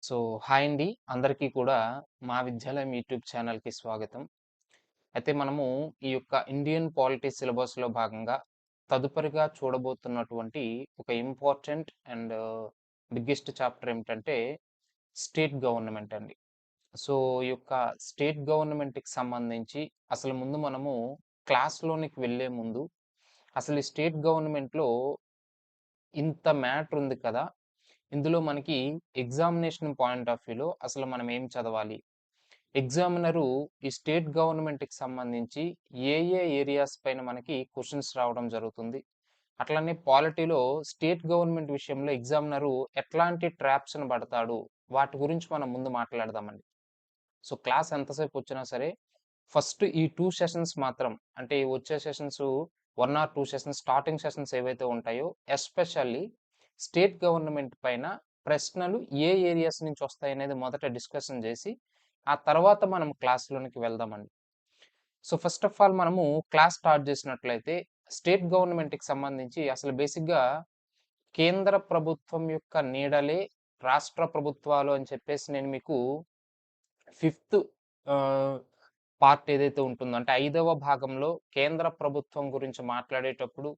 So, hi అండి. అందరికీ కూడా మా విద్యాలయం యూట్యూబ్ ఛానల్‌కి స్వాగతం. అయితే మనము ఈ యొక్క ఇండియన్ పాలిటీ సిలబస్‌లో భాగంగా తదుపరిగా చూడబోతున్నటువంటి ఒక ఇంపార్టెంట్ అండ్ బిగ్గెస్ట్ చాప్టర్ ఏమిటంటే స్టేట్ గవర్నమెంట్ అండి. సో, ఈ యొక్క స్టేట్ గవర్నమెంట్‌కి సంబంధించి అసలు ముందు మనము క్లాస్‌లోనికి వెళ్ళే ముందు అసలు ఈ స్టేట్ గవర్నమెంట్‌లో ఇంత మ్యాటర్ ఉంది కదా! ఇందులో మనకి ఎగ్జామినేషన్ పాయింట్ ఆఫ్ వ్యూలో అసలు మనం ఏం చదవాలి? ఎగ్జామినరు ఈ స్టేట్ గవర్నమెంట్‌కి సంబంధించి ఏ ఏరియాస్ పైన మనకి క్వెషన్స్ రావడం జరుగుతుంది. అట్లనే పాలిటీలో స్టేట్ గవర్నమెంట్ విషయంలో ఎగ్జామినరు ఎట్లాంటి ట్రాప్స్‌ని పడతాడు? వాటి గురించి మనం ముందు మాట్లాడదామండి. సో, క్లాస్ ఎంతసేపు వచ్చినా సరే, ఫస్ట్ ఈ 2 సెషన్స్ మాత్రం అంటే ఈ వచ్చే sessions 1 or 2 sessions starting sessions ఏవైతే ఉంటాయో ఎస్పెషల్లీ స్టేట్ గవర్నమెంట్ పైన ప్రశ్నలు ఏ ఏరియాస్ నుంచి వస్తాయనేది మొదట డిస్కషన్ చేసి, ఆ తర్వాత మనం క్లాస్‌లోనికి వెళ్దామండి. సో, ఫస్ట్ ఆఫ్ ఆల్ మనము క్లాస్ స్టార్ట్ చేసినట్లయితే స్టేట్ గవర్నమెంట్‌కి సంబంధించి అసలు బేసిక్‌గా కేంద్ర ప్రభుత్వం యొక్క నీడలే రాష్ట్ర ప్రభుత్వాలు అని చెప్పేసి నేను మీకు ఫిఫ్త్ ఆహ్, పార్ట్ ఏదైతే ఉంటుందో అంటే ఐదవ భాగంలో కేంద్ర ప్రభుత్వం గురించి మాట్లాడేటప్పుడు,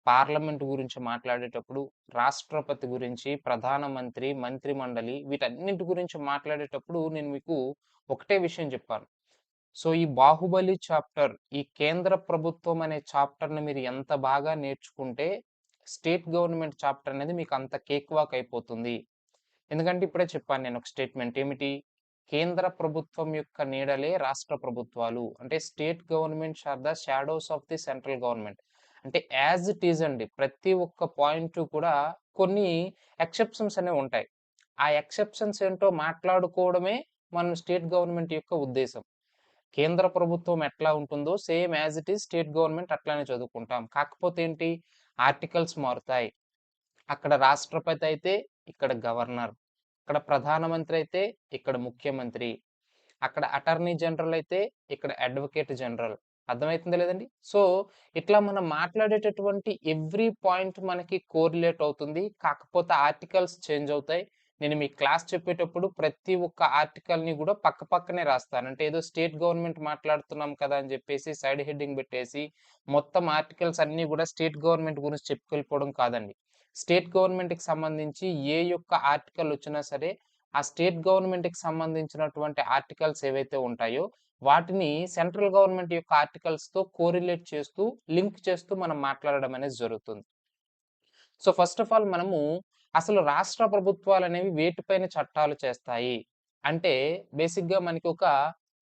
పార్లమెంట్ గురించి మాట్లాడేటప్పుడు, రాష్ట్రపతి గురించి, ప్రధానమంత్రి, మంత్రిమండలి వీటన్నింటి గురించి మాట్లాడేటప్పుడు నేను మీకు ఒకటే విషయం చెప్పాను. సో, ఈ 'బాహుబలి' చాప్టర్ ఈ కేంద్ర ప్రభుత్వం అనే చాప్టర్‌ని మీరు ఎంత బాగా నేర్చుకుంటే, స్టేట్ గవర్నమెంట్ చాప్టర్ అనేది మీకు అంత కేక్ వాక్ అయిపోతుంది. ఎందుకంటే ఇప్పుడే చెప్పాను నేను ఒక స్టేట్మెంట్ ఏమిటి? కేంద్ర ప్రభుత్వం యొక్క నీడలే రాష్ట్ర ప్రభుత్వాలు. అంటే state governments are the shadows of the central government. అంటే యాజ్ ఇట్ ఈజ్ అండి. ప్రతి ఒక్క పాయింట్ కూడా కొన్ని ఎక్సెప్షన్స్ అనేవి ఉంటాయి. ఆ ఎక్సెప్షన్స్ ఏంటో మాట్లాడుకోవడమే మన స్టేట్ గవర్నమెంట్ యొక్క ఉద్దేశం. కేంద్ర ప్రభుత్వం ఎట్లా ఉంటుందో same as it is state government అట్లానే చదువుకుంటాం. కాకపోతే ఏంటి? ఆర్టికల్స్ మారుతాయి. అక్కడ రాష్ట్రపతి అయితే ఇక్కడ గవర్నర్. ఇక్కడ ప్రధానమంత్రి అయితే ఇక్కడ ముఖ్యమంత్రి. అక్కడ అటార్నీ జనరల్ అయితే ఇక్కడ అడ్వకేట్ జనరల్. అర్థమైతుందా లేదండి? సో, ఇట్లా మనం మాట్లాడేటటువంటి ఎవ్రీ పాయింట్ మనకి కోరిలేట్ అవుతుంది. కాకపోతే ఆర్టికల్స్ చేంజ్ అవుతాయి. నేను మీకు క్లాస్ చెప్పేటప్పుడు ప్రతి ఒక్క ఆర్టికల్‌ని గూడా పక్కనే రాస్తాను. అంటే ఏదో స్టేట్ గవర్నమెంట్ మాట్లాడుతున్నాం కదా! అని జెప్పేసి సైడ్ హెడ్డింగ్ బెట్టేసి మొత్తం ఆర్టికల్స్ అన్నీ గూడా స్టేట్ గవర్నమెంట్ గురించి చెప్పుకెళ్ళిపోవడం కాదండి. స్టేట్ గవర్నమెంట్‌కి సంబంధించి ఏ యొక్క ఆర్టికల్ వచ్చినా సరే, ఆ స్టేట్ గవర్నమెంట్‌కి సంబంధించినటువంటి ఆర్టికల్స్ ఏవైతే ఉంటాయో, వాటిని సెంట్రల్ గవర్నమెంట్ యొక్క ఆర్టికల్స్‌తో కోరిలేట్ చేస్తూ, లింక్ చేస్తూ మనం మాట్లాడడం అనేది జరుగుతుంది. సో, ఫస్ట్ ఆఫ్ ఆల్ మనము అసలు రాష్ట్ర ప్రభుత్వాలనేవి వేటిపైన చట్టాలు చేస్తాయి? అంటే బేసిక్‌గా మనకి ఒక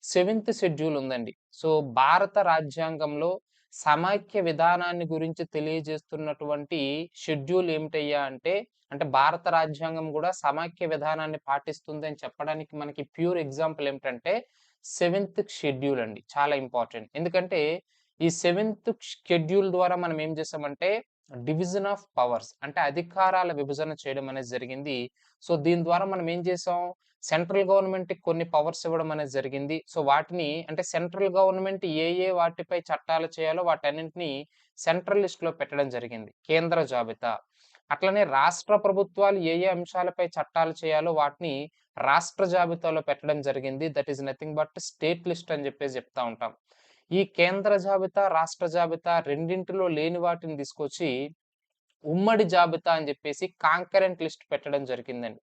సెవెంత్ షెడ్యూల్ ఉందండి. సో, భారత రాజ్యాంగంలో సమైక్య విధానాన్ని గురించి తెలియజేస్తున్నటువంటి షెడ్యూల్ ఏమిటయ్యా అంటే, అంటే భారత రాజ్యాంగం గూడా సమైక్య విధానాన్ని పాటిస్తుంది అని చెప్పడానికి మనకి ప్యూర్ ఎగ్జాంపుల్ ఏమిటంటే, సెవెంత్ షెడ్యూల్ అండి. చాలా ఇంపార్టెంట్. ఎందుకంటే, ఈ సెవెంత్ షెడ్యూల్ ద్వారా మనం ఏం చేసామంటే డివిజన్ ఆఫ్ పవర్స్ అంటే అధికారాల విభజన చేయడం అనేది జరిగింది. సో, దీని ద్వారా మనం ఏం చేసాం? సెంట్రల్ గవర్నమెంట్‌కి కొన్ని పవర్స్ ఇవ్వడం అనేది జరిగింది. సో, వాటిని అంటే సెంట్రల్ గవర్నమెంట్ వాటిపై చట్టాలు చేయాలో వాటన్నింటిని సెంట్రల్ లిస్ట్‌లో పెట్టడం జరిగింది. కేంద్ర జాబితా. అట్లనే రాష్ట్ర ప్రభుత్వాలు అంశాలపై చట్టాలు చేయాలో వాటిని రాష్ట్ర జాబితాలో పెట్టడం జరిగింది. That is nothing but state list అని చెప్పేసి చెప్తా ఉంటాం. ఈ కేంద్ర జాబితా, రాష్ట్ర జాబితా రెండింటిలో లేని వాటిని తీసుకొచ్చి ఉమ్మడి జాబితా అని జెప్పేసి కాంకరెంట్ లిస్ట్ పెట్టడం జరిగిందండి.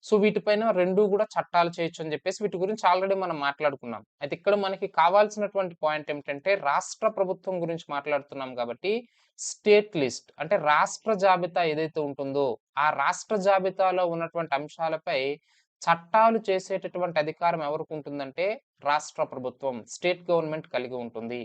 సో, వీటిపైన 2 గూడా చట్టాలు చేయొచ్చు అని జెప్పేసి వీటి గురించి ఆల్రెడీ మనం మాట్లాడుకున్నాం. అయితే ఇక్కడ మనకి కావాల్సినటువంటి పాయింట్ ఏమిటంటే రాష్ట్ర ప్రభుత్వం గురించి మాట్లాడుతున్నాం గాబట్టి స్టేట్ లిస్ట్ అంటే రాష్ట్ర జాబితా ఏదైతే ఉంటుందో, ఆ రాష్ట్ర జాబితాలో ఉన్నటువంటి అంశాలపై చట్టాలు చేసేటటువంటి అధికారం ఎవరికుంటుందంటే రాష్ట్ర ప్రభుత్వం, స్టేట్ గవర్నమెంట్ కలిగి ఉంటుంది.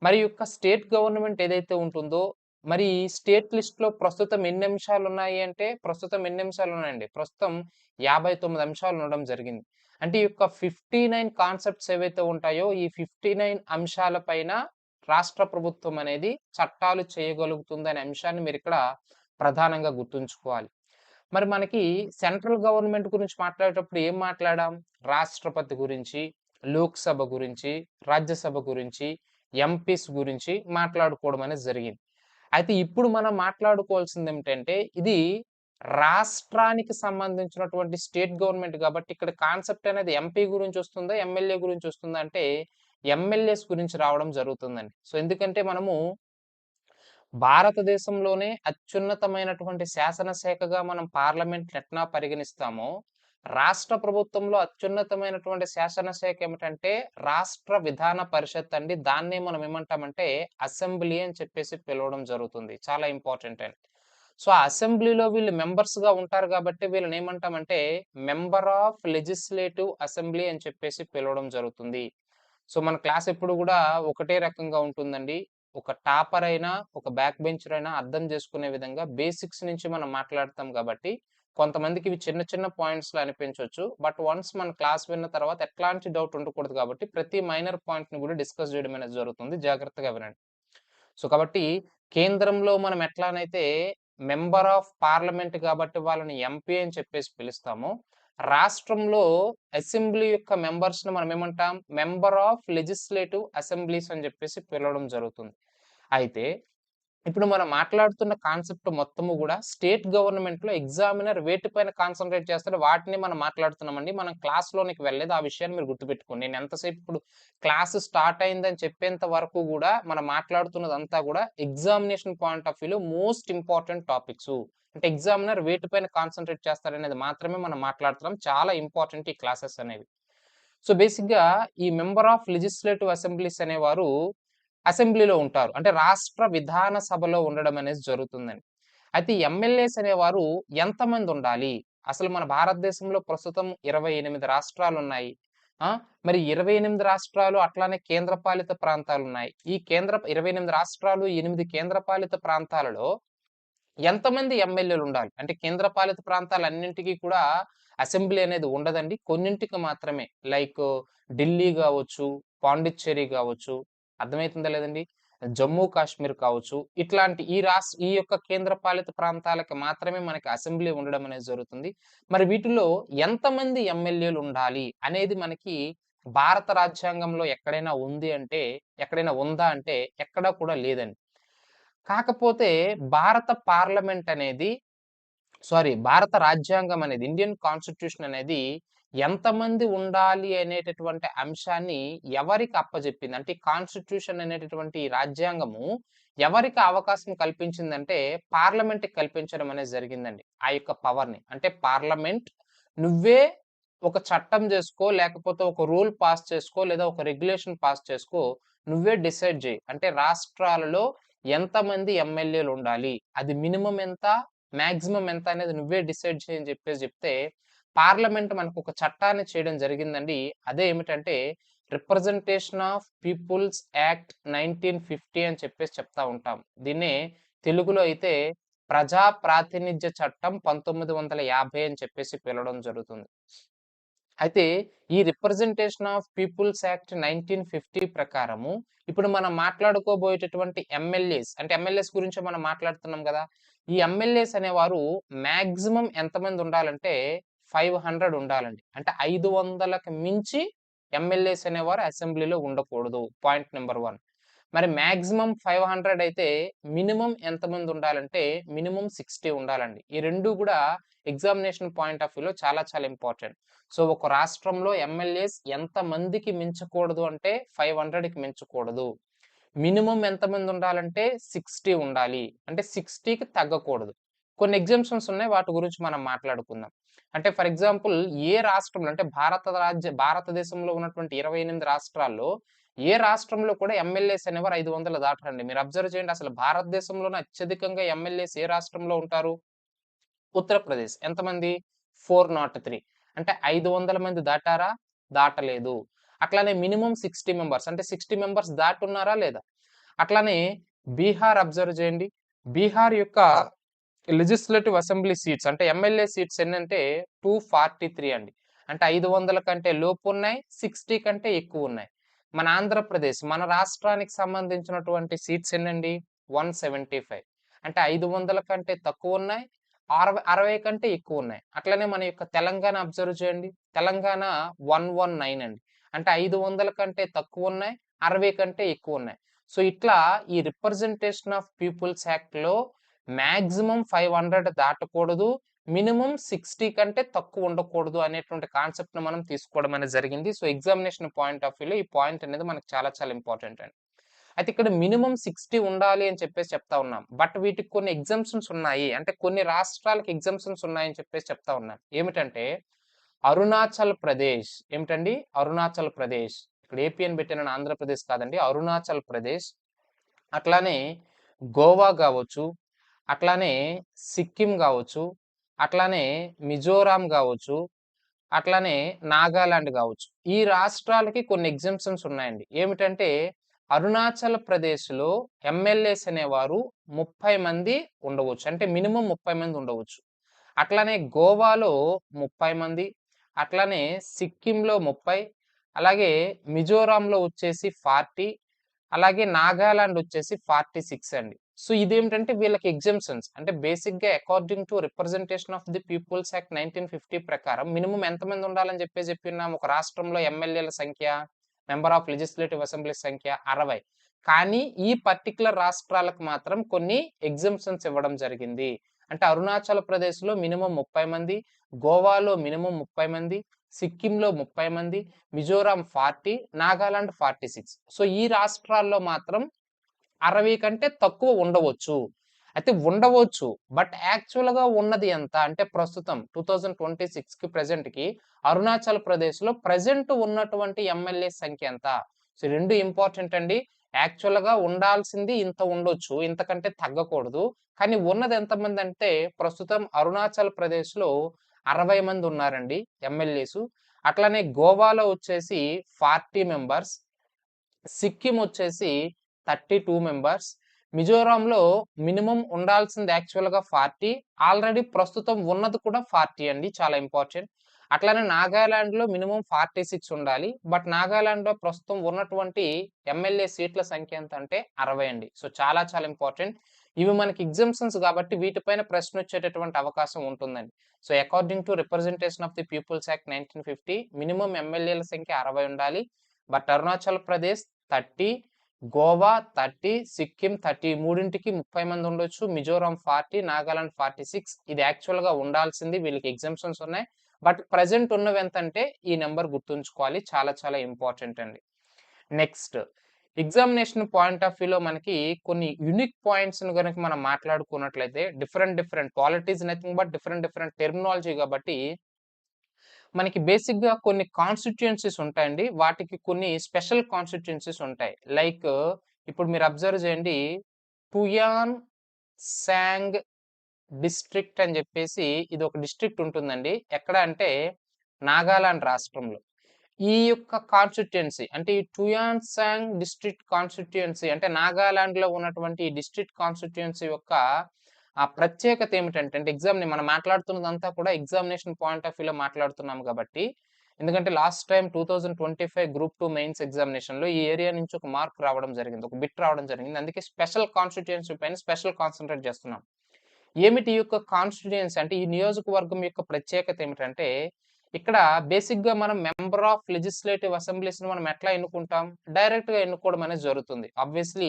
మరి యొక్క స్టేట్ గవర్నమెంట్ ఏదైతే ఉంటుందో, మరి స్టేట్ లిస్ట్‌లో ప్రస్తుతం ఎన్ని అంశాలున్నాయి అంటే, ప్రస్తుతం ఎన్ని అంశాలున్నాయండి? ప్రస్తుతం 59 అంశాలు ఉండడం జరిగింది. అంటే ఈ యొక్క 59 కాన్సెప్ట్స్ ఏవైతే ఉంటాయో, ఈ 59 అంశాల పైన రాష్ట్ర ప్రభుత్వం అనేది చట్టాలు చేయగలుగుతుందనే అంశాన్ని మీరిక్కడ ప్రధానంగా గుర్తుంచుకోవాలి. మరి మనకి సెంట్రల్ గవర్నమెంట్ గురించి మాట్లాడేటప్పుడు ఏం మాట్లాడాం? రాష్ట్రపతి గురించి, లోక్‌సభ గురించి, రాజ్యసభ గురించి, ఎంపీస్ గురించి మాట్లాడుకోవడం అనేది జరిగింది. అయితే ఇప్పుడు మనం మాట్లాడుకోవాల్సిందేమిటంటే ఇది రాష్ట్రానికి సంబంధించినటువంటి స్టేట్ గవర్నమెంట్ కాబట్టి ఇక్కడ కాన్సెప్ట్ అనేది ఎంపీ గురించి వస్తుందా, ఎమ్మెల్యే గురించి వస్తుందా అంటే ఎమ్మెల్యేస్ గురించి రావడం జరుగుతుందండి. సో ఎందుకంటే మనము భారతదేశంలోనే అత్యున్నతమైనటువంటి శాసనశాఖగా మనం పార్లమెంట్ ఎట్లా పరిగణిస్తామో, రాష్ట్ర ప్రభుత్వంలో అత్యున్నతమైనటువంటి శాసనశాఖ ఏమిటంటే రాష్ట్ర విధాన పరిషత్ అండి. దాన్నే మనం ఏమంటామంటే అసెంబ్లీ అని చెప్పేసి పిలవడం జరుగుతుంది. చాలా ఇంపార్టెంట్ అండి. సో ఆ అసెంబ్లీలో వీళ్ళు మెంబర్స్‌గా ఉంటారు కాబట్టి వీళ్ళని ఏమంటామంటే మెంబర్ ఆఫ్ లెజిస్లేటివ్ అసెంబ్లీ అని చెప్పేసి పిలవడం జరుగుతుంది. సో మన క్లాస్ ఎప్పుడు గూడా ఒకటే రకంగా ఉంటుందండి. ఒక టాపర్ అయినా, ఒక బ్యాక్ బెంచర్ అయినా అర్థం చేసుకునే విధంగా బేసిక్స్ నుంచి మనం మాట్లాడతాం గాబట్టి, కొంతమందికి ఇవి చిన్న చిన్న పాయింట్స్‌లా అనిపించొచ్చు. బట్ వన్స్ మన క్లాస్ విన్న తర్వాత ఎట్లాంటి డౌట్ ఉండకూడదు కాబట్టి, ప్రతి మైనర్ పాయింట్‌ని గూడా డిస్కస్ చేయడం అనేది జరుగుతుంది. జాగ్రత్తగా వినండి. సో కాబట్టి కేంద్రంలో మనం ఎట్లానైతే మెంబర్ ఆఫ్ పార్లమెంట్ కాబట్టి వాళ్ళని ఎంపీ అని చెప్పేసి పిలుస్తామో, రాష్ట్రంలో అసెంబ్లీ యొక్క మెంబర్స్‌ని మనం ఏమంటాం? మెంబర్ ఆఫ్ లెజిస్లేటివ్ అసెంబ్లీస్ అని చెప్పేసి పిలవడం జరుగుతుంది. అయితే ఇప్పుడు మనం మాట్లాడుతున్న కాన్సెప్ట్ మొత్తము గూడా స్టేట్ గవర్నమెంట్‌లో ఎగ్జామినర్ వేటిపైన కాన్సంట్రేట్ చేస్తాడో వాటిని మనం మాట్లాడుతున్నామండి. మనం క్లాస్‌లోనికి వెళ్ళలేదు. ఆ విషయాన్ని మీరు గుర్తుపెట్టుకోండి. నేను ఎంతసేపు ఇప్పుడు క్లాస్ స్టార్ట్ అయిందని చెప్పేంత వరకు గూడా మనం మాట్లాడుతున్నదంతా గూడా ఎగ్జామినేషన్ పాయింట్ ఆఫ్ వ్యూలో మోస్ట్ ఇంపార్టెంట్ టాపిక్సు. అంటే ఎగ్జామినర్ వేటిపైన కాన్సంట్రేట్ చేస్తాడనేది మాత్రమే మనం మాట్లాడుతున్నాం. చాలా ఇంపార్టెంట్ ఈ క్లాసెస్ అనేవి. సో బేసిక్‌గా ఈ మెంబర్ ఆఫ్ లెజిస్లేటివ్ అసెంబ్లీస్ అనేవారు అసెంబ్లీలో ఉంటారు. అంటే రాష్ట్ర విధాన సభలో ఉండడం అనేది జరుగుతుందండి. అయితే ఎమ్మెల్యేస్ అనేవారు ఎంతమంది ఉండాలి? అసలు మన భారతదేశంలో ప్రస్తుతం 28 రాష్ట్రాలున్నాయి. ఆ! మరి 28 రాష్ట్రాలు అట్లానే కేంద్రపాలిత ప్రాంతాలున్నాయి. ఈ 28 రాష్ట్రాలు, 8 కేంద్రపాలిత ప్రాంతాలలో ఎంతమంది ఎమ్మెల్యేలుండాలి? అంటే కేంద్రపాలిత ప్రాంతాలన్నింటికి కూడా అసెంబ్లీ అనేది ఉండదండి. కొన్నింటికి మాత్రమే. లైక్ ఢిల్లీ గావచ్చు, పాండిచ్చేరి గావచ్చు. అర్థమైతుందా లేదండి? జమ్మూ కాశ్మీర్ కావచ్చు. ఇట్లాంటి ఈ యొక్క కేంద్రపాలిత ప్రాంతాలకు మాత్రమే మనకి అసెంబ్లీ ఉండడం అనేది జరుగుతుంది. మరి వీటిలో ఎంతమంది ఎమ్మెల్యేలుండాలి అనేది మనకి భారత రాజ్యాంగంలో ఎక్కడైనా ఉంది అంటే, ఎక్కడైనా ఉందా అంటే ఎక్కడా కూడా లేదండి. కాకపోతే భారత పార్లమెంట్ అనేది భారత రాజ్యాంగం అనేది ఇండియన్ కాన్స్టిట్యూషన్ అనేది ఎంతమంది ఉండాలి అనేటటువంటి అంశాన్ని ఎవరికి అప్పజెప్పింది? అంటే కాన్స్టిట్యూషన్ అనేటటువంటి ఈ రాజ్యాంగము ఎవరికి అవకాశం కల్పించిందంటే పార్లమెంట్‌కి కల్పించడం అనేది జరిగిందండి. ఆ యొక్క పవర్‌ని. అంటే పార్లమెంట్ నువ్వే ఒక చట్టం చేసుకో, లేకపోతే ఒక రూల్ పాస్ చేసుకో, లేదా ఒక రెగ్యులేషన్ పాస్ చేసుకో. నువ్వే డిసైడ్ జెయి. అంటే రాష్ట్రాలలో ఎంతమంది ఎమ్మెల్యేలుండాలి? అది మినిమమ్ ఎంత? మాక్సిమం ఎంత అనేది నువ్వే డిసైడ్ చెయి అని చెప్పేసి చెప్తే, పార్లమెంట్ మనకొక చట్టాన్ని చేయడం జరిగిందండి. అదే ఏమిటంటే, రిప్రజెంటేషన్ ఆఫ్ పీపుల్స్ యాక్ట్ 1950 అని చెప్పేసి చెప్తా ఉంటాం. దీన్నే తెలుగులో అయితే ప్రజా ప్రాతినిధ్య చట్టం 1950 అని చెప్పేసి పిలవడం జరుగుతుంది. అయితే ఈ రిప్రజెంటేషన్ ఆఫ్ పీపుల్స్ యాక్ట్ 1950 ప్రకారము ఇప్పుడు మనం మాట్లాడుకోబోయేటటువంటి ఎమ్మెల్యేస్ అంటే ఎమ్మెల్యేస్ గురించే మనం మాట్లాడుతున్నాం గదా! ఈ ఎమ్మెల్యేస్ అనేవారు మాక్సిమం ఎంతమంది ఉండాలంటే 500 ఉండాలండి. అంటే 500కి మించి ఎమ్మెల్యేస్ అనేవారు అసెంబ్లీలో ఉండకూడదు. Point number 1. మరి మాక్సిమం 500 అయితే మినిమమ్ ఎంతమంది ఉండాలంటే మినిమమ్ 60 ఉండాలండి. ఈ 2 గూడా ఎగ్జామినేషన్ పాయింట్ ఆఫ్ వ్యూలో చాలా చాలా ఇంపార్టెంట్. సో ఒక రాష్ట్రంలో ఎమ్మెల్యేస్ ఎంతమందికి మించకూడదు అంటే 500కి మించకూడదు. మినిమమ్ ఎంతమంది ఉండాలంటే 60 ఉండాలి. అంటే 60కి తగ్గకూడదు. కొన్ని ఎగ్జామ్షన్స్ ఉన్నాయి. వాటి గురించి మనం మాట్లాడుకుందాం. అంటే ఫర్ ఎగ్జాంపుల్ ఏ రాష్ట్రంలో అంటే భారతదేశంలో ఉన్నటువంటి 28 రాష్ట్రాల్లో ఏ రాష్ట్రంలో కూడా ఎమ్మెల్యేస్ అనేవారు 500 దాటరండి. మీరు అబ్జర్వ్ చేయండి. అసలు భారతదేశంలోనే అత్యధికంగా ఎమ్మెల్యేస్ ఏ రాష్ట్రంలో ఉంటారు? ఉత్తరప్రదేశ్. ఎంతమంది? 403. అంటే 500 మంది దాటారా? దాటలేదు. అట్లానే మినిమమ్ 60 మెంబర్స్. అంటే 60 మెంబర్స్ దాటున్నారా? లేదా? అట్లానే బీహార్ అబ్జర్వ్ చేయండి. బీహార్ యొక్క లెజిస్లేటివ్ అసెంబ్లీ సీట్స్ అంటే ఎమ్మెల్యే సీట్స్ ఎన్నంటే 243 అండి. అంటే 500 కంటే లోపున్నాయి. 60 కంటే ఎక్కువున్నాయి. మన ఆంధ్రప్రదేశ్ మన రాష్ట్రానికి సంబంధించినటువంటి సీట్స్ ఎన్నండి? 175. అంటే 500 కంటే తక్కువున్నాయి. 60 కంటే ఎక్కువున్నాయి. అట్లనే మన యొక్క తెలంగాణ అబ్జర్వ్ చేయండి. తెలంగాణ 119 అండి. అంటే 500 కంటే తక్కువున్నాయి. 60 కంటే ఎక్కువున్నాయి. సో, ఇట్లా ఈ రిప్రజెంటేషన్ ఆఫ్ పీపుల్స్ యాక్ట్‌లో మాక్సిమం 500 దాటకూడదు. మినిమం 60 కంటే తక్కువ ఉండకూడదు అనేటువంటి కాన్సెప్ట్‌ని మనం తీసుకోవడం అనేది జరిగింది. సో, ఎగ్జామినేషన్ పాయింట్ ఆఫ్ వ్యూలో ఈ పాయింట్ అనేది మనకు చాలా చాలా ఇంపార్టెంట్ అండి. అయితే ఇక్కడ మినిమమ్ 60 ఉండాలి అని చెప్పేసి చెప్తా ఉన్నాం. బట్ వీటికి కొన్ని ఎగ్జామ్షన్స్ ఉన్నాయి. అంటే కొన్ని రాష్ట్రాలకి ఎగ్జామ్షన్స్ ఉన్నాయని చెప్పేసి చెప్తా ఉన్నాను. ఏమిటంటే అరుణాచల్ ప్రదేశ్. ఏమిటండి? అరుణాచల్ ప్రదేశ్. ఇక్కడ ఏపీ అని పెట్టానని ఆంధ్రప్రదేశ్ కాదండి. అరుణాచల్ ప్రదేశ్. అట్లానే గోవా గావచ్చు, అట్లానే సిక్కిం గావచ్చు, అట్లానే మిజోరాం గావచ్చు, అట్లానే నాగాలాండ్ గావచ్చు. ఈ రాష్ట్రాలకి కొన్ని ఎగ్జామ్షన్స్ ఉన్నాయండి. ఏమిటంటే అరుణాచల్ ప్రదేశ్‌లో ఎమ్మెల్యేస్ అనేవారు 30 మంది ఉండవచ్చు. అంటే మినిమమ్ 30 మంది ఉండవచ్చు. అట్లానే గోవాలో 30 మంది, అట్లానే సిక్కింలో 30, అలాగే మిజోరాంలో వచ్చేసి 40, అలాగే నాగాలాండ్ వచ్చేసి 46 అండి. సో, ఇదేంటంటే వీళ్ళకి ఎగ్జామ్షన్స్. అంటే బేసిక్‌గా according to representation of the peoples act 1950 ప్రకారం మినిమమ్ ఎంతమంది ఉండాలని చెప్పిన్నాం ఒక రాష్ట్రంలో ఎమ్మెల్యేల సంఖ్య, మెంబర్ ఆఫ్ లెజిస్లేటివ్ అసెంబ్లీ సంఖ్య 60. కానీ ఈ పర్టిక్యులర్ రాష్ట్రాలకు మాత్రం కొన్ని ఎగ్జామ్షన్స్ ఇవ్వడం జరిగింది. అంటే అరుణాచల్ ప్రదేశ్‌లో మినిమమ్ 30 మంది, గోవాలో మినిమమ్ 30 మంది, సిక్కింలో 30 మంది, మిజోరాం 40, నాగాలాండ్ 46. సో, ఈ రాష్ట్రాల్లో మాత్రం 60 కంటే తక్కువ ఉండవచ్చు. అయితే ఉండవచ్చు. బట్ యాక్చువల్‌గా ఉన్నది ఎంత అంటే ప్రస్తుతం 2026కి ప్రెజెంట్‌కి అరుణాచల్ ప్రదేశ్‌లో ప్రెజెంట్ ఉన్నటువంటి ఎమ్మెల్యే సంఖ్య ఎంత? సో, 2 ఇంపార్టెంట్ అండి. యాక్చువల్‌గా ఉండాల్సింది ఇంత ఉండొచ్చు. ఇంతకంటే తగ్గకూడదు. కానీ ఉన్నది ఎంతమంది అంటే ప్రస్తుతం అరుణాచల్ ప్రదేశ్‌లో 60 మంది ఉన్నారండి ఎమ్మెల్యేసు. అట్లనే గోవాలో వచ్చేసి 40 మెంబర్స్. సిక్కిం వచ్చేసి 32 మెంబర్స్. మిజోరాంలో మినిమమ్ ఉండాల్సింది యాక్చువల్‌గా 40. ఆల్రెడీ ప్రస్తుతం ఉన్నది కూడా 40 అండి. చాలా ఇంపార్టెంట్. అట్లనే నాగాలాండ్‌లో మినిమమ్ 46 ఉండాలి. బట్ నాగాలాండ్‌లో ప్రస్తుతం ఉన్నటువంటి ఎమ్మెల్యే సీట్ల సంఖ్య ఎంత అంటే 60 అండి. సో, చాలా చాలా ఇంపార్టెంట్. ఇవి మనకి ఎగ్జామ్షన్స్ కాబట్టి వీటిపైన ప్రశ్నొచ్చేటటువంటి అవకాశం ఉంటుందండి. So, according to representation of the peoples act 1950 minimum ఎమ్మెల్యేల సంఖ్య 60 ఉండాలి. బట్ అరుణాచల్ ప్రదేశ్ 30, గోవా 30, సిక్కిం 30 మూడింటికి 30 మంది ఉండొచ్చు. మిజోరాం 40, నాగాలాండ్ 46. ఇది యాక్చువల్‌గా ఉండాల్సింది. వీళ్ళకి ఎగ్జామ్షన్స్ ఉన్నాయి. బట్ ప్రెజెంట్ ఉన్నవి ఎంతంటే ఈ నంబర్ గుర్తుంచుకోవాలి. చాలా చాలా ఇంపార్టెంట్ అండి. నెక్స్ట్ ఎగ్జామినేషన్ పాయింట్ ఆఫ్ వ్యూలో మనకి కొన్ని యూనిక్ పాయింట్స్‌ని గనక మనం మాట్లాడుకున్నట్లయితే different different polity is nothing but different different terminology కాబట్టి మనకి బేసిక్‌గా కొన్ని కాన్స్టిట్యూయెన్సీస్ ఉంటాయండి. వాటికి కొన్ని స్పెషల్ కాన్స్టిట్యూయెన్సీస్ ఉంటాయి. లైక్ ఇప్పుడు మీరు అబ్జర్వ్ చేయండి. టుయాన్ సాంగ్ డిస్ట్రిక్ట్ అని చెప్పేసి ఇది ఒక డిస్ట్రిక్ట్ ఉంటుందండి. ఎక్కడ అంటే నాగాలాండ్ రాష్ట్రంలో. ఈ యొక్క కాన్స్టిట్యూయెన్సీ అంటే ఈ టుయాన్ సాంగ్ డిస్ట్రిక్ట్ కాన్స్టిట్యూయెన్సీ అంటే నాగాలాండ్‌లో ఉన్నటువంటి ఈ డిస్ట్రిక్ట్ కాన్స్టిట్యూయెన్సీ యొక్క ప్రత్యేకత ఏమిటంటే ఎగ్జామ్‌ని మనం మాట్లాడుతున్నదంతా కూడా ఎగ్జామినేషన్ పాయింట్ ఆఫ్ వ్యూలో మాట్లాడుతున్నాం కాబట్టి ఎందుకంటే లాస్ట్ టైమ్ 2025 గ్రూప్ 2 మెయిన్స్ ఎగ్జామినేషన్‌లో ఈ ఏరియా నుంచి ఒక మార్క్ రావడం జరిగింది. ఒక బిట్ రావడం జరిగింది. అందుకే స్పెషల్ కాన్స్టిట్యూయెన్సీ పైన స్పెషల్ కాన్సంట్రేట్ చేస్తున్నాం. ఏమిటి ఈ యొక్క కాన్స్టిట్యూయెన్సీ అంటే ఈ నియోజకవర్గం యొక్క ప్రత్యేకత ఏమిటంటే ఇక్కడ బేసిక్‌గా మనం మెంబర్ ఆఫ్ లెజిస్లేటివ్ అసెంబ్లీస్‌ని మనం ఎట్లా ఎన్నుకుంటాం? డైరెక్ట్‌గా ఎన్నుకోవడం అనేది జరుగుతుంది. ఆబ్వియస్లీ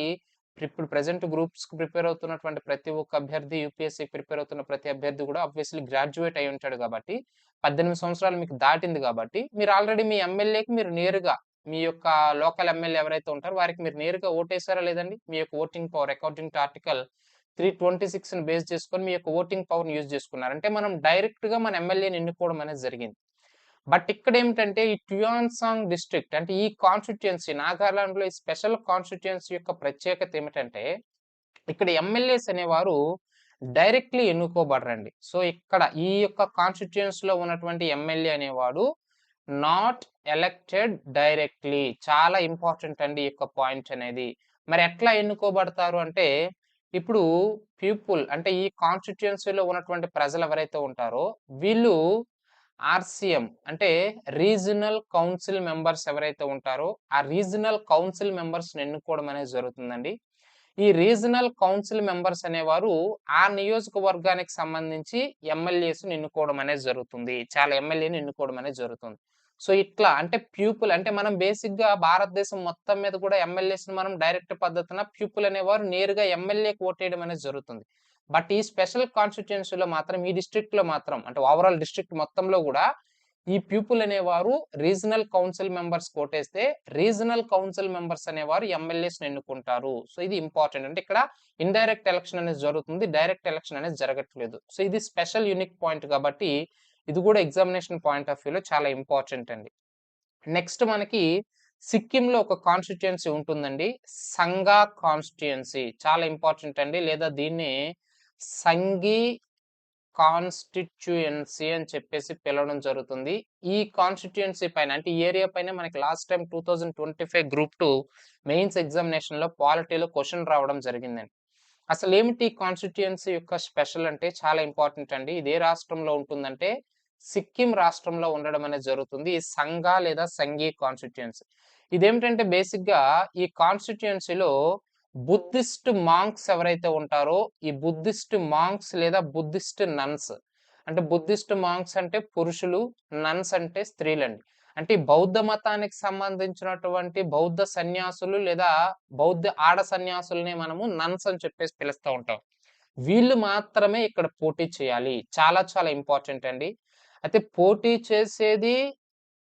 ఇప్పుడు ప్రెజెంట్ గ్రూప్స్‌కి ప్రిపేర్ అవుతున్నటువంటి ప్రతి ఒక్క అభ్యర్థి, యూపీఎస్‌సీకి ప్రిపేర్ అవుతున్న ప్రతి అభ్యర్థి కూడా ఆబ్వియస్లీ గ్రాడ్యుయేట్ అయ్యి ఉంటాడు కాబట్టి 18 సంవత్సరాలు మీకు దాటింది కాబట్టి మీరు ఆల్రెడీ మీ ఎమ్మెల్యేకి మీరు నేరుగా మీ యొక్క లోకల్ ఎమ్మెల్యే ఎవరైతే ఉంటారో వారికి మీరు నేరుగా ఓటేసారా లేదండి? మీ యొక్క voting power according to article 326ని బేస్ చేసుకొని మీ యొక్క ఓటింగ్ పవర్‌ని యూజ్ చేసుకున్నారు. అంటే మనం డైరెక్ట్‌గా మన ఎమ్మెల్యేని ఎన్నుకోవడం అనేది జరిగింది. బట్ ఇక్కడేమిటంటే ఈ ట్యుయాన్సాంగ్ డిస్ట్రిక్ట్ అంటే ఈ కాన్స్టిట్యూయెన్సీ నాగాలాండ్‌లో ఈ స్పెషల్ కాన్స్టిట్యూయెన్సీ యొక్క ప్రత్యేకత ఏమిటంటే ఇక్కడ ఎమ్మెల్యేస్ అనేవారు డైరెక్ట్‌లీ ఎన్నుకోబడరండి. సో, ఇక్కడ ఈ యొక్క కాన్స్టిట్యూయెన్సీలో ఉన్నటువంటి ఎమ్మెల్యే అనేవాడు నాట్ ఎలక్టెడ్ డైరెక్ట్‌లీ. చాలా ఇంపార్టెంట్ అండి ఈ యొక్క పాయింట్ అనేది. మరి ఎట్లా ఎన్నుకోబడతారు అంటే ఇప్పుడు పీపుల్ అంటే ఈ కాన్స్టిట్యూయెన్సీలో ఉన్నటువంటి ప్రజలు ఎవరైతే ఉంటారో వీళ్ళు ఆర్‌సీఎం అంటే రీజనల్ కౌన్సిల్ మెంబర్స్ ఎవరైతే ఉంటారో ఆ రీజనల్ కౌన్సిల్ మెంబర్స్‌ని ఎన్నుకోవడం అనేది జరుగుతుందండి. ఈ రీజనల్ కౌన్సిల్ మెంబర్స్ అనేవారు ఆ నియోజకవర్గానికి సంబంధించి ఎమ్మెల్యేస్‌ని ఎన్నుకోవడం అనేది జరుగుతుంది. చాలా ఎమ్మెల్యేని ఎన్నుకోవడం అనేది జరుగుతుంది. సో, ఇట్లా అంటే ప్యూపుల్ అంటే మనం బేసిక్‌గా భారతదేశం మొత్తం మీద కూడా ఎమ్మెల్యేస్‌ని మనం డైరెక్ట్ పద్ధతిన ప్యూపుల్ అనేవారు నేరుగా ఎమ్మెల్యేకి ఓటేయడం అనేది జరుగుతుంది. బట్ ఈ స్పెషల్ కాన్స్టిట్యుయెన్సీలో మాత్రం ఈ డిస్ట్రిక్ట్ లో మాత్రం అంటే ఓవరాల్ డిస్ట్రిక్ట్ మొత్తంలో కూడా ఈ పీపుల్ అనేవారు రీజనల్ కౌన్సిల్ మెంబర్స్ కోటేస్తే రీజనల్ కౌన్సిల్ మెంబర్స్ అనేవారు ఎమ్మెల్యేస్ ఎన్నుకుంటారు. సో ఇది ఇంపార్టెంట్. అంటే ఇక్కడ ఇండైరెక్ట్ ఎలక్షన్ అనేది జరుగుతుంది, డైరెక్ట్ ఎలక్షన్ అనేది జరగట్లేదు. సో ఇది స్పెషల్ యూనిక్ పాయింట్ కాబట్టి ఇది కూడా ఎగ్జామినేషన్ పాయింట్ ఆఫ్ వ్యూలో చాలా ఇంపార్టెంట్ అండి. నెక్స్ట్ మనకి సిక్కింలో ఒక కాన్స్టిట్యుయెన్సీ ఉంటుందండి, సంగా కాన్స్టిట్యుయెన్సీ. చాలా ఇంపార్టెంట్ అండి, లేదా దీన్ని సంఘీ కాన్స్టిట్యుయెన్సీ అని చెప్పేసి పిలవడం జరుగుతుంది. ఈ కాన్స్టిట్యుయెన్సీ పైన అంటే ఈ ఏరియా పైన మనకి last time 2025 group 2 mains examination లో పాలిటీలో క్వశ్చన్ రావడం జరిగిందండి. అసలు ఏమిటి కాన్స్టిట్యుయెన్సీ యొక్క స్పెషల్ అంటే చాలా ఇంపార్టెంట్ అండి. ఇది ఏ రాష్ట్రంలో ఉంటుందంటే సిక్కిం రాష్ట్రంలో ఉండడం అనేది జరుగుతుంది. ఈ సంగా లేదా సంఘీ కాన్స్టిట్యుయెన్సీ. ఇదేమిటంటే బేసిక్ గా ఈ కాన్స్టిట్యుయెన్సీలో బుద్ధిస్ట్ మాంక్స్ ఎవరైతే ఉంటారో ఈ బుద్ధిస్ట్ మాంక్స్ లేదా బుద్ధిస్ట్ నన్స్, అంటే బుద్ధిస్ట్ మాంక్స్ అంటే పురుషులు, నన్స్ అంటే స్త్రీలండి. అంటే ఈ బౌద్ధ మతానికి సంబంధించినటువంటి బౌద్ధ సన్యాసులు లేదా బౌద్ధ ఆడ సన్యాసుల్ని మనము నన్స్ అని చెప్పేసి పిలుస్తూ ఉంటాం. వీళ్ళు మాత్రమే ఇక్కడ పోటీ చేయాలి. చాలా చాలా ఇంపార్టెంట్ అండి. అయితే పోటీ చేసేది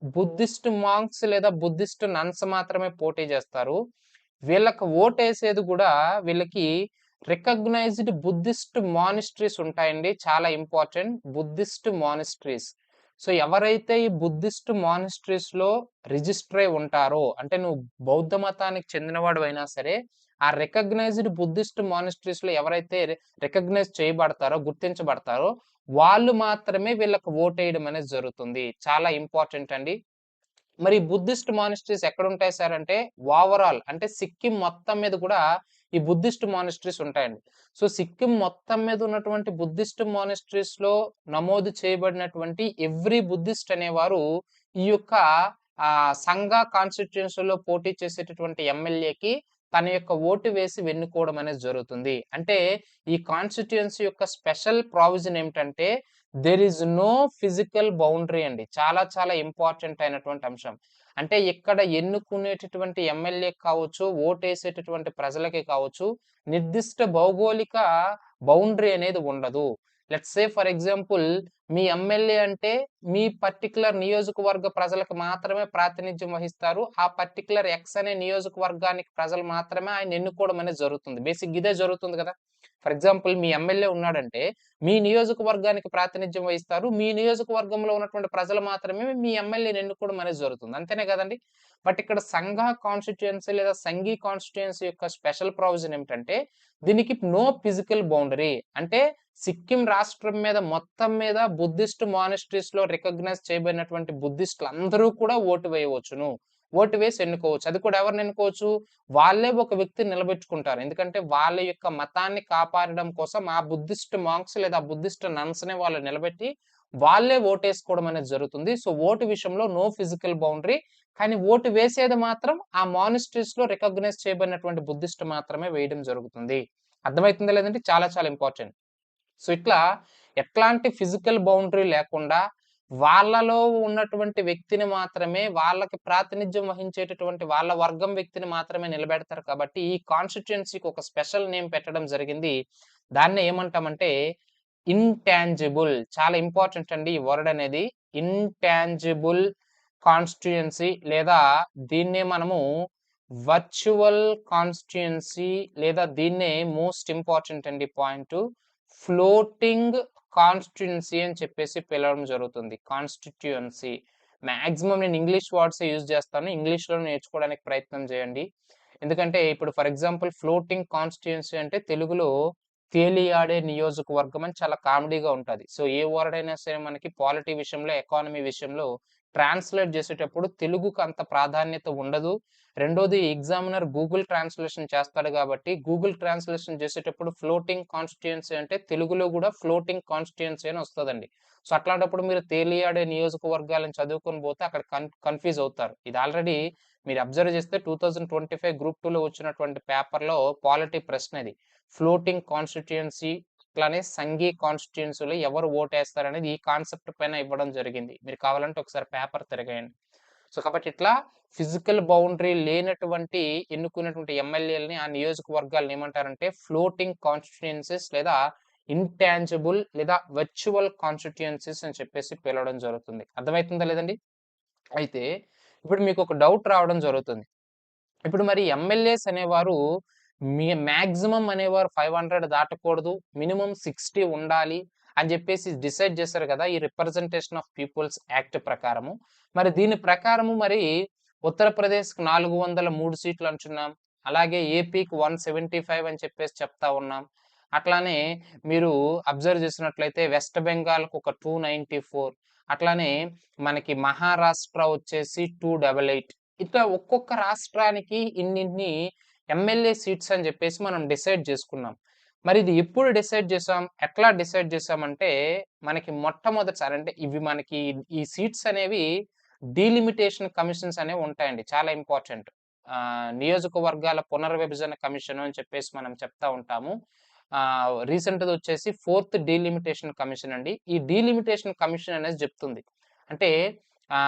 బుద్ధిస్ట్ మాంక్స్ లేదా బుద్ధిస్ట్ నన్స్ మాత్రమే పోటీ చేస్తారు. వీళ్ళకి ఓటేసేది కూడా వీళ్ళకి రికగ్నైజ్డ్ బుద్ధిస్ట్ మానిస్ట్రీస్ ఉంటాయండి. చాలా ఇంపార్టెంట్, బుద్ధిస్ట్ మానిస్ట్రీస్. సో ఎవరైతే ఈ బుద్ధిస్ట్ మానిస్ట్రీస్ లో రిజిస్టర్ అయి ఉంటారో, అంటే నువ్వు బౌద్ధ మతానికి చెందినవాడు అయినా సరే ఆ రికగ్నైజ్డ్ బుద్ధిస్ట్ మానిస్ట్రీస్ లో ఎవరైతే రికగ్నైజ్ చేయబడతారో, గుర్తించబడతారో వాళ్ళు మాత్రమే వీళ్ళకి ఓటేయడం అనేది జరుగుతుంది. చాలా ఇంపార్టెంట్ అండి. మరి బుద్ధిస్ట్ మానిస్ట్రీస్ ఎక్కడ ఉంటాయి సార్ అంటే ఓవరాల్ అంటే సిక్కిం మొత్తం మీద కూడా ఈ బుద్ధిస్ట్ మానిస్ట్రీస్ ఉంటాయండి. సో సిక్కిం మొత్తం మీద ఉన్నటువంటి బుద్ధిస్ట్ మానిస్ట్రీస్ లో నమోదు చేయబడినటువంటి ఎవ్రీ బుద్ధిస్ట్ అనేవారు ఈ యొక్క సంఘ కాన్స్టిట్యుయెన్సీలో పోటీ చేసేటటువంటి ఎమ్మెల్యేకి తన యొక్క ఓటు వేసి వెన్నుకోవడం అనేది జరుగుతుంది. అంటే ఈ కాన్స్టిట్యుయెన్సీ యొక్క స్పెషల్ ప్రావిజన్ ఏమిటంటే there is no physical boundary అండి. చాలా చాలా ఇంపార్టెంట్ అయినటువంటి అంశం. అంటే ఇక్కడ ఎన్నుకునేటటువంటి ఎమ్మెల్యే కావచ్చు, ఓటేసేటటువంటి ప్రజలకి కావచ్చు, నిర్దిష్ట భౌగోళిక బౌండరీ అనేది ఉండదు. Let's say for example me MLA అంటే మీ పర్టికులర్ నియోజకవర్గ ప్రజలకు మాత్రమే ప్రాతినిధ్యం వహిస్తారు. ఆ పర్టికులర్ ఎక్స్ అనే నియోజకవర్గానికి ప్రజలు మాత్రమే ఆయన ఎన్నుకోవడం అనేది జరుగుతుంది. బేసిక్ ఇదే జరుగుతుంది కదా. ఫర్ ఎగ్జాంపుల్ మీ ఎమ్మెల్యే ఉన్నాడంటే మీ నియోజకవర్గానికి ప్రాతినిధ్యం వహిస్తారు. మీ నియోజకవర్గంలో ఉన్నటువంటి ప్రజలు మాత్రమే మీ ఎమ్మెల్యేని ఎన్నుకోవడం అనేది జరుగుతుంది. అంతేనే కదండి. బట్ ఇక్కడ సంఘ కాన్స్టిట్యుయెన్సీ లేదా సంఘీ కాన్స్టిట్యుయెన్సీ యొక్క స్పెషల్ ప్రొవిజన్ ఏమిటంటే దీనికి నో ఫిజికల్ బౌండరీ. అంటే సిక్కిం రాష్ట్రం మీద మొత్తం మీద బుద్ధిస్ట్ మానిస్ట్రీస్ లో రికగ్నైజ్ చేయబడినటువంటి బుద్ధిస్టులు అందరూ కూడా ఓటు వేయవచ్చును, ఓటు వేసి ఎన్నుకోవచ్చు. అది కూడా ఎవరిని ఎన్నుకోవచ్చు, వాళ్ళే ఒక వ్యక్తిని నిలబెట్టుకుంటారు. ఎందుకంటే వాళ్ళ యొక్క మతాన్ని కాపాడడం కోసం ఆ బుద్ధిస్ట్ మాంక్స్ లేదా బుద్ధిస్ట్ నన్స్ ని వాళ్ళు నిలబెట్టి వాళ్ళే ఓటేసుకోవడం అనేది జరుగుతుంది. సో ఓటు విషయంలో నో ఫిజికల్ బౌండరీ, కానీ ఓటు వేసేది మాత్రం ఆ మానిస్ట్రీస్ లో రికగ్నైజ్ చేయబడినటువంటి బుద్ధిస్ట్ మాత్రమే వేయడం జరుగుతుంది. అర్థమవుతుందా లేదంటే చాలా చాలా ఇంపార్టెంట్. సో ఇట్లా ఎట్లాంటి ఫిజికల్ బౌండరీ లేకుండా వాళ్ళలో ఉన్నటువంటి వ్యక్తిని మాత్రమే, వాళ్ళకి ప్రాతినిధ్యం వహించేటటువంటి వాళ్ళ వర్గం వ్యక్తిని మాత్రమే నిలబెడతారు. కాబట్టి ఈ కాన్స్టిట్యుయెన్సీకి ఒక స్పెషల్ నేమ్ పెట్టడం జరిగింది. దాన్ని ఏమంటామంటే ఇంటాంజిబుల్. చాలా ఇంపార్టెంట్ అండి ఈ వర్డ్ అనేది, ఇంటాంజిబుల్ కాన్స్టిట్యుయెన్సీ, లేదా దీన్నే మనము వర్చువల్ కాన్స్టిట్యుయెన్సీ, లేదా దీన్నే మోస్ట్ ఇంపార్టెంట్ అండి పాయింట్ ఫ్లోటింగ్ కాన్స్టిట్యుయెన్సీ అని చెప్పేసి పిలవడం జరుగుతుంది. కాన్స్టిట్యుయెన్సీ మాక్సిమం నేను ఇంగ్లీష్ వర్డ్స్ యూజ్ చేస్తాను, ఇంగ్లీష్ లో నేర్చుకోవడానికి ప్రయత్నం చేయండి. ఎందుకంటే ఇప్పుడు ఫర్ ఎగ్జాంపుల్ ఫ్లోటింగ్ కాన్స్టిట్యుయెన్సీ అంటే తెలుగులో తేలియాడే నియోజకవర్గం అని చాలా కామెడీగా ఉంటుంది. సో ఏ వర్డ్ అయినా సరే మనకి పాలిటీ విషయంలో, ఎకానమీ విషయంలో ట్రాన్స్లేట్ చేసేటప్పుడు తెలుగుకు అంత ప్రాధాన్యత ఉండదు. రెండోది ఎగ్జామినర్ గూగుల్ ట్రాన్స్లేషన్ చేస్తాడు కాబట్టి గూగుల్ ట్రాన్స్లేషన్ చేసేటప్పుడు ఫ్లోటింగ్ కాన్స్టిట్యుయెన్సీ అంటే తెలుగులో కూడా ఫ్లోటింగ్ కాన్స్టిట్యుయెన్సీ అని వస్తుందండి. సో అట్లాంటప్పుడు మీరు తేలియాడే నియోజకవర్గాలను చదువుకొని పోతే అక్కడ కన్ఫ్యూజ్ అవుతారు. ఇది ఆల్రెడీ మీరు అబ్జర్వ్ చేస్తే 2025 గ్రూప్ 2లో వచ్చినటువంటి పేపర్లో పాలిటీ ప్రశ్న ఇది. ఫ్లోటింగ్ కాన్స్టిట్యుయెన్సీ అట్లానే సంఘీ కాన్స్టిట్యుయెన్సీలో ఎవరు ఓటేస్తారనేది ఈ కాన్సెప్ట్ పైన ఇవ్వడం జరిగింది. మీరు కావాలంటే ఒకసారి పేపర్ తిరగేయండి. సో కాబట్టి ఇట్లా ఫిజికల్ బౌండరీ లేనటువంటి ఎన్నుకున్నటువంటి ఎమ్మెల్యేలని ఆ నియోజకవర్గాలను ఏమంటారంటే ఫ్లోటింగ్ కాన్స్టిట్యుయెన్సీస్ లేదా ఇంటాంజిబుల్ లేదా వర్చువల్ కాన్స్టిట్యుయెన్సీస్ అని చెప్పేసి పిలవడం జరుగుతుంది. అర్థమవుతుందా లేదండి? అయితే ఇప్పుడు మీకు ఒక డౌట్ రావడం జరుగుతుంది. ఇప్పుడు మరి ఎమ్మెల్యేస్ అనేవారు మాక్సిమం అనేవారు 500 దాటకూడదు, మినిమం 60 ఉండాలి అని చెప్పేసి డిసైడ్ చేశారు కదా ఈ రిప్రజెంటేషన్ ఆఫ్ పీపుల్స్ యాక్ట్ ప్రకారము. మరి దీని ప్రకారము మరి ఉత్తరప్రదేశ్కి 403 సీట్లు అంటున్నాం, అలాగే ఏపీకి 175 అని చెప్పేసి చెప్తా ఉన్నాం. అట్లానే మీరు అబ్జర్వ్ చేసినట్లయితే వెస్ట్ బెంగాల్కి ఒక 294, అట్లానే మనకి మహారాష్ట్ర వచ్చేసి 288. ఇట్లా ఒక్కొక్క రాష్ట్రానికి ఇన్నిన్ని ఎమ్మెల్యే సీట్స్ అని చెప్పేసి మనం డిసైడ్ చేసుకున్నాం. మరి ఇది ఎప్పుడు డిసైడ్ చేసాం, ఎట్లా డిసైడ్ చేసామంటే మనకి మొట్టమొదటిసారి అంటే ఇవి మనకి ఈ సీట్స్ అనేవి డీలిమిటేషన్ కమిషన్స్ అనేవి ఉంటాయండి, చాలా ఇంపార్టెంట్. నియోజకవర్గాల పునర్విభజన కమిషన్ అని చెప్పేసి మనం చెప్తా ఉంటాము. రీసెంట్గా వచ్చేసి 4th డీలిమిటేషన్ కమిషన్ అండి. ఈ డీలిమిటేషన్ కమిషన్ అనేది చెప్తుంది అంటే ఆ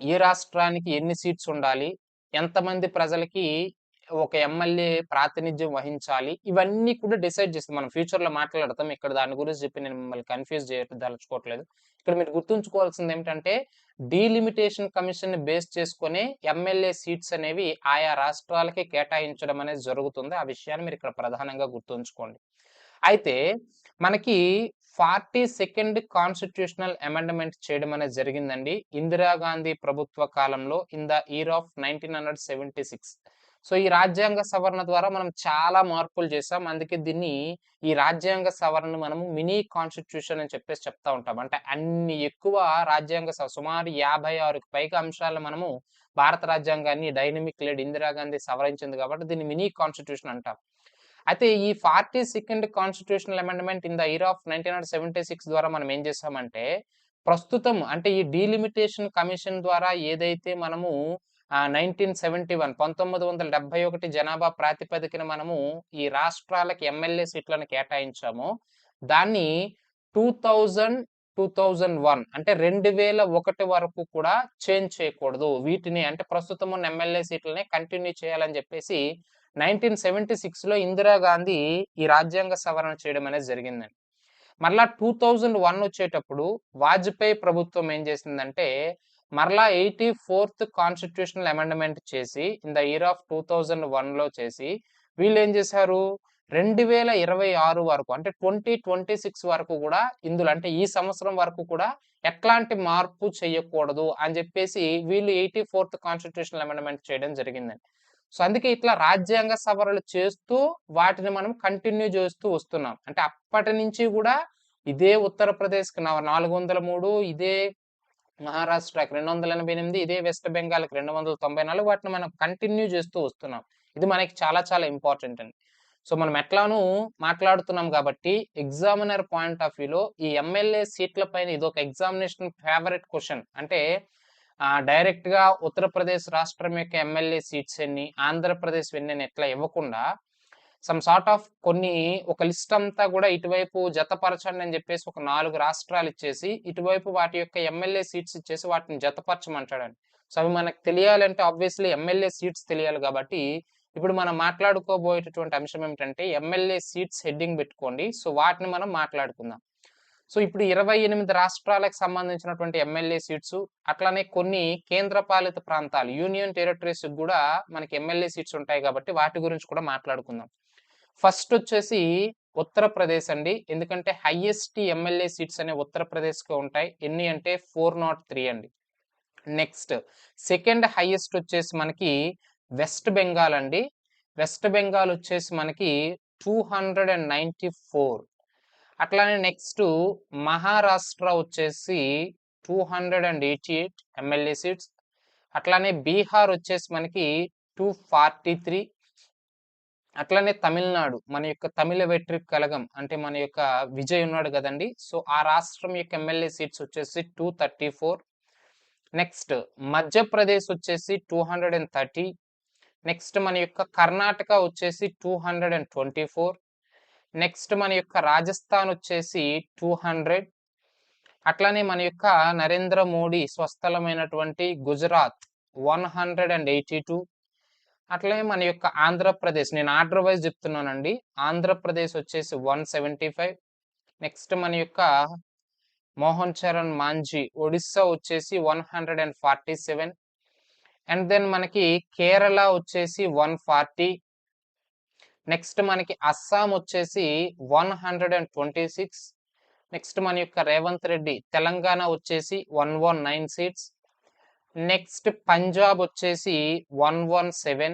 ఏ రాష్ట్రానికి ఎన్ని సీట్స్ ఉండాలి, ఎంతమంది ప్రజలకి ఒక ఎమ్మెల్యే ప్రాతినిధ్యం వహించాలి, ఇవన్నీ కూడా డిసైడ్ చేస్తుంది. మనం ఫ్యూచర్లో మాట్లాడతాం. ఇక్కడ దాని గురించి చెప్పి నేను మిమ్మల్ని కన్ఫ్యూజ్ చేయదలుచుకోవట్లేదు. ఇక్కడ మీరు గుర్తుంచుకోవాల్సింది ఏమిటంటే డీలిమిటేషన్ కమిషన్ ని బేస్ చేసుకొని ఎమ్మెల్యే సీట్స్ అనేవి ఆయా రాష్ట్రాలకి కేటాయించడం అనేది జరుగుతుంది. ఆ విషయాన్ని మీరు ఇక్కడ ప్రధానంగా గుర్తుంచుకోండి. అయితే మనకి 42nd కాన్స్టిట్యూషనల్ అమెండ్మెంట్ చేయడం అనేది జరిగిందండి ఇందిరాగాంధీ ప్రభుత్వ కాలంలో in the year of 1976. So ఈ రాజ్యాంగ సవరణ ద్వారా మనం చాలా మార్పులు చేసాం. అందుకే దీన్ని ఈ రాజ్యాంగ సవరణ మనము మినీ కాన్స్టిట్యూషన్ అని చెప్పేసి చెప్తా ఉంటాం. అంటే అన్ని ఎక్కువ రాజ్యాంగ సుమారు 56కి పైగా అంశాలను మనము భారత రాజ్యాంగాన్ని డైనమిక్ లీడ్ ఇందిరాగాంధీ సవరించింది కాబట్టి దీన్ని మినీ కాన్స్టిట్యూషన్ అంటాం. అయితే ఈ 42nd constitutional amendment in the year of 1976 ద్వారా మనం ఏం చేసామంటే ప్రస్తుతం అంటే ఈ డీలిమిటేషన్ కమిషన్ ద్వారా ఏదైతే మనము 1971 జనాభా ప్రాతిపదికన మనము ఈ రాష్ట్రాలకి ఎమ్మెల్యే సీట్లను కేటాయించామో దాన్ని 2001 అంటే 2001 వరకు కూడా చేంజ్ చేయకూడదు. వీటిని అంటే ప్రస్తుతం ఉన్న ఎమ్మెల్యే సీట్లనే కంటిన్యూ చేయాలని చెప్పేసి 1976లో ఇందిరాగాంధీ ఈ రాజ్యాంగ సవరణ చేయడం అనేది జరిగిందండి. మరలా 2001 వచ్చేటప్పుడు వాజ్పేయి ప్రభుత్వం ఏం చేసిందంటే మరలా 84th కాన్స్టిట్యూషనల్ అమెండ్మెంట్ చేసి ఇన్ ద ఇయర్ ఆఫ్ 2001లో చేసి వీళ్ళు ఏం చేశారు 2026 వరకు అంటే 2026 వరకు కూడా ఇందులో అంటే ఈ సంవత్సరం వరకు కూడా ఎట్లాంటి మార్పు చేయకూడదు అని చెప్పేసి వీళ్ళు 84th కాన్స్టిట్యూషనల్ అమెండ్మెంట్ చేయడం జరిగిందండి. సో అందుకే ఇట్లా రాజ్యాంగ సవరణలు చేస్తూ వాటిని మనం కంటిన్యూ చేస్తూ వస్తున్నాం. అంటే అప్పటి నుంచి కూడా ఇదే ఉత్తరప్రదేశ్కి 403, ఇదే మహారాష్ట్రకి 288, ఇదే వెస్ట్ బెంగాల్కి 294 వాటిని మనం కంటిన్యూ చేస్తూ వస్తున్నాం. ఇది మనకి చాలా చాలా ఇంపార్టెంట్ అండి. సో మనం ఎట్లానూ మాట్లాడుతున్నాం కాబట్టి ఎగ్జామినర్ పాయింట్ ఆఫ్ వ్యూలో ఈ ఎమ్మెల్యే సీట్ల పైన ఇది ఒక ఎగ్జామినేషన్ ఫేవరెట్ క్వశ్చన్. అంటే డైరెక్ట్ గా ఉత్తరప్రదేశ్ రాష్ట్రం యొక్క ఎమ్మెల్యే సీట్స్ ఎన్ని, ఆంధ్రప్రదేశ్ ఎన్ని ఎట్లా ఇవ్వకుండా సమ్ సార్ట్ ఆఫ్ కొన్ని ఒక లిస్ట్ అంతా కూడా ఇటువైపు జతపరచండి అని చెప్పేసి ఒక 4 రాష్ట్రాలు ఇచ్చేసి ఇటువైపు వాటి యొక్క ఎమ్మెల్యే సీట్స్ ఇచ్చేసి వాటిని జతపరచమంటాడండి. సో అవి మనకు తెలియాలంటే ఆబ్వియస్లీ ఎమ్మెల్యే సీట్స్ తెలియాలి కాబట్టి ఇప్పుడు మనం మాట్లాడుకోబోయేటటువంటి అంశం ఏమిటంటే ఎమ్మెల్యే సీట్స్ హెడ్డింగ్ పెట్టుకోండి. సో వాటిని మనం మాట్లాడుకుందాం. సో ఇప్పుడు 28 రాష్ట్రాలకు సంబంధించినటువంటి ఎమ్మెల్యే సీట్స్ అట్లానే కొన్ని కేంద్రపాలిత ప్రాంతాలు యూనియన్ టెరిటరీస్ కూడా మనకి ఎమ్మెల్యే సీట్స్ ఉంటాయి కాబట్టి వాటి గురించి కూడా మాట్లాడుకుందాం. ఫస్ట్ వచ్చేసి ఉత్తరప్రదేశ్ అండి. ఎందుకంటే హైయెస్ట్ ఎమ్మెల్యే సీట్స్ అనే ఉత్తరప్రదేశ్కి ఉంటాయి. ఎన్ని అంటే 403 అండి. నెక్స్ట్ సెకండ్ హైయెస్ట్ వచ్చేసి మనకి వెస్ట్ బెంగాల్ అండి. వెస్ట్ బెంగాల్ వచ్చేసి మనకి 294. అట్లానే నెక్స్ట్ మహారాష్ట్ర వచ్చేసి 288 ఎమ్మెల్యే సీట్స్. అట్లానే బీహార్ వచ్చేసి మనకి 243. అట్లానే తమిళనాడు మన యొక్క తమిళ వెట్రి కలగం అంటే మన యొక్క విజయ్ ఉన్నాడు కదండి. సో ఆ రాష్ట్రం యొక్క ఎమ్మెల్యే సీట్స్ వచ్చేసి 234. నెక్స్ట్ మధ్యప్రదేశ్ వచ్చేసి 230. నెక్స్ట్ మన యొక్క కర్ణాటక వచ్చేసి 224. నెక్స్ట్ మన యొక్క రాజస్థాన్ వచ్చేసి 200. అట్లానే మన యొక్క నరేంద్ర మోడీ స్వస్థలమైనటువంటి గుజరాత్ 182. అట్లనే మన యొక్క ఆంధ్రప్రదేశ్, నేను ఆర్డర్ వైజ్ చెప్తున్నానండి. ఆంధ్రప్రదేశ్ వచ్చేసి 175. నెక్స్ట్ మన యొక్క మోహన్ చరణ్ మాంఝీ ఒడిస్సా వచ్చేసి 147. అండ్ దెన్ మనకి కేరళ వచ్చేసి 140. నెక్స్ట్ మనకి అస్సాం వచ్చేసి 126. నెక్స్ట్ మన యొక్క రేవంత్ రెడ్డి తెలంగాణ వచ్చేసి 119 సీట్స్. నెక్స్ట్ పంజాబ్ వచ్చేసి 117.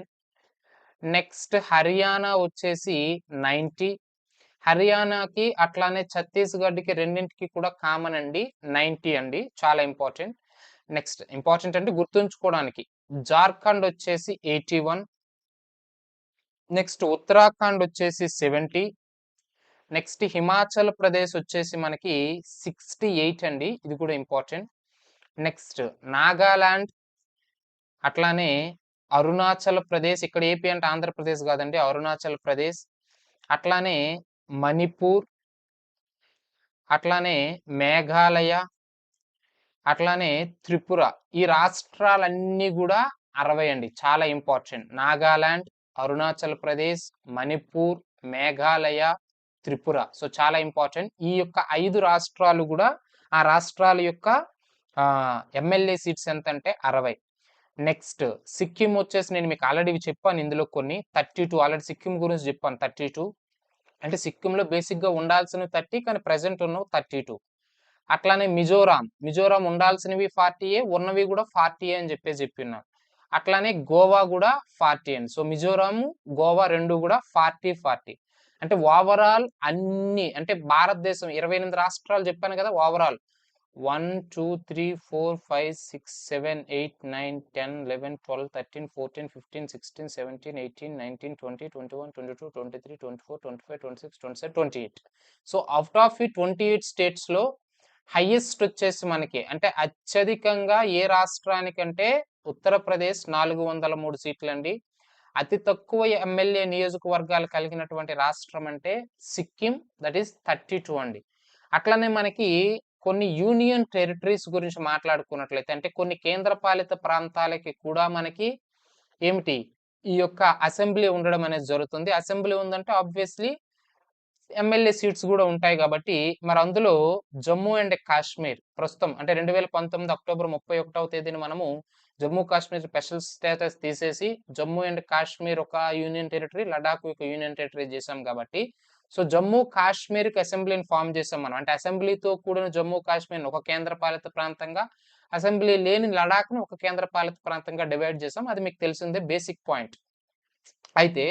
నెక్స్ట్ హర్యానా వచ్చేసి 90. హర్యానాకి అట్లానే ఛత్తీస్గఢ్కి రెండింటికి కూడా కామన్ అండి 90 అండి, చాలా ఇంపార్టెంట్. నెక్స్ట్ ఇంపార్టెంట్ అంటే గుర్తుంచుకోవడానికి జార్ఖండ్ వచ్చేసి 81. నెక్స్ట్ ఉత్తరాఖండ్ వచ్చేసి 70. నెక్స్ట్ హిమాచల్ ప్రదేశ్ వచ్చేసి మనకి 68 అండి, ఇది కూడా ఇంపార్టెంట్. నెక్స్ట్ నాగాలాండ్, అట్లానే అరుణాచల్ ప్రదేశ్, ఇక్కడ ఏపీ అంటే ఆంధ్రప్రదేశ్ కాదండి, అరుణాచల్ ప్రదేశ్. అట్లానే మణిపూర్, అట్లానే మేఘాలయ, అట్లానే త్రిపుర. ఈ రాష్ట్రాలన్నీ కూడా 60 అండి, చాలా ఇంపార్టెంట్. నాగాలాండ్, అరుణాచల్ ప్రదేశ్, మణిపూర్, మేఘాలయ, త్రిపుర. సో చాలా ఇంపార్టెంట్. ఈ యొక్క 5 రాష్ట్రాలు కూడా ఆ రాష్ట్రాల యొక్క ఎమ్మెల్యే సీట్స్ ఎంత అంటే 60. నెక్స్ట్ సిక్కిం వచ్చేసి నేను మీకు ఆల్రెడీ చెప్పాను, ఇందులో కొన్ని 32. ఆల్రెడీ సిక్కిం గురించి చెప్పాను 32. అంటే సిక్కింలో బేసిక్గా ఉండాల్సినవి 30, కానీ ప్రజెంట్ ఉన్నవి 32. అట్లానే మిజోరాం ఉండాల్సినవి 40, ఉన్నవి కూడా 40 అని చెప్పిన్నాను. అట్లానే గోవా కూడా 40 అండి. సో మిజోరాం, గోవా రెండు కూడా 40. అంటే ఓవరాల్ అన్ని, అంటే భారతదేశం 28 రాష్ట్రాలు చెప్పాను కదా ఓవరాల్. 1 2 3 4 5 6 7 8 9 10 11 12 13 14 15 16 17 18 19 20 21 22 23 24 25 26 27 28. సో అవుట్ ఆఫ్ ఈ 28 స్టేట్స్ లో హైయెస్ట్ వచ్చేసి మనకి, అంటే అత్యధికంగా ఏ రాష్ట్రానికంటే ఉత్తరప్రదేశ్ 403 సీట్లు అండి. అతి తక్కువ ఎమ్మెల్యే నియోజకవర్గాలు కలిగినటువంటి రాష్ట్రం అంటే సిక్కిం, దట్ ఈస్ 32 అండి. అట్లనే మనకి కొన్ని యూనియన్ టెరిటరీస్ గురించి మాట్లాడుకున్నట్లయితే, అంటే కొన్ని కేంద్రపాలిత ప్రాంతాలకి కూడా మనకి ఏమిటి ఈ యొక్క అసెంబ్లీ ఉండడం అనేది జరుగుతుంది. అసెంబ్లీ ఉందంటే ఆబ్వియస్లీ ఎమ్మెల్యే సీట్స్ కూడా ఉంటాయి కాబట్టి, మరి అందులో జమ్మూ అండ్ కాశ్మీర్ ప్రస్తుతం అంటే 2019 అక్టోబర్ 31వ తేదీన మనము జమ్మూ కాశ్మీర్ స్పెషల్ స్టేటస్ తీసేసి జమ్మూ అండ్ కాశ్మీర్ ఒక యూనియన్ టెరిటరీ, లడాక్ ఒక యూనియన్ టెరిటరీ చేసాం కాబట్టి, సో జమ్మూ కాశ్మీర్కి అసెంబ్లీని ఫామ్ చేసాం మనం. అంటే అసెంబ్లీతో కూడిన జమ్మూ కాశ్మీర్ ఒక కేంద్రపాలిత ప్రాంతంగా, అసెంబ్లీ లేని లడాక్ను ఒక కేంద్రపాలిత ప్రాంతంగా డివైడ్ చేసాం. అది మీకు తెలిసిందే బేసిక్ పాయింట్. అయితే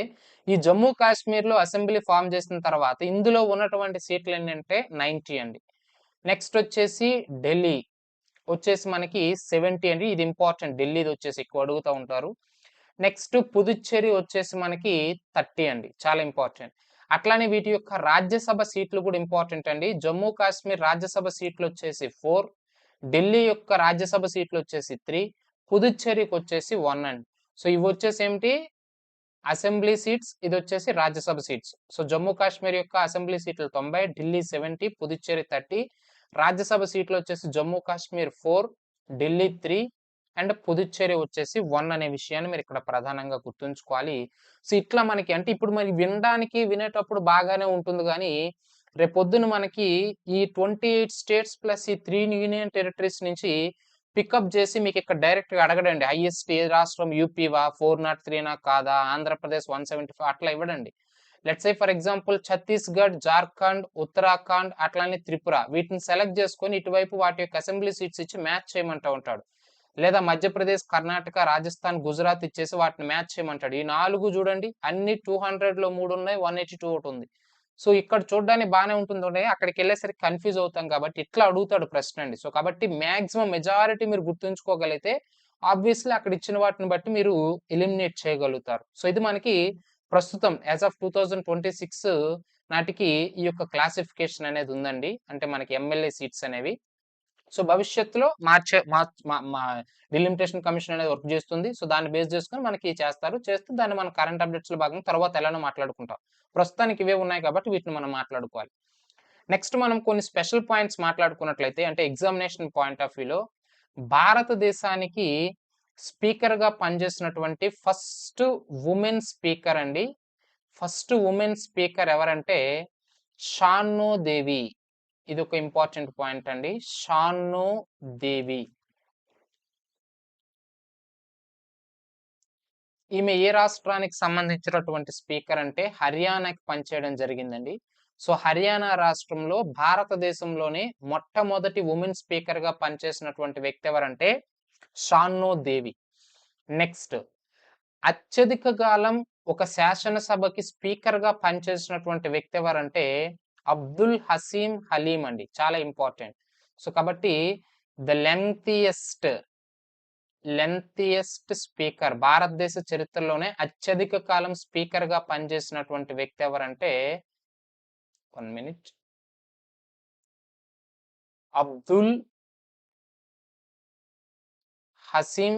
ఈ జమ్మూ కాశ్మీర్ లో అసెంబ్లీ ఫామ్ చేసిన తర్వాత ఇందులో ఉన్నటువంటి సీట్లు ఏంటంటే 90 అండి. నెక్స్ట్ వచ్చేసి ఢిల్లీ వచ్చేసి మనకి 70 అండి, ఇది ఇంపార్టెంట్. ఢిల్లీది వచ్చేసి ఎక్కువ అడుగుతూ ఉంటారు. నెక్స్ట్ పుదుచ్చేరి వచ్చేసి మనకి 30 అండి, చాలా ఇంపార్టెంట్. అట్లానే వీటి యొక్క రాజ్యసభ సీట్లు కూడా ఇంపార్టెంట్ అండి. జమ్మూ కాశ్మీర్ రాజ్యసభ సీట్లు వచ్చేసి 4, ఢిల్లీ యొక్క రాజ్యసభ సీట్లు వచ్చేసి 3, పుదుచ్చేరికి వచ్చేసి 1 అండి. సో ఇవి వచ్చేసి ఏమిటి అసెంబ్లీ సీట్స్, ఇది వచ్చేసి రాజ్యసభ సీట్స్. సో జమ్మూ కాశ్మీర్ యొక్క అసెంబ్లీ సీట్లు 90, ఢిల్లీ 70, పుదుచ్చేరి 30. రాజ్యసభ సీట్లు వచ్చేసి జమ్మూ కాశ్మీర్ 4, ఢిల్లీ 3 అండ్ పుదుచ్చేరి వచ్చేసి 1 అనే విషయాన్ని మీరు ఇక్కడ ప్రధానంగా గుర్తుంచుకోవాలి. సో ఇట్లా మనకి, అంటే ఇప్పుడు మనకి వినేటప్పుడు బాగానే ఉంటుంది, కానీ రేపొద్దున మనకి ఈ 28 స్టేట్స్ ప్లస్ ఈ 3 యూనియన్ టెరిటరీస్ నుంచి పికప్ చేసి మీకు ఇక్కడ డైరెక్ట్ గా అడగడండి హైయెస్ట్ ఏ రాష్ట్రం, యూపీవా 403 కాదా, ఆంధ్రప్రదేశ్ 175 అట్లా ఇవ్వడండి. Let's say for example Chhattisgarh, Jharkhand, Uttarakhand, అట్లానే త్రిపుర, వీటిని సెలెక్ట్ చేసుకొని ఇటువైపు వాటి యొక్క అసెంబ్లీ సీట్స్ ఇచ్చి మ్యాచ్ చేయమంటూ ఉంటాడు. లేదా మధ్యప్రదేశ్, కర్ణాటక, రాజస్థాన్, గుజరాత్ ఇచ్చేసి వాటిని మ్యాచ్ చేయమంటాడు. ఈ 4 చూడండి అన్ని 200లో 3 ఉన్నాయి, 182 ఒకటి ఉంది. సో ఇక్కడ చూడడానికి బాగానే ఉంటుంది, అక్కడికి వెళ్ళేసరికి కన్ఫ్యూజ్ అవుతాం కాబట్టి ఇట్లా అడుగుతాడు ప్రశ్న అండి. సో కాబట్టి మాక్సిమం మెజారిటీ మీరు గుర్తుంచుకోగలిగితే ఆబ్వియస్లీ అక్కడ ఇచ్చిన వాటిని బట్టి మీరు ఎలిమినేట్ చేయగలుగుతారు. సో ఇది మనకి ప్రస్తుతం యాజ్ ఆఫ్ 2026 నాటికి ఈ యొక్క క్లాసిఫికేషన్ అనేది ఉందండి, అంటే మనకి ఎమ్మెల్యే సీట్స్ అనేవి. సో భవిష్యత్తులో డిలిమిటేషన్ కమిషన్ అనేది వర్క్ చేస్తుంది. సో దాన్ని బేస్ చేసుకొని మనకి చేస్తూ దాన్ని మన కరెంట్ అప్డేట్స్ లో భాగంగా తర్వాత ఎలానో మాట్లాడుకుంటాం. ప్రస్తుతానికి ఇవే ఉన్నాయి కాబట్టి వీటిని మనం మాట్లాడుకోవాలి. నెక్స్ట్ మనం కొన్ని స్పెషల్ పాయింట్స్ మాట్లాడుకున్నట్లయితే, అంటే ఎగ్జామినేషన్ పాయింట్ ఆఫ్ వ్యూలో భారతదేశానికి స్పీకర్గా పనిచేసినటువంటి ఫస్ట్ ఉమెన్ స్పీకర్ అండి. ఫస్ట్ ఉమెన్ స్పీకర్ ఎవరంటే షానో దేవి. ఇది ఒక ఇంపార్టెంట్ పాయింట్ అండి. షానో దేవి. ఈమె ఏ రాష్ట్రానికి సంబంధించినటువంటి స్పీకర్ అంటే హర్యానాకి పనిచేయడం జరిగిందండి. సో హర్యానా రాష్ట్రంలో భారతదేశంలోనే మొట్టమొదటి ఉమెన్ స్పీకర్ గా పనిచేసినటువంటి వ్యక్తి ఎవరంటే షానో దేవి. నెక్స్ట్, అత్యధిక కాలం ఒక శాసనసభకి స్పీకర్ గా పనిచేసినటువంటి వ్యక్తి ఎవరంటే అబ్దుల్ హసీం హలీం అండి. చాలా ఇంపార్టెంట్. సో కాబట్టి ద లెంతియెస్ట్ స్పీకర్, భారతదేశ చరిత్రలోనే అత్యధిక కాలం స్పీకర్ గా పనిచేసినటువంటి వ్యక్తి ఎవరంటే 1 మినిట్, అబ్దుల్ హసీం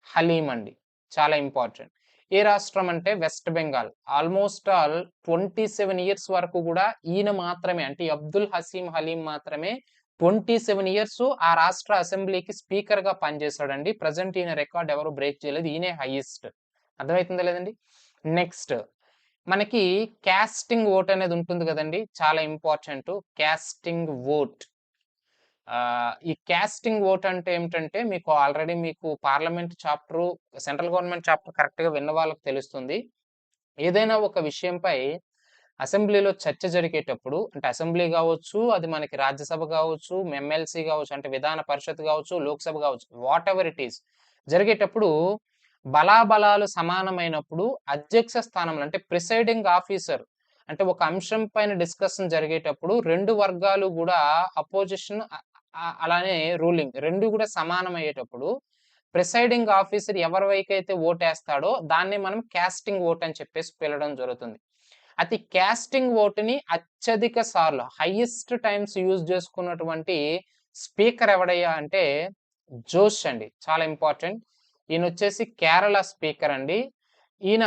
హలీం అండి. చాలా ఇంపార్టెంట్. ఏ రాష్ట్రం అంటే west Bengal. Almost all 27 years వరకు కూడా ఈయన మాత్రమే, అంటే అబ్దుల్ హసీం హలీం మాత్రమే 27 ఇయర్స్ ఆ రాష్ట్ర అసెంబ్లీకి స్పీకర్ గా పనిచేశాడండి. ప్రజెంట్ ఈయన రికార్డ్ ఎవరు బ్రేక్ చేయలేదు. ఈయనే హైయెస్ట్. అర్థమవుతుందా లేదండి? నెక్స్ట్, మనకి కాస్టింగ్ ఓట్ అనేది ఉంటుంది కదండి, చాలా ఇంపార్టెంట్. Casting vote. ఈ కాస్టింగ్ ఓట్ అంటే ఏమిటంటే, మీకు ఆల్రెడీ మీకు parliament chapter, central government chapter correct గా విన్న వాళ్ళకి తెలుస్తుంది. ఏదైనా ఒక విషయంపై అసెంబ్లీలో చర్చ జరిగేటప్పుడు, అంటే అసెంబ్లీ కావచ్చు, అది మనకి రాజ్యసభ కావచ్చు, ఎమ్మెల్సీ కావచ్చు, అంటే విధాన పరిషత్ కావచ్చు, లోక్సభ కావచ్చు, వాట్ ఎవర్ ఇట్ ఈస్, జరిగేటప్పుడు బలాబలాలు సమానమైనప్పుడు అధ్యక్ష స్థానంలో, అంటే ప్రిసైడింగ్ ఆఫీసర్, అంటే ఒక అంశం పైన డిస్కషన్ జరిగేటప్పుడు రెండు వర్గాలు కూడా అపోజిషన్ అలానే రూలింగ్ రెండు కూడా సమానం అయ్యేటప్పుడు ప్రిసైడింగ్ ఆఫీసర్ ఎవరి వైకైతే ఓటేస్తాడో దాన్ని మనం కాస్టింగ్ ఓట్ అని చెప్పేసి పిలవడం జరుగుతుంది. అతి కాస్టింగ్ ఓటుని అత్యధిక సార్లు, హైయెస్ట్ టైమ్స్ యూజ్ చేసుకున్నటువంటి స్పీకర్ ఎవడయ్యా అంటే జోష్ అండి. చాలా ఇంపార్టెంట్. ఈయన వచ్చేసి కేరళ స్పీకర్ అండి. ఈయన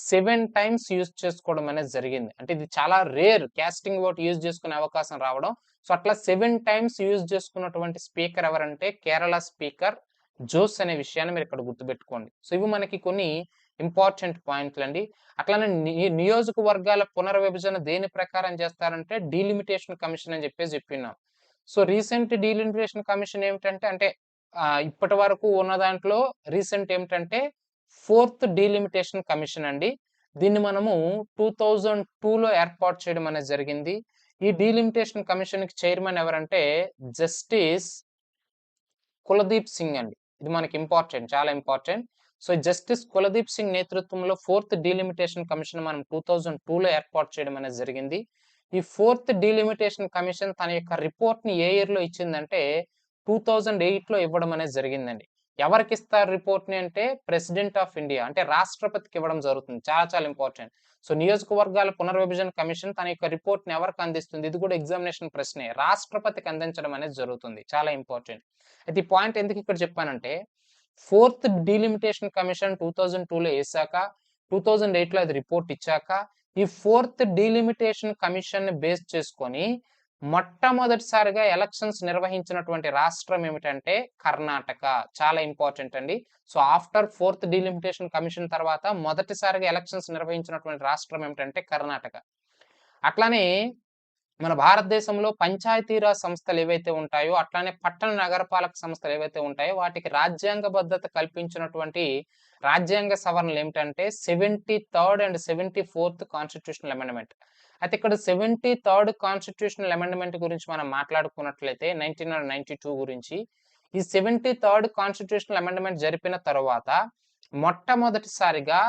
7 టైమ్స్ యూజ్ చేసుకోవడం అనేది జరిగింది. అంటే ఇది చాలా రేర్ కాస్టింగ్ ఓట్ యూజ్ చేసుకునే అవకాశం రావడం. సో అట్లా 7 టైమ్స్ యూజ్ చేసుకున్నటువంటి స్పీకర్ ఎవరంటే కేరళ స్పీకర్ జోస్ అనే విషయాన్ని మీరు ఇక్కడ గుర్తుపెట్టుకోండి. సో ఇవి మనకి కొన్ని ఇంపార్టెంట్ పాయింట్లు అండి. అట్లానే నియోజకవర్గాల పునర్విభజన దేని ప్రకారం చేస్తారంటే డీలిమిటేషన్ కమిషన్ అని చెప్పేసి చెప్పినాం. సో రీసెంట్ డీలిమిటేషన్ కమిషన్ ఏమిటంటే, అంటే ఇప్పటి వరకు ఉన్న దాంట్లో రీసెంట్ ఏమిటంటే 4th డీలిమిటేషన్ కమిషన్ అండి. దీన్ని మనము 2002లో ఏర్పాటు చేయడం అనేది జరిగింది. ఈ డీలిమిటేషన్ కమిషన్ కి చైర్మన్ ఎవరంటే జస్టిస్ కులదీప్ సింగ్ అండి. ఇది మనకి ఇంపార్టెంట్, చాలా important. So justice Kuldeep Singh నేతృత్వంలో 4th డీలిమిటేషన్ కమిషన్ మనం 2002లో ఏర్పాటు చేయడం అనేది జరిగింది. ఈ 4th డీలిమిటేషన్ కమిషన్ తన యొక్క రిపోర్ట్ ని ఏ ఇయర్ లో ఇచ్చిందంటే 2008లో ఇవ్వడం అనేది జరిగిందండి. ఎవరికి ఇస్తారు రిపోర్ట్ ని అంటే ప్రెసిడెంట్ ఆఫ్ ఇండియా, అంటే రాష్ట్రపతికి ఇవ్వడం జరుగుతుంది. చాలా చాలా ఇంపార్టెంట్. సో నియోజకవర్గాల పునర్విభజన కమిషన్ తన యొక్క రిపోర్ట్ ని ఎవరికి అందిస్తుంది? ఇది కూడా ఎగ్జామినేషన్ ప్రశ్నే. రాష్ట్రపతికి అందించడం అనేది జరుగుతుంది. చాలా ఇంపార్టెంట్. అయితే ఈ పాయింట్ ఎందుకు ఇక్కడ చెప్పానంటే 4th డీలిమిటేషన్ కమిషన్ 2002లో వేసాక 2008లో అది రిపోర్ట్ ఇచ్చాక ఈ 4th డీలిమిటేషన్ కమిషన్ ని బేస్ చేసుకొని మొట్టమొదటిసారిగా ఎలక్షన్స్ నిర్వహించినటువంటి రాష్ట్రం ఏమిటంటే కర్ణాటక. చాలా ఇంపార్టెంట్ అండి. So after 4th delimitation commission తర్వాత మొదటిసారిగా ఎలక్షన్స్ నిర్వహించినటువంటి రాష్ట్రం ఏమిటంటే కర్ణాటక. అట్లానే మన భారతదేశంలో పంచాయతీరాజ్ సంస్థలు ఏవైతే ఉంటాయో, అట్లానే పట్టణ నగరపాలక సంస్థలు ఏవైతే ఉంటాయో వాటికి రాజ్యాంగబద్ధత కల్పించినటువంటి రాజ్యాంగ సవరణలు ఏమిటంటే 73rd and 74th constitutional amendment. అయితే ఇక్కడ 73rd కాన్స్టిట్యూషనల్ అమెండ్మెంట్ గురించి మనం మాట్లాడుకున్నట్లయితే 1992 గురించి, ఈ 73rd కాన్స్టిట్యూషనల్ అమెండ్మెంట్ జరిపిన తర్వాత మొట్టమొదటిసారిగా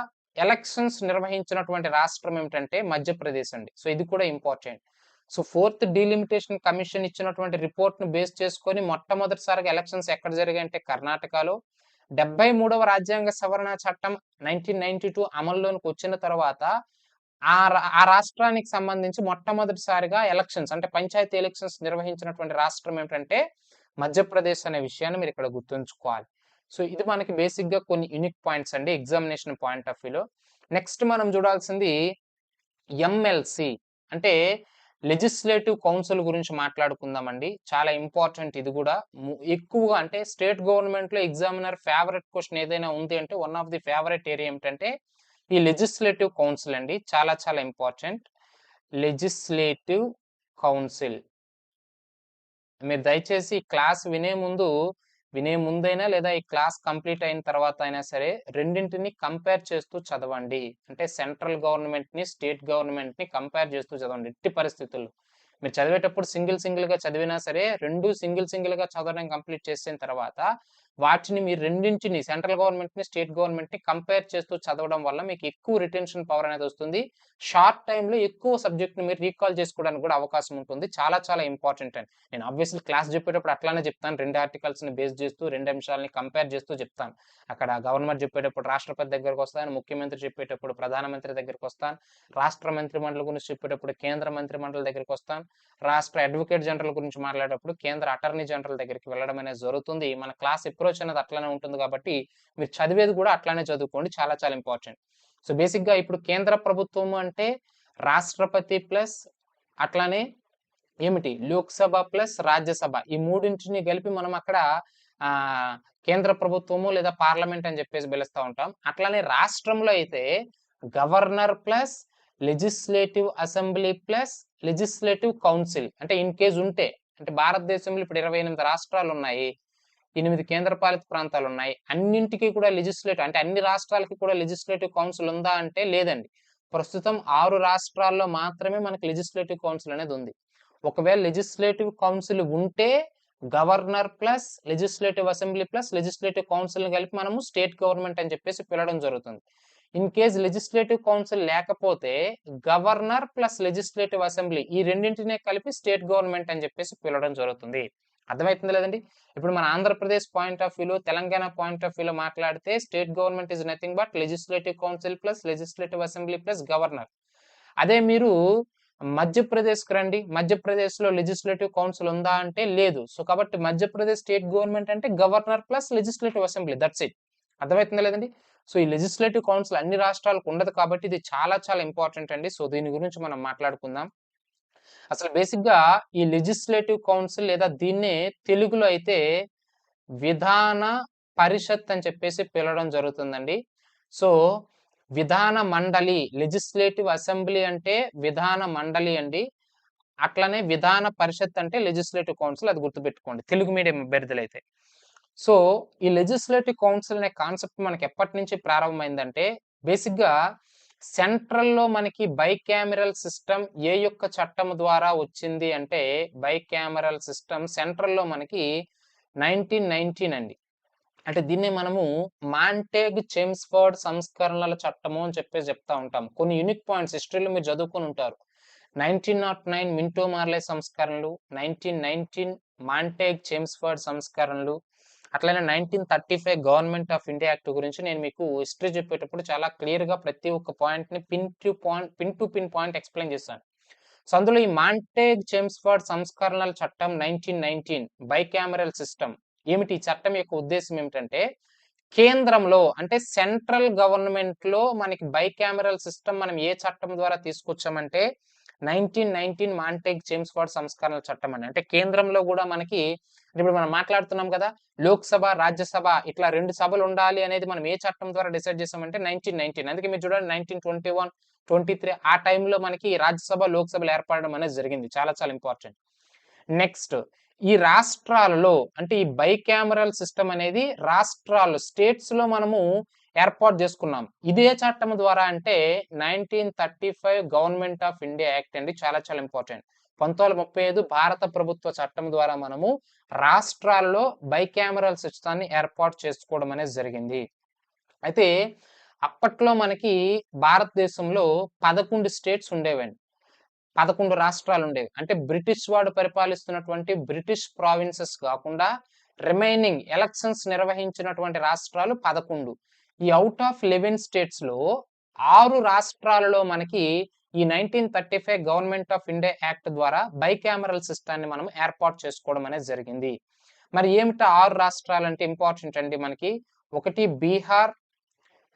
ఎలక్షన్స్ నిర్వహించినటువంటి రాష్ట్రం ఏమిటంటే మధ్యప్రదేశ్ అండి. సో ఇది కూడా important. So 4th delimitation commission ఇచ్చినటువంటి రిపోర్ట్ ను బేస్ చేసుకొని మొట్టమొదటిసారిగా ఎలక్షన్స్ ఎక్కడ జరిగాయంటే కర్ణాటకలో. 73వ రాజ్యాంగ సవరణ చట్టం 1992 అమల్లోకి వచ్చిన తర్వాత ఆ రాష్ట్రానికి సంబంధించి మొట్టమొదటిసారిగా ఎలక్షన్స్, అంటే పంచాయతీ ఎలక్షన్స్ నిర్వహించినటువంటి రాష్ట్రం ఏమిటంటే మధ్యప్రదేశ్ అనే విషయాన్ని మీరు ఇక్కడ గుర్తుంచుకోవాలి. సో ఇది మనకి బేసిక్ గా కొన్ని యూనిక్ పాయింట్స్ అండి ఎగ్జామినేషన్ పాయింట్ ఆఫ్ వ్యూలో. నెక్స్ట్ మనం చూడాల్సింది ఎమ్మెల్సీ. అంటే లెజిస్లేటివ్ కౌన్సిల్ గురించి మాట్లాడుకుందామండి. చాలా ఇంపార్టెంట్ ఇది కూడా. ఎక్కువగా అంటే స్టేట్ గవర్నమెంట్‌లో ఎగ్జామినర్ ఫేవరెట్ క్వెషన్ ఏదైనా ఉంది అంటే one of the favourite area ఏమిటంటే ఈ లెజిస్లేటివ్ కౌన్సిల్ అండి. చాలా చాలా ఇంపార్టెంట్. Legislative council. మీరు దయచేసి క్లాస్ వినే ముందైనా లేదా ఈ క్లాస్ కంప్లీట్ అయిన తర్వాత అయినా సరే రెండింటిని కంపేర్ చేస్తూ చదవండి. అంటే సెంట్రల్ గవర్నమెంట్‌ని, స్టేట్ గవర్నమెంట్‌ని కంపేర్ చేస్తూ చదవండి ఎట్టి పరిస్థితుల్లో. మీరు చదివేటప్పుడు సింగిల్‌గా చదివినా సరే 2 సింగిల్‌గా చదవడం కంప్లీట్ చేసిన తర్వాత వాటిని మీరు రెండింటిని సెంట్రల్ గవర్నమెంట్‌ని, స్టేట్ గవర్నమెంట్‌ని కంపేర్ చేస్తూ చదవడం వల్ల మీకు ఎక్కువ రిటెన్షన్ పవర్ అనేది వస్తుంది. షార్ట్ టైమ్‌లో ఎక్కువ సబ్జెక్ట్‌ని మీరు రీకాల్ చేసుకోవడానికి కూడా అవకాశం ఉంటుంది. చాలా చాలా ఇంపార్టెంట్ అండి. నేను ఆబ్వియస్లీ క్లాస్ చెప్పేటప్పుడు అట్లానే చెప్తాను. 2 ఆర్టికల్స్‌ని బేస్ చేస్తూ 2 అంశాలని కంపేర్ చేస్తూ చెప్తాను. అక్కడ గవర్నర్ చెప్పేటప్పుడు రాష్ట్రపతి దగ్గరికి వస్తాను, ముఖ్యమంత్రి చెప్పేటప్పుడు ప్రధానమంత్రి దగ్గరికి వస్తాను, రాష్ట్ర మంత్రిమండలి గురించి చెప్పేటప్పుడు కేంద్ర మంత్రిమండలి దగ్గరికి వస్తాను, రాష్ట్ర అడ్వకేట్ జనరల్ గురించి మాట్లాడేటప్పుడు కేంద్ర అటార్నీ జనరల్ దగ్గరికి వెళ్ళడం అనేది జరుగుతుంది. మన క్లాస్ అప్రోచ్ అనేది అట్లానే ఉంటుంది కాబట్టి మీరు చదివేది కూడా అట్లానే చదువుకోండి. చాలా చాలా ఇంపార్టెంట్. సో బేసిక్‌గా ఇప్పుడు కేంద్ర ప్రభుత్వం అంటే రాష్ట్రపతి ప్లస్ అట్లానే ఏమిటి లోక్సభ ప్లస్ రాజ్యసభ ఈ మూడింటిని కలిపి మనం అక్కడ కేంద్ర ప్రభుత్వము లేదా పార్లమెంట్ అని చెప్పేసి పిలుస్తూ ఉంటాం. అట్లానే రాష్ట్రంలో అయితే governor plus legislative assembly plus legislative council. అంటే ఇన్ కేస్ ఉంటే, అంటే భారతదేశంలో ఇప్పుడు 28 రాష్ట్రాలు ఉన్నాయి, 8 కేంద్రపాలిత ప్రాంతాలు ఉన్నాయి. అన్నింటికి కూడా లెజిస్లేటివ్ అంటే అన్ని రాష్ట్రాలకి కూడా లెజిస్లేటివ్ కౌన్సిల్ ఉందా అంటే లేదండి. ప్రస్తుతం 6 రాష్ట్రాల్లో మాత్రమే మనకి లెజిస్లేటివ్ కౌన్సిల్ అనేది ఉంది. ఒకవేళ లెజిస్లేటివ్ కౌన్సిల్ ఉంటే governor plus legislative assembly plus legislative council కలిపి మనము స్టేట్ గవర్నమెంట్ అని చెప్పేసి పిలవడం జరుగుతుంది. ఇన్ కేస్ లెజిస్లేటివ్ కౌన్సిల్ లేకపోతే గవర్నర్ ప్లస్ లెజిస్లేటివ్ అసెంబ్లీ ఈ రెండింటినే కలిపి స్టేట్ గవర్నమెంట్ అని చెప్పేసి పిలవడం జరుగుతుంది. అర్థమవుతుంది లేదండి? ఇప్పుడు మన ఆంధ్రప్రదేశ్ పాయింట్ ఆఫ్ వ్యూలో, తెలంగాణ పాయింట్ ఆఫ్ వ్యూలో మాట్లాడితే state government is nothing but legislative council plus legislative assembly plus governor. అదే మీరు మధ్యప్రదేశ్కి రండి, మధ్యప్రదేశ్లో లెజిస్లేటివ్ కౌన్సిల్ ఉందా అంటే లేదు. సో కాబట్టి మధ్యప్రదేశ్ స్టేట్ గవర్నమెంట్ అంటే governor plus legislative assembly, that's it. అర్థమవుతుందా లేదండి? సో ఈ లెజిస్లేటివ్ కౌన్సిల్ అన్ని రాష్ట్రాలకు ఉండదు కాబట్టి ఇది చాలా చాలా ఇంపార్టెంట్ అండి. సో దీని గురించి మనం మాట్లాడుకుందాం. అసలు బేసిక్గా ఈ లెజిస్లేటివ్ కౌన్సిల్ లేదా దీన్నే తెలుగులో అయితే విధాన పరిషత్ అని చెప్పేసి పిలవడం జరుగుతుందండి. సో విధాన మండలి, లెజిస్లేటివ్ అసెంబ్లీ అంటే విధాన మండలి అండి. అట్లనే విధాన పరిషత్ అంటే లెజిస్లేటివ్ కౌన్సిల్, అది గుర్తుపెట్టుకోండి తెలుగు మీడియం అభ్యర్థులైతే. సో ఈ లెజిస్లేటివ్ కౌన్సిల్ అనే కాన్సెప్ట్ మనకి ఎప్పటి నుంచి ప్రారంభమైందంటే బేసిక్గా సెంట్రల్లో మనకి బైకామెరల్ సిస్టమ్ ఏ యొక్క చట్టం ద్వారా వచ్చింది అంటే బైకామెరల్ సిస్టమ్ సెంట్రల్లో మనకి 1919 అండి. అంటే దీన్ని మనము మాంటేగ్ చెమ్స్ఫర్డ్ సంస్కరణల చట్టము అని చెప్పేసి చెప్తా ఉంటాం. కొన్ని యూనిక్ పాయింట్స్ హిస్టరీలో మీరు చదువుకొని ఉంటారు. 1909 మింటో మార్లే సంస్కరణలు, 1919 మాంటేగ్ చెమ్స్ఫర్డ్ సంస్కరణలు, అట్లనే 1935 గవర్నమెంట్ ఆఫ్ ఇండియా యాక్ట్ గురించి నేను మీకు హిస్టరీ చెప్పేటప్పుడు చాలా క్లియర్గా ప్రతి ఒక్క పాయింట్ని pin to pin point explain చేశాను. సో అందులో ఈ మాంటేగ్ చెమ్స్ఫర్డ్ సంస్కరణల చట్టం 1919 బైకామెరల్ సిస్టమ్ ఏమిటి? ఈ చట్టం యొక్క ఉద్దేశం ఏమిటంటే కేంద్రంలో అంటే సెంట్రల్ గవర్నమెంట్ లో మనకి బైకామెరల్ సిస్టమ్ మనం ఏ చట్టం ద్వారా తీసుకొచ్చామంటే 1919 మాంటేగ్ చెమ్స్ఫర్డ్ సంస్కరణల చట్టం అండి. అంటే కేంద్రంలో కూడా మనకి ఇప్పుడు మనం మాట్లాడుతున్నాం కదా, లోక్సభ రాజ్యసభ ఇట్లా 2 సభలు ఉండాలి అనేది మనం ఏ చట్టం ద్వారా డిసైడ్ చేసామంటే 1919. అందుకే మీరు చూడండి 1921, 23 ఆ టైంలో మనకి రాజ్యసభ లోక్సభలు ఏర్పడడం అనేది జరిగింది. చాలా చాలా ఇంపార్టెంట్. నెక్స్ట్ ఈ రాష్ట్రాలలో అంటే ఈ బైకామెరల్ సిస్టమ్ అనేది రాష్ట్రాలు స్టేట్స్ లో మనము ఏర్పాటు చేసుకున్నాం. ఇదే చట్టం ద్వారా అంటే 1935 గవర్నమెంట్ ఆఫ్ ఇండియా యాక్ట్ అండి. చాలా చాలా ఇంపార్టెంట్. 1935 భారత ప్రభుత్వ చట్టం ద్వారా మనము రాష్ట్రాల్లో బైకామెరల్ సిస్టాన్ని ఏర్పాటు చేసుకోవడం అనేది జరిగింది. అయితే అప్పట్లో మనకి భారతదేశంలో 11 స్టేట్స్ ఉండేవండి, 11 రాష్ట్రాలు ఉండేవి. అంటే బ్రిటిష్ వాడు పరిపాలిస్తున్నటువంటి బ్రిటిష్ ప్రావిన్సెస్ కాకుండా రిమైనింగ్ ఎలక్షన్స్ నిర్వహించినటువంటి రాష్ట్రాలు 11. ఈ అవుట్ ఆఫ్ 11 స్టేట్స్ లో 6 రాష్ట్రాలలో మనకి ఈ 1935 గవర్నమెంట్ ఆఫ్ ఇండియా యాక్ట్ ద్వారా బైకామెరల్ సిస్టాన్ని మనం ఏర్పాటు చేసుకోవడం అనేది జరిగింది. మరి ఏమిటా 6 రాష్ట్రాలు అంటే ఇంపార్టెంట్ అండి మనకి. ఒకటి బీహార్,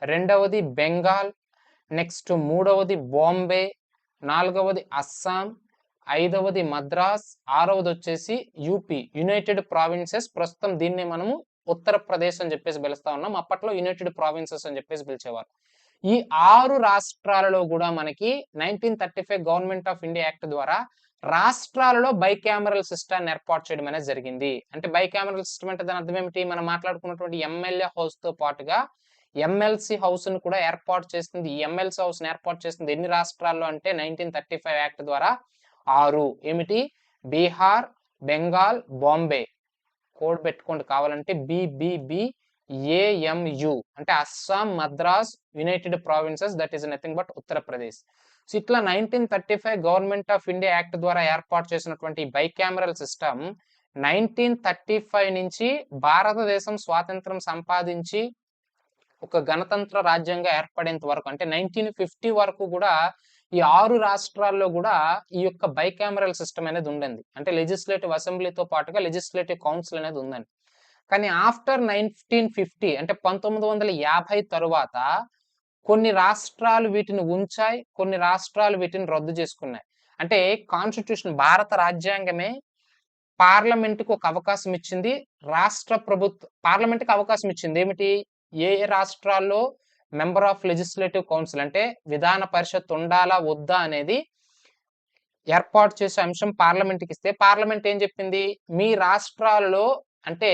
రెండవది బెంగాల్, నెక్స్ట్ మూడవది బాంబే, నాలుగవది అస్సాం, ఐదవది మద్రాస్, ఆరవది వచ్చేసి యూపీ, యునైటెడ్ ప్రావిన్సెస్. ప్రస్తుతం దీన్ని మనము ఉత్తరప్రదేశ్ అని చెప్పేసి పిలుస్తా ఉన్నాం. అప్పట్లో యునైటెడ్ ప్రావిన్సెస్ అని చెప్పేసి పిలిచేవారు. ఈ 6 రాష్ట్రాలలో కూడా మనకి 1935 గవర్నమెంట్ ఆఫ్ ఇండియా యాక్ట్ ద్వారా రాష్ట్రాలలో బైకామరల్ సిస్టాన్ని ఏర్పాటు చేయడం అనేది జరిగింది. అంటే బైకామరల్ సిస్టమ్ అంటే దాని అర్థం ఏమిటి? మనం మాట్లాడుకున్నటువంటి ఎమ్మెల్యే హౌస్ తో పాటుగా ఎమ్మెల్సీ హౌస్ ను కూడా ఏర్పాటు చేస్తుంది. ఈ ఎమ్మెల్సీ హౌస్ ని ఏర్పాటు చేస్తుంది ఎన్ని రాష్ట్రాల్లో అంటే 1935 యాక్ట్ ద్వారా 6. ఏమిటి? బీహార్, బెంగాల్, బాంబే. కోడ్ పెట్టుకోండి కావాలంటే BBBAMU అంటే Assam, Madras, United provinces, that is nothing but Uttar Pradesh. So ఇట్లా 1935 గవర్నమెంట్ ఆఫ్ ఇండియా యాక్ట్ ద్వారా ఏర్పాటు చేసినటువంటి బైకామరల్ సిస్టమ్ 1935 నుంచి భారతదేశం స్వాతంత్రం సంపాదించి ఒక గణతంత్ర రాజ్యంగా ఏర్పడేంత వరకు అంటే 1950 వరకు కూడా ఈ 6 రాష్ట్రాల్లో కూడా ఈ యొక్క బైకామరల్ సిస్టమ్ అనేది ఉండింది. అంటే లెజిస్లేటివ్ అసెంబ్లీతో పాటుగా లెజిస్లేటివ్ కౌన్సిల్ అనేది ఉందండి. కానీ ఆఫ్టర్ 1950 అంటే 1950 తరువాత కొన్ని రాష్ట్రాలు వీటిని ఉంచాయి, కొన్ని రాష్ట్రాలు వీటిని రద్దు చేసుకున్నాయి. అంటే కాన్స్టిట్యూషన్ భారత రాజ్యాంగమే పార్లమెంట్ కు ఒక అవకాశం ఇచ్చింది. పార్లమెంట్ కి అవకాశం ఇచ్చింది ఏమిటి? ఏ రాష్ట్రాల్లో మెంబర్ ఆఫ్ లెజిస్లేటివ్ కౌన్సిల్ అంటే విధాన పరిషత్ ఉండాలా వద్దా అనేది ఏర్పాటు చేసే అంశం పార్లమెంట్కి ఇస్తే పార్లమెంట్ ఏం చెప్పింది? మీ రాష్ట్రాల్లో అంటే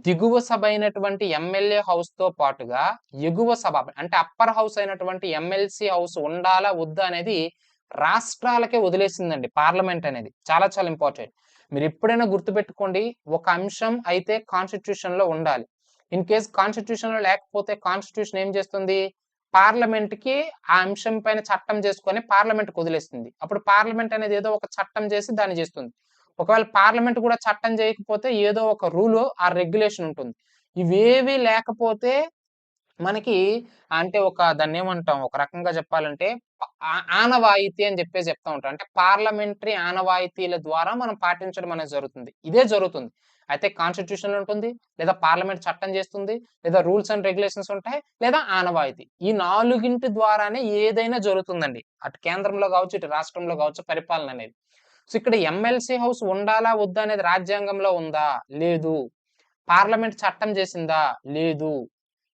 దిగువ సభ అయినటువంటి ఎమ్మెల్యే హౌస్ తో పాటుగా ఎగువ సభ అంటే అప్పర్ హౌస్ అయినటువంటి ఎమ్మెల్సీ హౌస్ ఉండాలా వద్దా అనేది రాష్ట్రాలకే వదిలేసిందండి పార్లమెంట్ అనేది. చాలా చాలా ఇంపార్టెంట్. మీరు ఎప్పుడైనా గుర్తుపెట్టుకోండి, ఒక అంశం అయితే కాన్స్టిట్యూషన్ లో ఉండాలి. ఇన్ కేస్ కాన్స్టిట్యూషన్ లో లేకపోతే కాన్స్టిట్యూషన్ ఏం చేస్తుంది? పార్లమెంట్ కి ఆ అంశం పైన చట్టం చేసుకొని పార్లమెంట్ కు వదిలేస్తుంది. అప్పుడు పార్లమెంట్ అనేది ఏదో ఒక చట్టం చేసి దాన్ని చేస్తుంది. ఒకవేళ పార్లమెంట్ కూడా చట్టం చేయకపోతే ఏదో ఒక రూల్ ఆ రెగ్యులేషన్ ఉంటుంది. ఇవేవి లేకపోతే మనకి అంటే దాన్ని ఏమంటాం, ఒక రకంగా చెప్పాలంటే ఆనవాయితీ అని చెప్పేసి చెప్తా ఉంటాం. అంటే పార్లమెంటరీ ఆనవాయితీల ద్వారా మనం పాటించడం అనేది జరుగుతుంది. ఇదే జరుగుతుంది. అయితే కాన్స్టిట్యూషన్ ఉంటుంది, లేదా పార్లమెంట్ చట్టం చేస్తుంది, లేదా రూల్స్ అండ్ రెగ్యులేషన్స్ ఉంటాయి, లేదా ఆనవాయితీ. ఈ 4గింటి ద్వారానే ఏదైనా జరుగుతుందండి. అటు కేంద్రంలో కావచ్చు, ఇటు రాష్ట్రంలో కావచ్చు పరిపాలన అనేది. సో ఇక్కడ ఎమ్మెల్సీ హౌస్ ఉండాలా వద్దా అనేది రాజ్యాంగంలో ఉందా? లేదు. పార్లమెంట్ చట్టం చేసిందా? లేదు.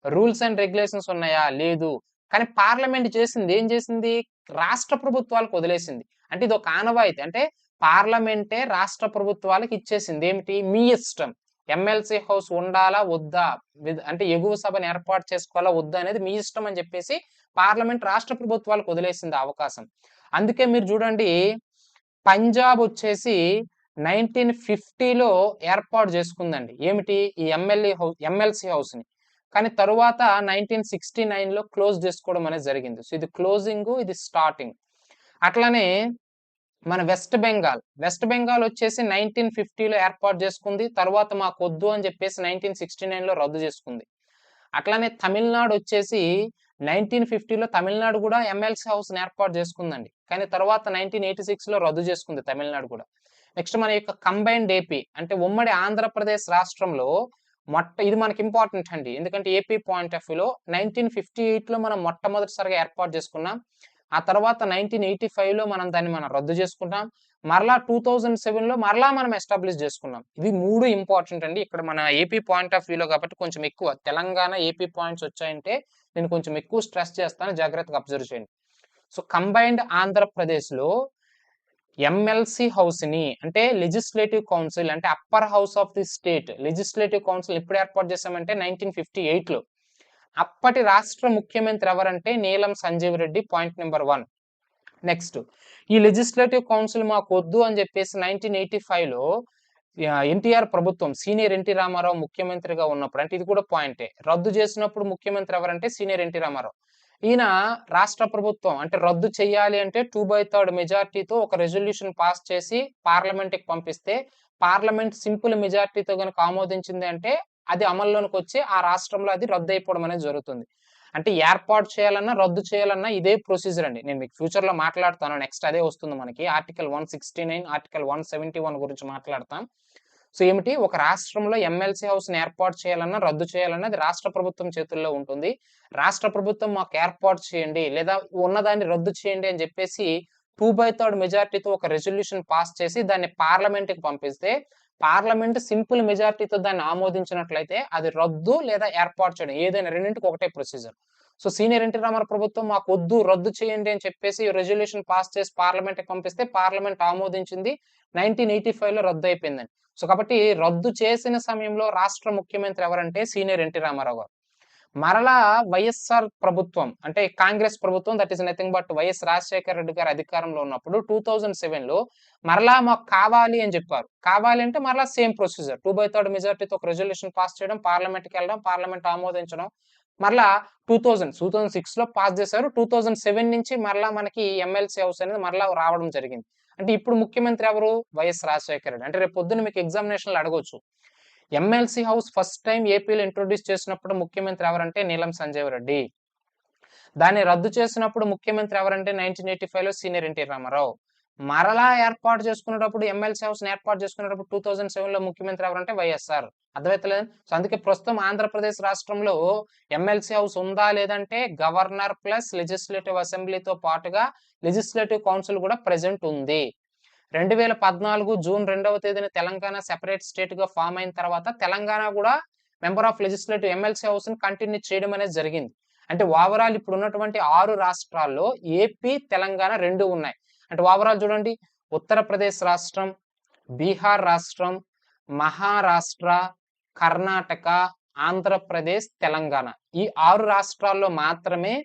రూల్స్ అండ్ రెగ్యులేషన్స్ ఉన్నాయా? లేదు. కానీ పార్లమెంట్ చేసింది ఏం చేసింది? రాష్ట్ర ప్రభుత్వాలకు వదిలేసింది. అంటే ఇది ఒక ఆనవాయితీ. అంటే పార్లమెంటే రాష్ట్ర ప్రభుత్వాలకు ఇచ్చేసింది ఏమిటి? మీ ఇష్టం. ఎమ్మెల్సీ హౌస్ ఉండాలా వద్దా, అంటే ఎగువ సభను ఏర్పాటు చేసుకోవాలా వద్దా అనేది మీ ఇష్టం అని చెప్పేసి పార్లమెంట్ రాష్ట్ర ప్రభుత్వాలకు వదిలేసింది అవకాశం. అందుకే మీరు చూడండి, పంజాబ్ వచ్చేసి 1950లో ఏర్పాటు చేసుకుందండి. ఏమిటి? ఈ ఎమ్మెల్సీ హౌస్ ని. కానీ తరువాత 1969లో క్లోజ్ చేసుకోవడం అనేది జరిగింది. సో ఇది క్లోజింగ్, ఇది స్టార్టింగ్. అట్లానే మన వెస్ట్ బెంగాల్ వచ్చేసి 1950లో ఏర్పాటు చేసుకుంది. తర్వాత మాకు వద్దు అని చెప్పేసి 1969లో రద్దు చేసుకుంది. అట్లానే తమిళనాడు వచ్చేసి 1950లో తమిళనాడు కూడా ఎమ్మెల్సీ హౌస్ ఏర్పాటు చేసుకుందండి. కానీ తర్వాత 1986లో రద్దు చేసుకుంది తమిళనాడు కూడా. నెక్స్ట్ మన యొక్క కంబైన్డ్ ఏపీ అంటే ఉమ్మడి ఆంధ్రప్రదేశ్ రాష్ట్రంలో ఇది మనకి ఇంపార్టెంట్ అండి. ఎందుకంటే ఏపీ పాయింట్ ఆఫ్ వ్యూలో 1958లో మనం మొట్టమొదటిసారిగా ఏర్పాటు చేసుకున్నాం. ఆ తర్వాత 1985లో మనం రద్దు చేసుకున్నాం. మరలా 2007లో మరలా మనం ఎస్టాబ్లిష్ చేసుకున్నాం. ఇవి 3 ఇంపార్టెంట్ అండి. ఇక్కడ మన ఏపీ పాయింట్ ఆఫ్ వ్యూలో కాబట్టి కొంచెం ఎక్కువ తెలంగాణ ఏపీ పాయింట్స్ వచ్చాయంటే నేను కొంచెం ఎక్కువ స్ట్రెస్ చేస్తాను, జాగ్రత్తగా అబ్జర్వ్ చేయండి. సో కంబైన్డ్ ఆంధ్రప్రదేశ్ లో ఎమ్మెల్సీ హౌస్ ని అంటే లెజిస్లేటివ్ కౌన్సిల్ అంటే upper house of the state legislative council ఎప్పుడు ఏర్పాటు చేశామంటే 1958లో. అప్పటి రాష్ట్ర ముఖ్యమంత్రి ఎవరంటే Neelam Sanjeev Reddy. Point number 1. Next, ఈ లెజిస్లేటివ్ కౌన్సిల్ మాకు వద్దు అని చెప్పేసి 1985లో ఎన్టీఆర్ ప్రభుత్వం సీనియర్ ఎన్టీ రామారావు ముఖ్యమంత్రిగా ఉన్నప్పుడు, అంటే ఇది కూడా పాయింటే, రద్దు చేసినప్పుడు ముఖ్యమంత్రి ఎవరంటే సీనియర్ ఎన్టీ రామారావు. ఈయన రాష్ట్ర ప్రభుత్వం అంటే రద్దు చేయాలి అంటే 2/3 మెజార్టీతో ఒక రెజల్యూషన్ పాస్ చేసి పార్లమెంట్ కి పంపిస్తే పార్లమెంట్ సింపుల్ మెజార్టీతో కనుక ఆమోదించింది అంటే అది అమల్లోనికి వచ్చి ఆ రాష్ట్రంలో అది రద్దు అయిపోవడం అనేది జరుగుతుంది. అంటే ఏర్పాటు చేయాలన్నా రద్దు చేయాలన్నా ఇదే ప్రొసీజర్ అండి. నేను మీకు ఫ్యూచర్ లో మాట్లాడతాను. నెక్స్ట్ అదే వస్తుంది మనకి. ఆర్టికల్ 169, ఆర్టికల్ 171 గురించి మాట్లాడతాం. సో ఏమిటి? ఒక రాష్ట్రంలో ఎమ్మెల్సీ హౌస్ ని ఏర్పాటు చేయాలన్నా రద్దు చేయాలన్నా అది రాష్ట్ర ప్రభుత్వం చేతుల్లో ఉంటుంది. రాష్ట్ర ప్రభుత్వం మాకు ఏర్పాటు చేయండి లేదా ఉన్నదాన్ని రద్దు చేయండి అని చెప్పేసి 2/3 మెజారిటీతో ఒక రెజల్యూషన్ పాస్ చేసి దాన్ని పార్లమెంట్కి పంపిస్తే పార్లమెంట్ సింపుల్ మెజారిటీతో దాన్ని ఆమోదించినట్లయితే అది రద్దు లేదా ఏర్పాటు చేయడం ఏదైనా రెండింటికి ఒకటే procedure. So senior NT Rama Rao ప్రభుత్వం మాకు వద్దు రద్దు చేయండి అని చెప్పేసి రెజల్యూషన్ పాస్ చేసి పార్లమెంట్కి పంపిస్తే పార్లమెంట్ ఆమోదించింది. 1985లో రద్దు అయిపోయిందని. సో కాబట్టి రద్దు చేసిన సమయంలో రాష్ట్ర ముఖ్యమంత్రి ఎవరంటే సీనియర్ ఎన్టీ రామారావు గారు. మరలా వైఎస్ఆర్ ప్రభుత్వం అంటే కాంగ్రెస్ ప్రభుత్వం that is nothing but YS Rajasekhara Reddy గారు అధికారంలో ఉన్నప్పుడు 2007లో మరలా మాకు కావాలి అని చెప్పారు. కావాలి అంటే మరలా సేమ్ ప్రొసీజర్ 2/3 మెజారిటీతో ఒక రెజల్యూషన్ పాస్ చేయడం, పార్లమెంట్కి వెళ్ళడం, పార్లమెంట్ ఆమోదించడం. మరలా 2006లో పాస్ చేశారు. 2007 నుంచి మరలా మనకి ఎమ్మెల్సీ హౌస్ అనేది మరలా రావడం జరిగింది. అంటే ఇప్పుడు ముఖ్యమంత్రి ఎవరు? వైఎస్ రాజశేఖర రెడ్డి. అంటే రేపు పొద్దున్న మీకు ఎగ్జామినేషన్లు అడగొచ్చు. ఎమ్మెల్సీ హౌస్ ఫస్ట్ టైం ఏపీలో ఇంట్రొడ్యూస్ చేసినప్పుడు ముఖ్యమంత్రి ఎవరంటే నీలం సంజీవ్ రెడ్డి. దాన్ని రద్దు చేసినప్పుడు ముఖ్యమంత్రి ఎవరంటే 1985లో సీనియర్ ఎన్టీ రామారావు. మరలా ఏర్పాటు చేసుకునేటప్పుడు ఎమ్మెల్సీ హౌస్ ఏర్పాటు చేసుకునేటప్పుడు 2007లో ముఖ్యమంత్రి ఎవరంటే వైఎస్ఆర్. అర్థమవుతలేదు. సో అందుకే ప్రస్తుతం ఆంధ్రప్రదేశ్ రాష్ట్రంలో ఎమ్మెల్సీ హౌస్ ఉందా లేదంటే గవర్నర్ ప్లస్ లెజిస్లేటివ్ అసెంబ్లీతో పాటుగా లెజిస్లేటివ్ కౌన్సిల్ కూడా ప్రెసెంట్ ఉంది. 2014 జూన్ 2వ తేదీన తెలంగాణ సెపరేట్ స్టేట్ గా ఫామ్ అయిన తర్వాత తెలంగాణ కూడా member of legislative MLC house ని కంటిన్యూ చేయడం అనేది జరిగింది. అంటే ఓవరాల్ ఇప్పుడు ఉన్నటువంటి 6 రాష్ట్రాల్లో ఏపీ తెలంగాణ 2 ఉన్నాయి. అంటే ఓవరాల్ చూడండి, ఉత్తరప్రదేశ్ రాష్ట్రం, బీహార్ రాష్ట్రం, మహారాష్ట్ర, కర్ణాటక, ఆంధ్రప్రదేశ్, తెలంగాణ ఈ 6 రాష్ట్రాల్లో మాత్రమే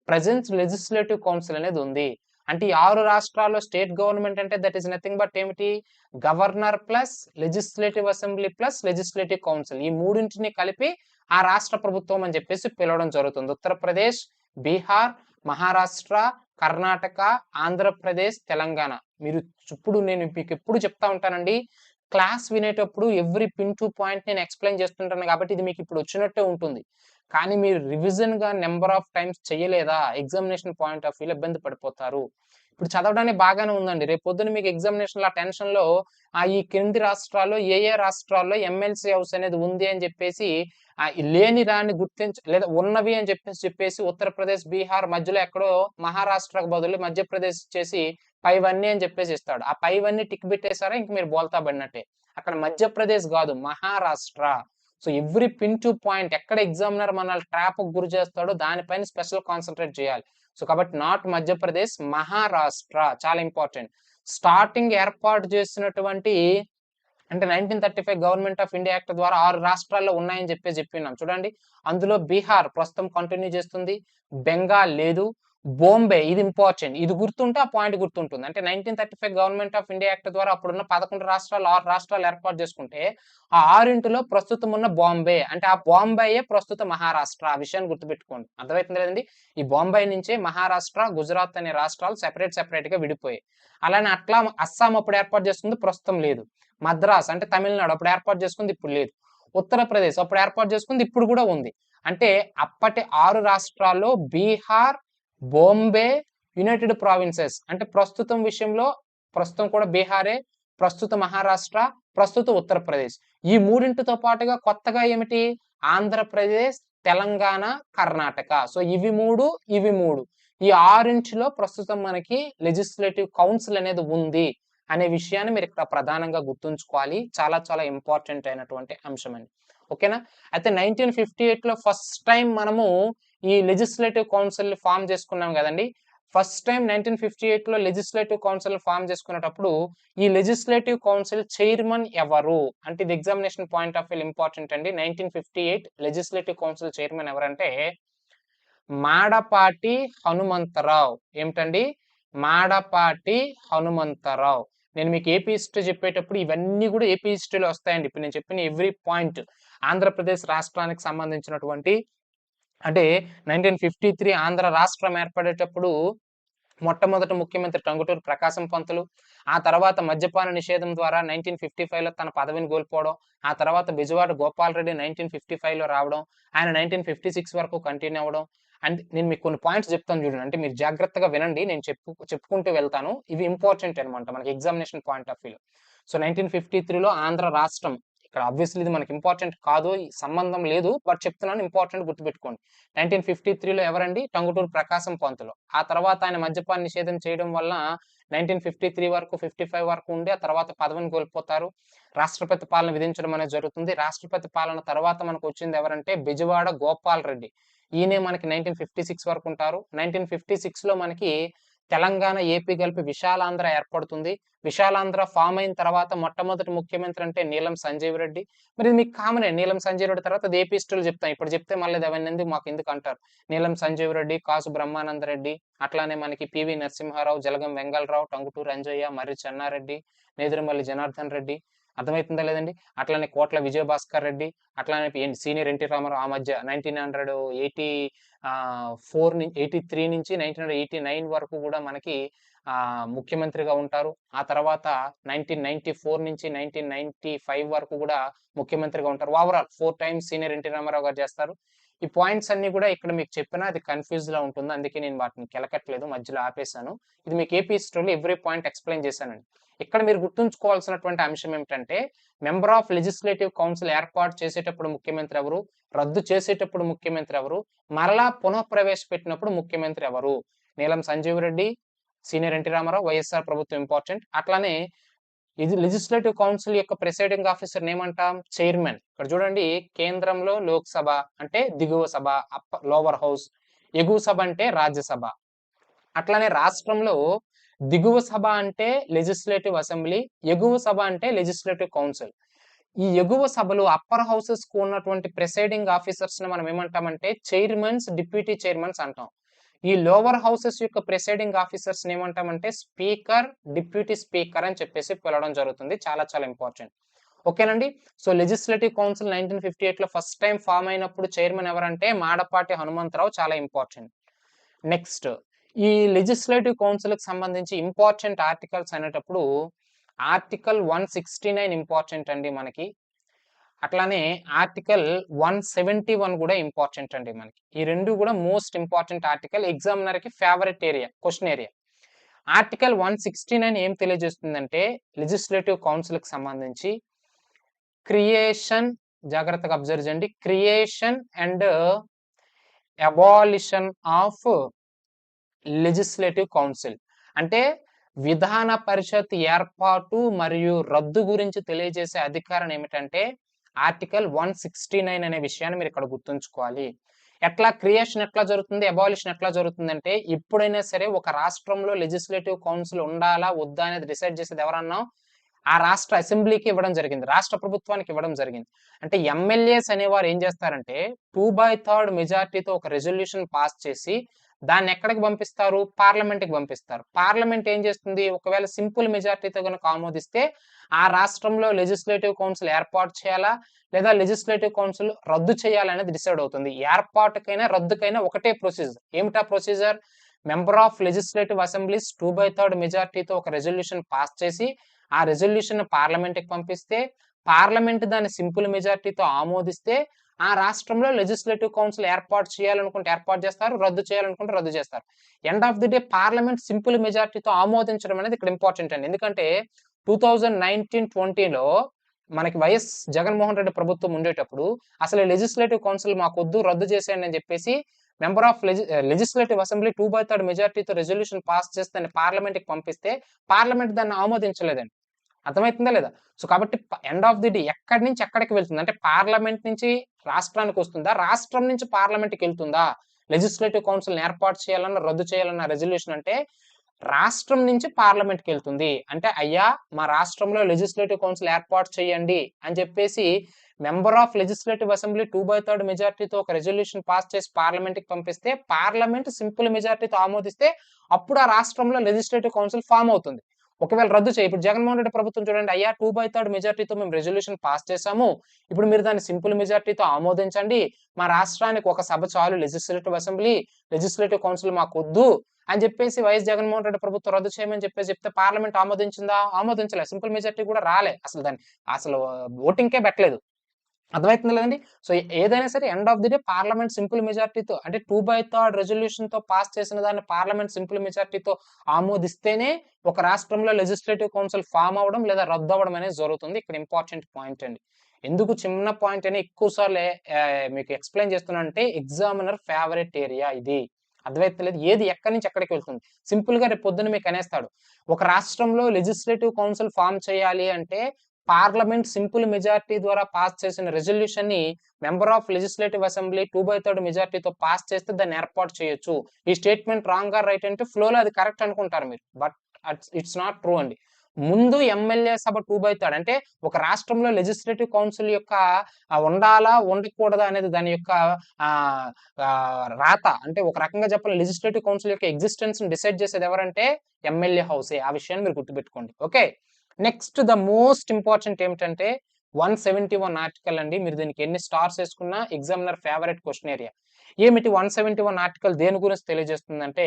ప్రజెంట్ లెజిస్లేటివ్ కౌన్సిల్ అనేది ఉంది. అంటే ఈ 6 రాష్ట్రాల్లో స్టేట్ గవర్నమెంట్ అంటే దట్ ఈస్ నథింగ్ బట్ ఏమిటి? Governor plus legislative assembly plus legislative council ఈ మూడింటిని కలిపి ఆ రాష్ట్ర ప్రభుత్వం అని చెప్పేసి పిలవడం జరుగుతుంది. ఉత్తరప్రదేశ్, బీహార్, మహారాష్ట్ర, కర్ణాటక, ఆంధ్రప్రదేశ్, తెలంగాణ. మీరు ఇప్పుడు నేను మీకు ఎప్పుడు చెప్తా ఉంటానండి, క్లాస్ వినేటప్పుడు ఎవ్రీ పిన్ టు పాయింట్ నేను ఎక్స్ప్లెయిన్ చేస్తుంటాను కాబట్టి ఇది మీకు ఇప్పుడు వచ్చినట్టే ఉంటుంది. కానీ మీరు రివిజన్ గా నెంబర్ ఆఫ్ టైమ్స్ చేయలేదా ఎగ్జామినేషన్ పాయింట్ ఆఫ్ వ్యూలో ఇబ్బంది పడిపోతారు. ఇప్పుడు చదవడానికి బాగానే ఉందండి, రేపు పొద్దున మీకు ఎగ్జామినేషన్ టెన్షన్ లో ఈ కింది రాష్ట్రాల్లో ఏ రాష్ట్రాల్లో ఎమ్మెల్సీ హౌస్ అనేది ఉంది అని చెప్పేసి లేని దాన్ని గుర్తించ లేదా ఉన్నవి అని చెప్పేసి ఉత్తరప్రదేశ్, బీహార్ మధ్యలో ఎక్కడో మహారాష్ట్రకు బదులు మధ్యప్రదేశ్ చేసి పైవన్నీ అని చెప్పేసి ఇస్తాడు. ఆ పైవన్నీ టిక్ పెట్టేశారా ఇంక మీరు బోల్తా పడినట్టే. అక్కడ మధ్యప్రదేశ్ కాదు, Maharashtra. So every pin to point ఎక్కడ ఎగ్జామినర్ మనల్ని ట్రాప్ గురి చేస్తాడో దానిపైన స్పెషల్ కాన్సన్ట్రేట్ చేయాలి. సో కాబట్టి నాట్ మధ్యప్రదేశ్, మహారాష్ట్ర చాలా ఇంపార్టెంట్. స్టార్టింగ్ ఏర్పాటు చేసినటువంటి అంటే 1935 గవర్నమెంట్ ఆఫ్ ఇండియా యాక్ట్ ద్వారా 6 రాష్ట్రాల్లో ఉన్నాయని చెప్పినాం చూడండి. అందులో బీహార్ ప్రస్తుతం కంటిన్యూ చేస్తుంది, బెంగాల్ లేదు, బాంబే ఇది ఇంపార్టెంట్, ఇది గుర్తుంటే ఆ పాయింట్ గుర్తుంటుంది. అంటే 1935 గవర్నమెంట్ ఆఫ్ ఇండియా యాక్ట్ ద్వారా అప్పుడున్న 11 రాష్ట్రాలు 6 రాష్ట్రాలు ఏర్పాటు చేసుకుంటే ఆ 6 ప్రస్తుతం ఉన్న బాంబే అంటే ఆ బాంబేయే ప్రస్తుత మహారాష్ట్ర. ఆ విషయాన్ని గుర్తుపెట్టుకోండి. అర్థమవుతుంది లేదండి. ఈ బాంబే నుంచే మహారాష్ట్ర, గుజరాత్ అనే రాష్ట్రాలు సెపరేట్ గా విడిపోయాయి. అలానే అట్లా అస్సాం అప్పుడు ఏర్పాటు చేసుకుంది, ప్రస్తుతం లేదు. మద్రాస్ అంటే తమిళనాడు అప్పుడు ఏర్పాటు చేసుకుంది, ఇప్పుడు లేదు. ఉత్తరప్రదేశ్ అప్పుడు ఏర్పాటు చేసుకుంది, ఇప్పుడు కూడా ఉంది. అంటే అప్పటి 6 రాష్ట్రాల్లో బీహార్, బాంబే, యునైటెడ్ ప్రావిన్సెస్ అంటే ప్రస్తుతం విషయంలో ప్రస్తుతం కూడా బీహారే, ప్రస్తుత మహారాష్ట్ర, ప్రస్తుత ఉత్తరప్రదేశ్ ఈ మూడింటితో పాటుగా కొత్తగా ఏమిటి? ఆంధ్రప్రదేశ్, తెలంగాణ, కర్ణాటక. సో ఇవి మూడు ఈ 6 ప్రస్తుతం మనకి లెజిస్లేటివ్ కౌన్సిల్ అనేది ఉంది అనే విషయాన్ని మీరు ఇక్కడ ప్రధానంగా గుర్తుంచుకోవాలి. చాలా చాలా ఇంపార్టెంట్ అయినటువంటి అంశం అండి. ఓకేనా? అయితే 1958లో ఫస్ట్ టైం మనము ఈ లెజిస్లేటివ్ కౌన్సిల్ ఫామ్ చేసుకున్నాం కదండి. ఫస్ట్ టైం 1958లో లెజిస్లేటివ్ కౌన్సిల్ ఫామ్ చేసుకునేటప్పుడు ఈ లెజిస్లేటివ్ కౌన్సిల్ చైర్మన్ ఎవరు అంటే ఇది examination point of view important అండి. 1958 లెజిస్లేటివ్ కౌన్సిల్ చైర్మన్ ఎవరంటే మాడపాటి హనుమంతరావు. ఏమిటండి? మాడపాటి హనుమంతరావు. నేను మీకు ఏపీ హిస్టరీ చెప్పేటప్పుడు ఇవన్నీ కూడా ఏపీ హిస్టరీలో వస్తాయండి. ఇప్పుడు నేను చెప్పిన ఎవ్రీ పాయింట్ ఆంధ్రప్రదేశ్ రాష్ట్రానికి సంబంధించినటువంటి అంటే 1953 ఆంధ్ర రాష్ట్రం ఏర్పడేటప్పుడు మొట్టమొదటి ముఖ్యమంత్రి టంగుటూరి ప్రకాశం పంతులు. ఆ తర్వాత మద్యపాన నిషేధం ద్వారా 1955లో తన పదవిని కోల్పోవడం. ఆ తర్వాత బెజవాడ గోపాల్ రెడ్డి 1955లో రావడం. ఆయన 1956 వరకు కంటిన్యూ అవ్వడం. అండ్ నేను మీకు కొన్ని పాయింట్స్ చెప్తాను చూడండి. అంటే మీరు జాగ్రత్తగా వినండి, నేను చెప్పుకుంటూ వెళ్తాను. ఇవి ఇంపార్టెంట్ అనమాట మనకి ఎగ్జామినేషన్ పాయింట్ ఆఫ్ వ్యూలో. సో 1953లో ఆంధ్ర రాష్ట్రం ఇక్కడ ఆబ్వియస్లీ ఇది మనకి ఇంపార్టెంట్ కాదు, సంబంధం లేదు, బట్ చెప్తున్నాను, ఇంపార్టెంట్ గుర్తుపెట్టుకోండి. 1953లో ఎవరండి? టంగుటూరు ప్రకాశం పంతులు. ఆ తర్వాత ఆయన మద్యపాన నిషేధం చేయడం వల్ల 1953 వరకు 55 వరకు ఉండి ఆ తర్వాత పదవిని కోల్పోతారు. రాష్ట్రపతి పాలన విధించడం అనేది జరుగుతుంది. రాష్ట్రపతి పాలన తర్వాత మనకు వచ్చింది ఎవరంటే బెజవాడ గోపాల్ రెడ్డి. ఈయనే మనకి 1956 వరకు ఉంటారు. 1956లో మనకి తెలంగాణ, ఏపీ కలిపి విశాలాంధ్ర ఏర్పడుతుంది. విశాలాంధ్ర ఫామ్ అయిన తర్వాత మొట్టమొదటి ముఖ్యమంత్రి అంటే నీలం సంజీవ్ రెడ్డి. మరి ఇది మీకు కామనే, నీలం సంజీవ్ రెడ్డి తర్వాత అది ఏపీ హిస్టరీలో చెప్తాం. ఇప్పుడు చెప్తే మళ్ళీ అవన్నీ మాకు ఎందుకు అంటారు. నీలం సంజీవ్ రెడ్డి, కాసు బ్రహ్మానంద రెడ్డి, అట్లానే మనకి పివి నరసింహారావు, జలగం వెంగళరావు, టంగుటూరు అంజయ్య, మర్రి చెన్నారెడ్డి, నేదురుమల్లి జనార్దన్ రెడ్డి. అర్థమవుతుందా లేదండి? అట్లానే కోట్ల విజయభాస్కర్ రెడ్డి, అట్లానే సీనియర్ ఎన్టీ రామారావు ఆ మధ్య 1983 నుంచి 1989 వరకు కూడా మనకి ముఖ్యమంత్రిగా ఉంటారు. ఆ తర్వాత 1994 నుంచి 1995 వరకు కూడా ముఖ్యమంత్రిగా ఉంటారు. Overall 4 times senior NT Rama Rao గారు చేస్తారు. ఈ పాయింట్స్ అన్ని కూడా ఇక్కడ మీకు చెప్పినా అది కన్ఫ్యూజ్ లా ఉంటుంది, అందుకే నేను వాటిని కెలకట్లేదు, మధ్యలో ఆపేశాను. ఇది మీకు ఏపీ హిస్టరీలో ఎవ్రీ పాయింట్ ఎక్స్ప్లెయిన్ చేశానండి. ఇక్కడ మీరు గుర్తుంచుకోవాల్సినటువంటి అంశం ఏమిటంటే మెంబర్ ఆఫ్ లెజిస్లేటివ్ కౌన్సిల్ ఏర్పాటు చేసేటప్పుడు ముఖ్యమంత్రి ఎవరు, రద్దు చేసేటప్పుడు ముఖ్యమంత్రి ఎవరు, మరలా పునః ప్రవేశపెట్టినప్పుడు ముఖ్యమంత్రి ఎవరు? నీలం సంజీవ్ రెడ్డి, సీనియర్ ఎన్టీ రామారావు, వైఎస్ఆర్ ప్రభుత్వం ఇంపార్టెంట్. అట్లానే ఇది లెజిస్లేటివ్ కౌన్సిల్ యొక్క ప్రిసైడింగ్ ఆఫీసర్ ఏమంటాం? చైర్మన్. ఇక్కడ చూడండి, కేంద్రంలో లోక్సభ అంటే దిగువ సభ, లోవర్ హౌస్, ఎగువ సభ అంటే రాజ్యసభ. అట్లానే రాష్ట్రంలో దిగువ సభ అంటే లెజిస్లేటివ్ అసెంబ్లీ, ఎగువ సభ అంటే లెజిస్లేటివ్ కౌన్సిల్. ఈ ఎగువ సభలు అప్పర్ హౌసెస్ కు ఉన్నటువంటి ప్రిసైడింగ్ ఆఫీసర్స్ ని మనం ఏమంటామంటే చైర్మన్స్, డిప్యూటీ చైర్మన్స్ అంటాం. ఈ లోవర్ హౌసెస్ యొక్క ప్రిసైడింగ్ ఆఫీసర్స్ ఏమంటామంటే స్పీకర్, డిప్యూటీ స్పీకర్ అని చెప్పేసి పిలవడం జరుగుతుంది. చాలా చాలా ఇంపార్టెంట్. ఓకేనండి. సో లెజిస్లేటివ్ కౌన్సిల్ 1958లో ఫస్ట్ టైం ఫామ్ అయినప్పుడు చైర్మన్ ఎవరంటే మాడపాటి హనుమంతరావు. చాలా ఇంపార్టెంట్. నెక్స్ట్, ఈ లెజిస్లేటివ్ కౌన్సిల్ కి సంబంధించి ఇంపార్టెంట్ ఆర్టికల్స్ అనేటప్పుడు ఆర్టికల్ 169 ఇంపార్టెంట్ అండి మనకి. అట్లానే ఆర్టికల్ 171 కూడా ఇంపార్టెంట్ అండి మనకి. ఈ రెండు కూడా మోస్ట్ ఇంపార్టెంట్ ఆర్టికల్, ఎగ్జామినర్ కి favourite area, question area. Article 169 ఏం తెలియజేస్తుందంటే లెజిస్లేటివ్ కౌన్సిల్ కి సంబంధించి క్రియేషన్, జాగ్రత్తగా అబ్జర్వ్ చేయండి, creation and abolition of legislative council అంటే విధాన పరిషత్ ఏర్పాటు మరియు రద్దు గురించి తెలియజేసే అధికారం ఏమిటంటే ఆర్టికల్ 169 అనే విషయాన్ని మీరు ఇక్కడ గుర్తుంచుకోవాలి. ఎట్లా క్రియేషన్ ఎట్లా జరుగుతుంది, అబాలిషన్ ఎట్లా జరుగుతుంది అంటే ఎప్పుడైనా సరే ఒక రాష్ట్రంలో లెజిస్లేటివ్ కౌన్సిల్ ఉండాలా వద్దా అనేది డిసైడ్ చేసేది ఎవరన్నా ఆ రాష్ట్ర అసెంబ్లీకి ఇవ్వడం జరిగింది, రాష్ట్ర ప్రభుత్వానికి ఇవ్వడం జరిగింది. అంటే ఎమ్మెల్యేస్ అనేవారు ఏం చేస్తారంటే 2/3 మెజార్టీతో ఒక రెజల్యూషన్ పాస్ చేసి దాన్ని ఎక్కడికి పంపిస్తారు? పార్లమెంట్కి పంపిస్తారు. పార్లమెంట్ ఏం చేస్తుంది? ఒకవేళ సింపుల్ మెజార్టీతో కనుక ఆమోదిస్తే ఆ రాష్ట్రంలో లెజిస్లేటివ్ కౌన్సిల్ ఏర్పాటు చేయాలా లేదా లెజిస్లేటివ్ కౌన్సిల్ రద్దు చేయాలనేది డిసైడ్ అవుతుంది. ఏర్పాటుకైనా రద్దుకైనా ఒకటే ప్రొసీజర్. ఏమిటా procedure? Member of legislative assemblies 2/3 మెజార్టీతో ఒక రెజల్యూషన్ పాస్ చేసి ఆ రెజల్యూషన్ పార్లమెంట్కి పంపిస్తే పార్లమెంట్ దాన్ని సింపుల్ మెజార్టీతో ఆమోదిస్తే ఆ రాష్ట్రంలో లెజిస్లేటివ్ కౌన్సిల్ ఏర్పాటు చేయాలనుకుంటే ఏర్పాటు చేస్తారు, రద్దు చేయాలనుకుంటే రద్దు చేస్తారు. End of the day parliament simple మెజార్టీతో ఆమోదించడం అనేది ఇక్కడ ఇంపార్టెంట్ అండి. ఎందుకంటే 2019-20లో మనకి వైఎస్ జగన్మోహన్ రెడ్డి ప్రభుత్వం ఉండేటప్పుడు అసలు లెజిస్లేటివ్ కౌన్సిల్ మాకొద్దు, రద్దు చేసేయండి అని చెప్పేసి మెంబర్ ఆఫ్ లెజిస్లేటివ్ అసెంబ్లీ 2/3 మెజార్టీతో రెజల్యూషన్ పాస్ చేసి దాన్ని పార్లమెంట్కి పంపిస్తే పార్లమెంట్ దాన్ని ఆమోదించలేదండి. అర్థమవుతుందా లేదా? సో కాబట్టి ఎండ్ ఆఫ్ ది డే ఎక్కడి నుంచి ఎక్కడికి వెళ్తుంది అంటే పార్లమెంట్ నుంచి రాష్ట్రానికి వస్తుందా, రాష్ట్రం నుంచి పార్లమెంట్కి వెళ్తుందా? లెజిస్లేటివ్ కౌన్సిల్ ఏర్పాటు చేయాలన్నా రద్దు చేయాలన్న రెజల్యూషన్ అంటే రాష్ట్రం నుంచి పార్లమెంట్కి వెళ్తుంది. అంటే అయ్యా మా రాష్ట్రంలో లెజిస్లేటివ్ కౌన్సిల్ ఏర్పాటు చేయండి అని చెప్పేసి మెంబర్ ఆఫ్ లెజిస్లేటివ్ అసెంబ్లీ 2/3 మెజార్టీతో ఒక రెజల్యూషన్ పాస్ చేసి పార్లమెంట్కి పంపిస్తే పార్లమెంట్ సింపుల్ మెజార్టీతో ఆమోదిస్తే అప్పుడు ఆ రాష్ట్రంలో లెజిస్లేటివ్ కౌన్సిల్ ఫామ్ అవుతుంది. ఒకవేళ రద్దు చేయి, ఇప్పుడు జగన్మోహన్ రెడ్డి ప్రభుత్వం చూడండి, అయ్యా 2/3 మెజార్టీతో మేము రెజల్యూషన్ పాస్ చేసాము, ఇప్పుడు మీరు దాన్ని సింపుల్ మెజార్టీతో ఆమోదించండి, మా రాష్ట్రానికి ఒక సభ చాలు, లెజిస్లేటివ్ అసెంబ్లీ, లెజిస్లేటివ్ కౌన్సిల్ మాకు వద్దు అని చెప్పేసి వైఎస్ జగన్మోహన్ రెడ్డి ప్రభుత్వం రద్దు చేయమని చెప్తే పార్లమెంట్ ఆమోదించిందా? ఆమోదించలేదు. సింపుల్ మెజార్టీ కూడా రాలే, అసలు ఓటింగ్కే పెట్టలేదు. అర్థమవుతుంది లేదండి? సో ఏదైనా సరే end of the day parliament simple మెజార్టీతో అంటే 2/3 రెజల్యూషన్ తో పాస్ చేసిన దాన్ని పార్లమెంట్ సింపుల్ మెజార్టీతో ఆమోదిస్తేనే ఒక రాష్ట్రంలో లెజిస్లేటివ్ కౌన్సిల్ ఫామ్ అవడం లేదా రద్దు అవ్వడం అనేది జరుగుతుంది. ఇక్కడ ఇంపార్టెంట్ పాయింట్ అండి. ఎందుకు చిన్న పాయింట్ అని ఎక్కువ సార్లు మీకు ఎక్స్ప్లెయిన్ చేస్తున్నానంటే ఎగ్జామినర్ ఫేవరెట్ ఏరియా ఇది. అర్థమైతలేదు. ఏది ఎక్కడి నుంచి ఎక్కడికి వెళ్తుంది. సింపుల్‌గా రేపు పొద్దున్న మీకు అనేస్తాడు. ఒక రాష్ట్రంలో లెజిస్లేటివ్ కౌన్సిల్ ఫార్మ్ చేయాలి అంటే పార్లమెంట్ సింపుల్ మెజారిటీ ద్వారా పాస్ చేసిన రెజల్యూషన్‌ని మెంబర్ ఆఫ్ లెజిస్లేటివ్ అసెంబ్లీ 2/3 మెజారిటీతో పాస్ చేస్తే దాన్ని ఏర్పాటు చేయొచ్చు. ఈ స్టేట్మెంట్ రాంగ్ ఆర్ రైట్ అంటే ఫ్లోలో అది కరెక్ట్ అనుకుంటారు మీరు. బట్ ఇట్స్ నాట్ ట్రూ అండి. ముందు ఎమ్మెల్యే సభ 2/3 అంటే ఒక రాష్ట్రంలో లెజిస్లేటివ్ కౌన్సిల్ యొక్క ఉండాలా? ఉండకూడదా? అనేది దాని యొక్క ఆహ్, రాత. అంటే ఒక రకంగా చెప్పాలి లెజిస్లేటివ్ కౌన్సిల్ యొక్క ఎగ్జిస్టెన్స్‌ని డిసైడ్ చేసేది ఎవరంటే ఎమ్మెల్యే హౌసే. ఆ విషయాన్ని మీరు గుర్తుపెట్టుకోండి. Okay. Next the most important ఏమిటంటే 171 ఆర్టికల్ అండి. మీరు దీనికి ఎన్ని స్టార్స్ ఏసుకున్నా ఎగ్జామినర్ ఫేవరెట్ క్వెషన్ ఏరియా. ఏమిటి 171 ఆర్టికల్ దేని గురించి తెలియజేస్తుందంటే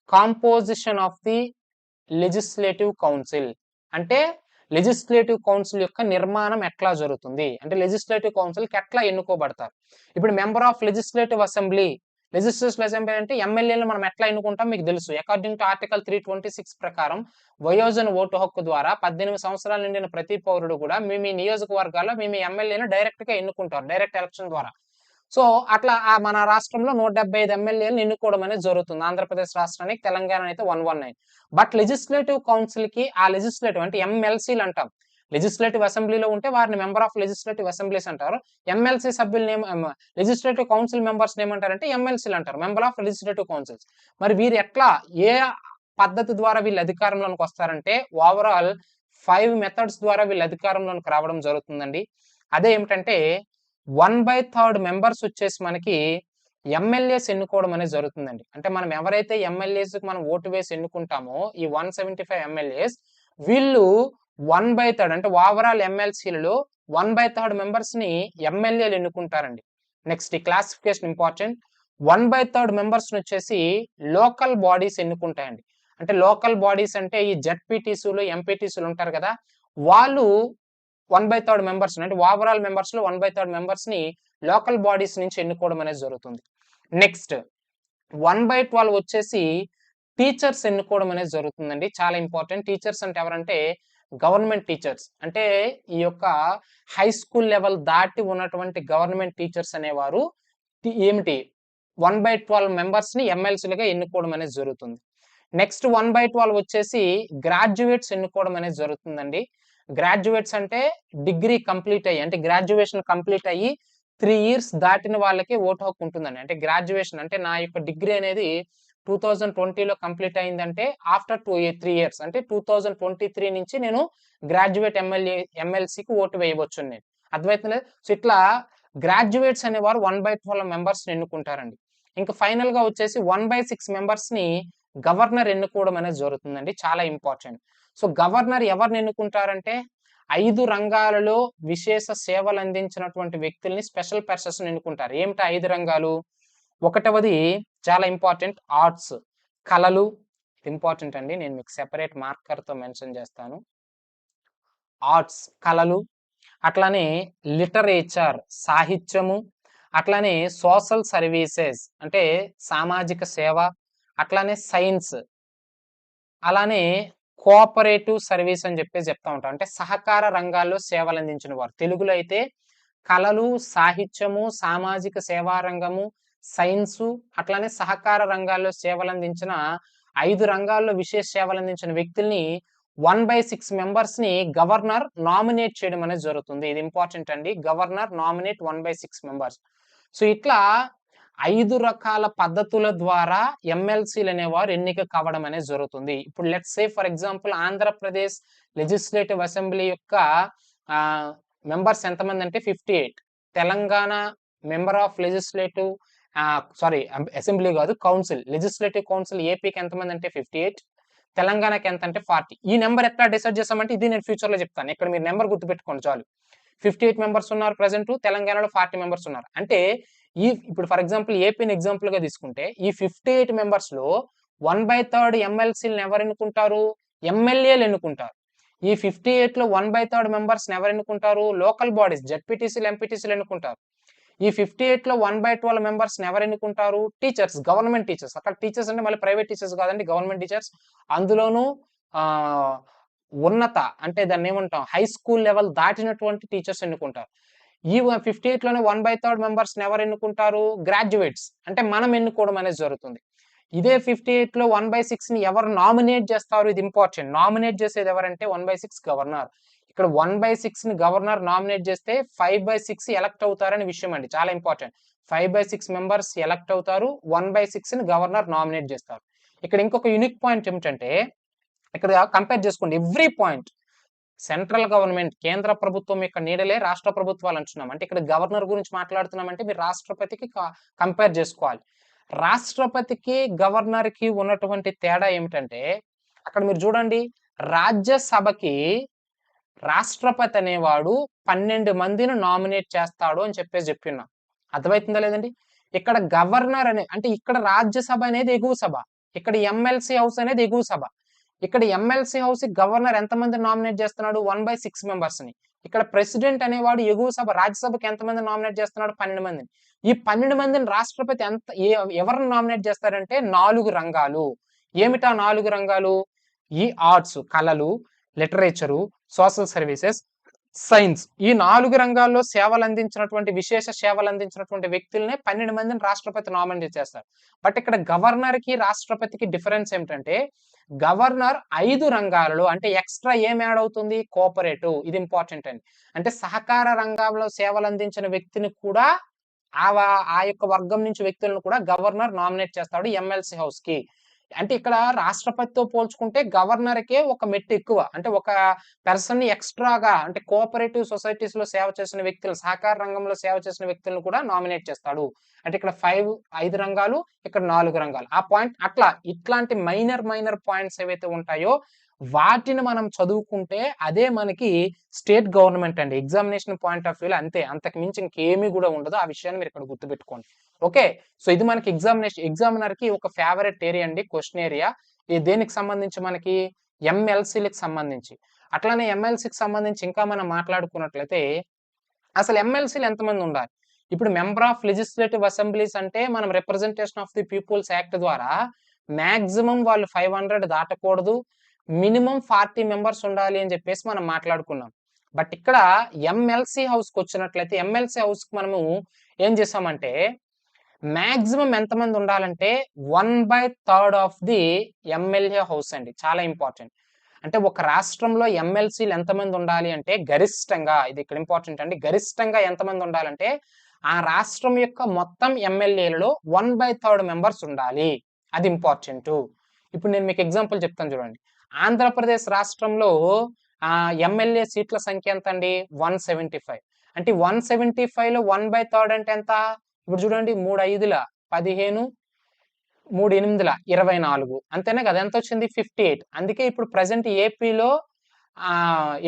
composition of the legislative council. అంటే లెజిస్లేటివ్ కౌన్సిల్ యొక్క నిర్మాణం ఎట్లా జరుగుతుంది? అంటే లెజిస్లేటివ్ కౌన్సిల్‌కి ఎట్లా ఎన్నుకోబడతారు? ఇప్పుడు member of legislative assembly. Legislative assembly అంటే ఎమ్మెల్యేలను మనం ఎట్లా ఎన్నుకుంటాం మీకు తెలుసు. అకార్డింగ్ టు ఆర్టికల్ 326 ప్రకారం వయోజన ఓటు హక్కు ద్వారా 18 సంవత్సరాలు నిండిన ప్రతి పౌరుడు కూడా మీ మీ నియోజకవర్గాల్లో మీ మీ ఎమ్మెల్యేలను డైరెక్ట్‌గా ఎన్నుకుంటారు. డైరెక్ట్ ఎలక్షన్ ద్వారా. సో, అట్లా మన రాష్ట్రంలో 175 ఎమ్మెల్యేలను ఎన్నుకోవడం అనేది జరుగుతుంది. ఆంధ్రప్రదేశ్ రాష్ట్రానికి, తెలంగాణ అయితే 119. బట్ లెజిస్లేటివ్ కౌన్సిల్‌కి ఆ లెజిస్లేటివ్ అంటే ఎమ్మెల్సీలు అంటాం. లెజిస్లేటివ్ అసెంబ్లీలో ఉంటే వారిని మెంబర్ ఆఫ్ లెజిస్లేటివ్ అసెంబ్లీస్ అంటారు. ఎమ్మెల్సీ సభ్యులనేమో లెజిస్లేటివ్ కౌన్సిల్ మెంబర్స్‌ని ఏమంటారంటే ఎమ్మెల్సీలు అంటారు. Member of legislative councils. మరి వీరు ఎట్లా ఏ పద్ధతి ద్వారా వీళ్ళు అధికారంలోకి వస్తారంటే ఓవరాల్ 5 మెథడ్స్ ద్వారా వీళ్ళు అధికారంలోకి రావడం జరుగుతుందండి. అదేమిటంటే 1/3 మెంబర్స్ వచ్చేసి మనకి ఎమ్మెల్యేస్ ఎన్నుకోవడం అనేది జరుగుతుందండి. అంటే మనం ఎవరైతే ఎమ్మెల్యేస్‌కి మనం ఓటు వేసి ఎన్నుకుంటామో ఈ 175 ఎమ్మెల్యేస్ వీళ్ళు 1/3 అంటే ఓవరాల్ ఎమ్మెల్సీలలో 1/3 మెంబర్స్‌ని ఎమ్మెల్యేలు ఎన్నుకుంటారండి. నెక్స్ట్ ఈ క్లాసిఫికేషన్ ఇంపార్టెంట్. 1/3 మెంబర్స్‌ని వచ్చేసి లోకల్ బాడీస్ ఎన్నుకుంటాయండి. అంటే లోకల్ బాడీస్ అంటే ఈ జెడ్పీటీసీలు, ఎంపీటీసీలు ఉంటారు కదా! వాళ్ళు 1/3 మెంబర్స్ అంటే ఓవరాల్ మెంబర్స్‌లో 1/3 మెంబర్స్‌ని లోకల్ బాడీస్ నుంచి ఎన్నుకోవడం అనేది జరుగుతుంది. నెక్స్ట్ 1/12 వచ్చేసి టీచర్స్ ఎన్నుకోవడం అనేది జరుగుతుందండి. చాలా ఇంపార్టెంట్. టీచర్స్ అంటే ఎవరంటే గవర్నమెంట్ టీచర్స్. అంటే ఈ యొక్క హై స్కూల్ లెవెల్ దాటి ఉన్నటువంటి గవర్నమెంట్ టీచర్స్ అనేవారు ఏమిటి 1/12 మెంబర్స్‌ని ఎమ్మెల్సీలుగా ఎన్నుకోవడం అనేది జరుగుతుంది. నెక్స్ట్ 1/12 వచ్చేసి గ్రాడ్యుయేట్స్ ఎన్నుకోవడం అనేది జరుగుతుందండి. గ్రాడ్యుయేట్స్ అంటే డిగ్రీ కంప్లీట్ అయ్యి అంటే గ్రాడ్యుయేషన్ కంప్లీట్ అయ్యి 3 ఇయర్స్ దాటిన వాళ్ళకి ఓటు హక్కు ఉంటుందండి. అంటే గ్రాడ్యుయేషన్ అంటే నా యొక్క డిగ్రీ అనేది 2020లో కంప్లీట్ అయిందంటే ఆఫ్టర్ 3 ఇయర్స్ అంటే 2023 నుంచి నేను గ్రాడ్యుయేట్ ఎమ్మెల్సీకి ఓటు వేయవచ్చును నేను. అర్థమవుతుందా? సో, ఇట్లా గ్రాడ్యుయేట్స్ అనేవారు 1/12 మెంబర్స్‌ని ఎన్నుకుంటారండి. ఇంకా ఫైనల్‌గా వచ్చేసి 1/6 మెంబర్స్‌ని గవర్నర్ ఎన్నుకోవడం అనేది జరుగుతుందండి. చాలా ఇంపార్టెంట్. సో, గవర్నర్ ఎవరిని ఎన్నుకుంటారంటే 5 రంగాలలో విశేష సేవలందించినటువంటి వ్యక్తుల్ని స్పెషల్ పర్సన్స్‌ని ఎన్నుకుంటారు. ఏమిటి 5 రంగాలు? ఒకటవది చాలా ఇంపార్టెంట్ ఆర్ట్స్ కళలు. ఇంపార్టెంట్ అండి. నేను మీకు సెపరేట్ మార్కర్‌తో మెన్షన్ చేస్తాను. ఆర్ట్స్ కళలు, అట్లానే లిటరేచర్ సాహిత్యము, అట్లానే సోషల్ సర్వీసెస్ అంటే సామాజిక సేవ, అట్లానే సైన్స్, అలానే కోఆపరేటివ్ సర్వీస్ అని చెప్పేసి చెప్తా ఉంటాం. అంటే సహకార రంగాల్లో సేవలందించిన వారు. తెలుగులో అయితే కళలు, సాహిత్యము, సామాజిక సేవా రంగము, సైన్సు, అట్లానే సహకార రంగాల్లో సేవలందించిన 5 రంగాల్లో విశేష సేవలందించిన వ్యక్తుల్ని 1/6 మెంబర్స్‌ని గవర్నర్ నామినేట్ చేయడం అనేది జరుగుతుంది. ఇది ఇంపార్టెంట్ అండి. Governor nominate 1/6 members. సో, ఇట్లా 5 రకాల పద్ధతుల ద్వారా ఎమ్మెల్సీలు అనేవారు ఎన్నిక కావడం అనేది జరుగుతుంది. ఇప్పుడు let's say for example Andhra Pradesh legislative assembly యొక్క మెంబర్స్ ఎంతమంది అంటే 58. Telangana member of legislative sorry assembly కాదు కౌన్సిల్. లెజిస్లేటివ్ కౌన్సిల్ ఏపీకి ఎంతమంది అంటే 58. తెలంగాణకి ఎంత అంటే 40. ఈ నంబర్ ఎట్లా డిసైడ్ చేసామంటే ఇది నేను ఫ్యూచర్‌లో చెప్తాను. ఇక్కడ మీరు నంబర్ గుర్తుపెట్టుకోండి చాలు. 58 మెంబర్స్ ఉన్నారు ప్రెజెంట్. తెలంగాణలో 40 మెంబర్స్ ఉన్నారు. అంటే ఇప్పుడు ఫర్ ఎగ్జాంపుల్ ఏపీని ఎగ్జాంపుల్‌గా తీసుకుంటే ఈ 58 మెంబర్స్‌లో 1/3 ఎమ్మెల్సీలను ఎవరు ఎన్నుకుంటారు? ఎమ్మెల్యేలు ఎన్నుకుంటారు. ఈ 58లో 1/3 మెంబర్స్‌ని ఎవరు ఎన్నుకుంటారు? లోకల్ బాడీస్ జెడ్పీటీసీలు, ఎంపీటీసీలు ఎన్నుకుంటారు. ఈ 58లో 1/12 మెంబర్స్‌ని ఎవరు ఎన్నుకుంటారు? Teachers, government teachers. అక్కడ టీచర్స్ అంటే మళ్ళీ ప్రైవేట్ టీచర్స్ కాదండి. Government teachers. అందులోనూ ఆహ్, ఉన్నత అంటే దాన్ని ఏమంటాం హై స్కూల్ లెవెల్ దాటినటువంటి టీచర్స్ ఎన్నుకుంటారు. ఈ 58లోనే 1/3 మెంబర్స్‌ని ఎవరు ఎన్నుకుంటారు? గ్రాడ్యుయేట్స్. అంటే మనం ఎన్నుకోవడం అనేది జరుగుతుంది. ఇదే 58లో 1/6ని ఎవరు నామినేట్ చేస్తారు? ఇది ఇంపార్టెంట్. నామినేట్ చేసేది ఎవరంటే 1/6 గవర్నర్. ఇక్కడ 1/6ని గవర్నర్ నామినేట్ చేస్తే 5/6 ఎలక్ట్ అవుతారనే విషయం అండి. చాలా ఇంపార్టెంట్. 5/6 మెంబర్స్ ఎలక్ట్ అవుతారు. 1/6ని గవర్నర్ నామినేట్ చేస్తారు. ఇక్కడ ఇంకొక యూనిక్ పాయింట్ ఏమిటంటే ఇక్కడ కంపేర్ చేసుకోండి. ఎవ్రీ పాయింట్ సెంట్రల్ గవర్నమెంట్ కేంద్ర ప్రభుత్వం యొక్క నీడలే రాష్ట్ర ప్రభుత్వాలు అంటున్నాం. అంటే ఇక్కడ గవర్నర్ గురించి మాట్లాడుతున్నామంటే మీరు రాష్ట్రపతికి కంపేర్ చేసుకోవాలి. రాష్ట్రపతికి గవర్నర్‌కి ఉన్నటువంటి తేడా ఏమిటంటే అక్కడ మీరు చూడండి రాజ్యసభకి రాష్ట్రపతి అనేవాడు 12 మందిని నామినేట్ చేస్తాడు అని చెప్పిన్నాం. అర్థమవుతుందా లేదండి? ఇక్కడ గవర్నర్ అంటే ఇక్కడ రాజ్యసభ అనేది ఎగువ సభ. ఇక్కడ ఎమ్మెల్సీ హౌస్ అనేది ఎగువ సభ. ఇక్కడ ఎమ్మెల్సీ హౌస్ గవర్నర్ ఎంతమంది నామినేట్ చేస్తున్నాడు? 1/6 మెంబర్స్‌ని. ఇక్కడ ప్రెసిడెంట్ అనేవాడు ఎగువ సభ రాజ్యసభకి ఎంతమంది నామినేట్ చేస్తున్నాడు? 12 మందిని. ఈ 12 మందిని రాష్ట్రపతి ఎవరిని నామినేట్ చేస్తారంటే 4 రంగాలు. ఏమిటా 4 రంగాలు? ఈ ఆర్ట్స్ కళలు, లిటరేచరు, సోషల్ సర్వీసెస్, సైన్స్ ఈ 4 రంగాల్లో విశేష సేవలు అందించినటువంటి వ్యక్తులనే 12 మందిని రాష్ట్రపతి నామినేట్ చేస్తారు. బట్ ఇక్కడ గవర్నర్‌కి రాష్ట్రపతికి డిఫరెన్స్ ఏమిటంటే గవర్నర్ 5 రంగాలలో అంటే ఎక్స్ట్రా ఏం యాడ్ అవుతుంది? కోఆపరేటివ్. ఇది ఇంపార్టెంట్ అండి. అంటే సహకార రంగంలో సేవలు అందించిన వ్యక్తిని కూడా ఆ యొక్క వర్గం నుంచి వ్యక్తులను కూడా గవర్నర్ నామినేట్ చేస్తాడు ఎమ్మెల్సీ హౌస్‌కి. అంటే ఇక్కడ రాష్ట్రపతితో పోల్చుకుంటే గవర్నర్‌కే ఒక మెట్టు ఎక్కువ. అంటే ఒక పర్సన్‌ని ఎక్స్ట్రాగా అంటే కోఆపరేటివ్ సొసైటీస్‌లో సేవ చేసిన వ్యక్తులు, సహకార రంగంలో సేవ చేసిన వ్యక్తులను కూడా నామినేట్ చేస్తాడు. అంటే ఇక్కడ 5 రంగాలు, ఇక్కడ 4 రంగాలు. ఆ పాయింట్ ఇట్లాంటి మైనర్ పాయింట్స్ ఏవైతే ఉంటాయో వాటిని మనం చదువుకుంటే అదే మనకి స్టేట్ గవర్నమెంట్ అండి. ఎగ్జామినేషన్ పాయింట్ ఆఫ్ వ్యూలో అంతే. అంతకు మించి ఇంకేమీ కూడా ఉండదు. ఆ విషయాన్ని మీరు ఇక్కడ గుర్తుపెట్టుకోండి. ఓకే. సో ఇది మనకి ఎగ్జామినర్‌కి ఒక ఫేవరెట్ ఏరియా అండి క్వెషన్ ఏరియా. ఇది దేనికి సంబంధించి మనకి ఎంఎల్సీ‌లకి సంబంధించి. అట్లానే ఎంఎల్సీ‌కి సంబంధించి ఇంకా మనం మాట్లాడుకున్నట్లయితే అసలు ఎంఎల్సీ‌లు ఎంతమంది ఉండాలి? ఇప్పుడు మెంబర్ ఆఫ్ లెజిస్లేటివ్ అసెంబ్లీస్ అంటే మనం representation of the peoples act ద్వారా మాక్సిమం వాళ్ళు 500 దాటకూడదు. మినిమం 40 మెంబర్స్ ఉండాలి అని చెప్పేసి మనం మాట్లాడుకున్నాం. బట్ ఇక్కడ ఎంఎల్సీ హౌస్‌కి వచ్చినట్లయితే ఎంఎల్సీ హౌస్‌కి మనము ఏం చేసామంటే మాక్సిమం ఎంతమంది ఉండాలంటే 1/3 ఆఫ్ ది ఎమ్మెల్యే హౌస్ అండి. చాలా ఇంపార్టెంట్. అంటే ఒక రాష్ట్రంలో ఎమ్మెల్సీలు ఎంతమంది ఉండాలి అంటే గరిష్టంగా ఇది ఇక్కడ ఇంపార్టెంట్ అండి. గరిష్టంగా ఎంతమంది ఉండాలంటే ఆ రాష్ట్రం యొక్క మొత్తం ఎమ్మెల్యేలలో 1/3 మెంబర్స్ ఉండాలి. అది ఇంపార్టెంటు. ఇప్పుడు నేను మీకు ఎగ్జాంపుల్ చెప్తాను చూడండి. ఆంధ్రప్రదేశ్ రాష్ట్రంలో ఎమ్మెల్యే సీట్ల సంఖ్య ఎంత అండి? 175. అంటే 175లో 1/3 అంటే ఎంత? ఇప్పుడు చూడండి 3 5ల 15, 3 8ల 24 అంతేనా కదా? ఎంత వచ్చింది? 58. అందుకే ఇప్పుడు ప్రెజెంట్ ఏపీలో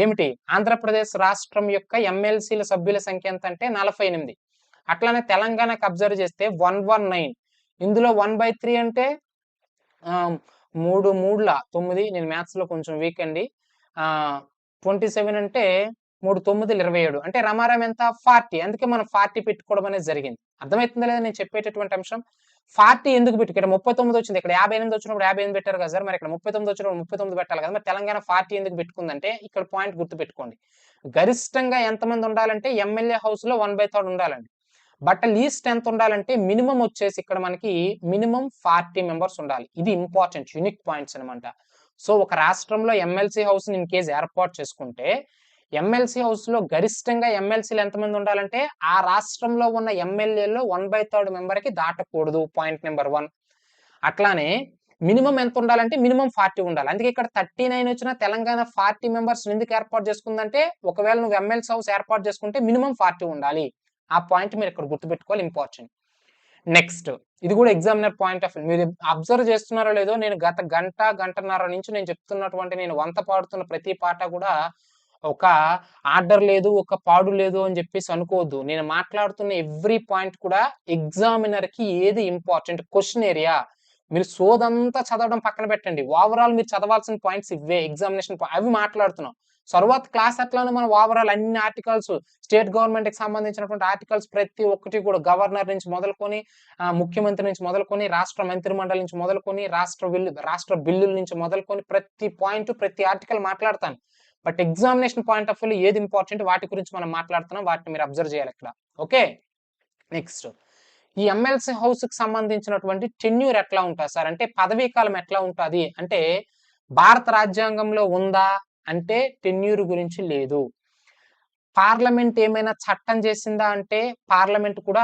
ఏమిటి ఆంధ్రప్రదేశ్ రాష్ట్రం యొక్క ఎమ్మెల్సీల సభ్యుల సంఖ్య ఎంత అంటే 48. అట్లానే తెలంగాణకి అబ్జర్వ్ చేస్తే 119. ఇందులో 1/3 అంటే 3 3ల 9 నేను మ్యాథ్స్‌లో కొంచెం వీక్ అండి. 27 అంటే 3 9లు 27 అంటే రమారం ఎంత? 40. అందుకే మనం 40 పెట్టుకోవడం అనేది జరిగింది. అర్థమవుతుందా లేదా నేను చెప్పేటటువంటి అంశం? 40 ఎందుకు ఇక్కడ 39 వచ్చింది. ఇక్కడ 58 వచ్చినప్పుడు 58 పెట్టారు కదా సార్. మరి ఇక్కడ 39 వచ్చినప్పుడు 39 పెట్టాలి కదా! మరి తెలంగాణ 40 ఎందుకు పెట్టుకుందంటే ఇక్కడ పాయింట్ గుర్తుపెట్టుకోండి. గరిష్టంగా ఎంతమంది ఉండాలంటే ఎమ్మెల్యే హౌస్‌లో 1/3 ఉండాలండి. బట్ లీస్ట్ ఎంత ఉండాలంటే మినిమం వచ్చేసి ఇక్కడ మనకి మినిమం 40 మెంబర్స్ ఉండాలి. ఇది ఇంపార్టెంట్ యూనిక్ పాయింట్స్ అన్నమాట. సో ఒక రాష్ట్రంలో ఎమ్మెల్సీ హౌస్‌ని ఇన్ కేస్ ఏర్పాటు చేసుకుంటే ఎమ్మెల్సీ హౌస్‌లో గరిష్టంగా ఎమ్మెల్సీలు ఎంతమంది ఉండాలంటే ఆ రాష్ట్రంలో ఉన్న ఎమ్మెల్యేల్లో 1/3 మెంబర్‌కి దాటకూడదు. Point number 1. అట్లానే మినిమం ఎంత ఉండాలంటే మినిమం 40 ఉండాలి. అందుకే ఇక్కడ 39 వచ్చిన తెలంగాణ 40 మెంబర్స్‌ని ఎందుకు ఏర్పాటు చేసుకుందంటే ఒకవేళ నువ్వు ఎమ్మెల్సీ హౌస్ ఏర్పాటు చేసుకుంటే మినిమం 40 ఉండాలి. ఆ పాయింట్ మీరు ఇక్కడ గుర్తుపెట్టుకోవాలి ఇంపార్టెంట్. నెక్స్ట్ ఇది కూడా ఎగ్జామినర్ పాయింట్ ఆఫ్ మీరు అబ్జర్వ్ చేస్తున్నారో లేదో నేను గత గంటన్నర నుంచి నేను చెప్తున్నటువంటి నేను వంత పాడుతున్న ప్రతి పాట కూడా ఒక ఆర్డర్ లేదు, ఒక పాడు లేదు అని చెప్పేసి అనుకోవద్దు. నేను మాట్లాడుతున్న ఎవ్రీ పాయింట్ కూడా ఎగ్జామినర్‌కి ఏది ఇంపార్టెంట్ క్వెషన్ ఏరియా. మీరు సోదంతా చదవడం పక్కన పెట్టండి. ఓవరాల్ మీరు చదవాల్సిన పాయింట్స్ ఇవే ఎగ్జామినేషన్ అవి మాట్లాడుతున్నాం. సరువాత క్లాస్ ఎట్లానో మనం ఓవరాల్ అన్ని ఆర్టికల్స్, స్టేట్ గవర్నమెంట్ కి సంబంధించినటువంటి ఆర్టికల్స్ ప్రతి ఒక్కటి కూడా గవర్నర్ నుంచి మొదలుకొని, ముఖ్యమంత్రి నుంచి మొదలుకొని, రాష్ట్ర మంత్రి మండలి నుంచి మొదలుకొని, రాష్ట్ర బిల్లుల నుంచి మొదలుకొని ప్రతి పాయింట్, ప్రతి ఆర్టికల్ మాట్లాడతాను. But examination point of view ఏది ఇంపార్టెంట్ వాటి గురించి మనం మాట్లాడుతున్నాం. వాటిని మీరు అబ్జర్వ్ చేయాలి ఇక్కడ. ఓకే, నెక్స్ట్ ఈ ఎమ్మెల్సీ హౌస్ కి సంబంధించినటువంటి టెన్యూర్ ఎట్లా ఉంటుంది సార్ అంటే పదవీ కాలం ఎట్లా ఉంటుంది అంటే భారత రాజ్యాంగంలో ఉందా అంటే టెన్యూర్ గురించి లేదు. పార్లమెంట్ ఏమైనా చట్టం చేసిందా అంటే పార్లమెంట్ కూడా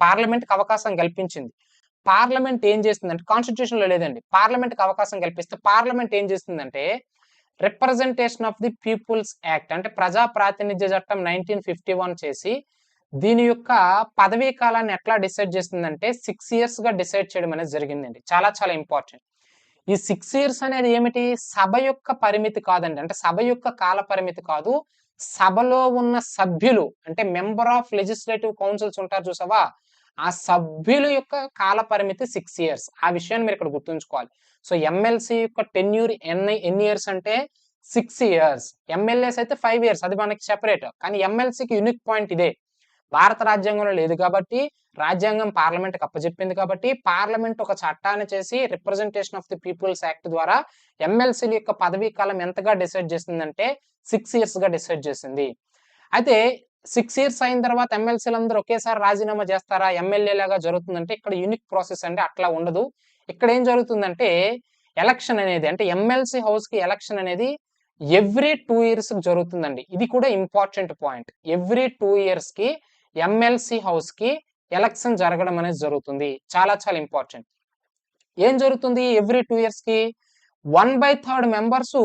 పార్లమెంట్ కి అవకాశం కల్పించింది. పార్లమెంట్ ఏం చేస్తుందంటే కాన్స్టిట్యూషన్ లో లేదండి, పార్లమెంట్ కి అవకాశం కల్పిస్తే పార్లమెంట్ ఏం చేస్తుందంటే representation of the peoples act అంటే ప్రజా ప్రాతినిధ్య చట్టం 1951 చేసి దీని యొక్క పదవీ కాలాన్ని ఎట్లా డిసైడ్ చేస్తుందంటే 6 years గా డిసైడ్ చేయడం అనేది జరిగిందండి. చాలా చాలా ఇంపార్టెంట్. ఈ 6 years అనేది ఏమిటి, సభ యొక్క పరిమితి కాదండి, అంటే సభ యొక్క కాల పరిమితి కాదు, సభలో ఉన్న సభ్యులు అంటే మెంబర్ ఆఫ్ లెజిస్లేటివ్ కౌన్సిల్స్ ఉంటారు చూసావా, ఆ సభ్యుల యొక్క కాల పరిమితి 6 years. ఆ విషయాన్ని మీరు ఇక్కడ గుర్తుంచుకోవాలి. సో ఎమ్మెల్సీ యొక్క టెన్యూర్ ఎన్ని ఇయర్స్ అంటే 6 years. ఎమ్మెల్యేస్ అయితే 5 years, అది మనకి సెపరేట్. కానీ ఎమ్మెల్సీకి యూనిక్ పాయింట్ ఇదే, భారత రాజ్యాంగంలో లేదు కాబట్టి, రాజ్యాంగం పార్లమెంట్ కి అప్పచెప్పింది కాబట్టి పార్లమెంట్ ఒక చట్టాన్ని చేసి representation of the peoples act ద్వారా ఎమ్మెల్సీల యొక్క పదవీ కాలం ఎంతగా డిసైడ్ చేసిందంటే 6 years గా డిసైడ్ చేసింది. అయితే 6 years అయిన తర్వాత ఎమ్మెల్సీలు అందరూ ఒకేసారి రాజీనామా చేస్తారా, ఎమ్మెల్యే లాగా జరుగుతుందంటే ఇక్కడ యూనిక్ ప్రాసెస్ అండి, అట్లా ఉండదు. ఇక్కడ ఏం జరుగుతుందంటే ఎలక్షన్ అనేది అంటే ఎమ్మెల్సీ హౌస్ కి ఎలక్షన్ అనేది ఎవ్రీ 2 years జరుగుతుందండి. ఇది కూడా ఇంపార్టెంట్ పాయింట్. ఎవ్రీ 2 years కి ఎమ్మెల్సీ హౌస్ కి ఎలక్షన్ జరగడం అనేది జరుగుతుంది. చాలా చాలా ఇంపార్టెంట్. ఏం జరుగుతుంది ఎవ్రీ 2 years కి 1/3 మెంబర్స్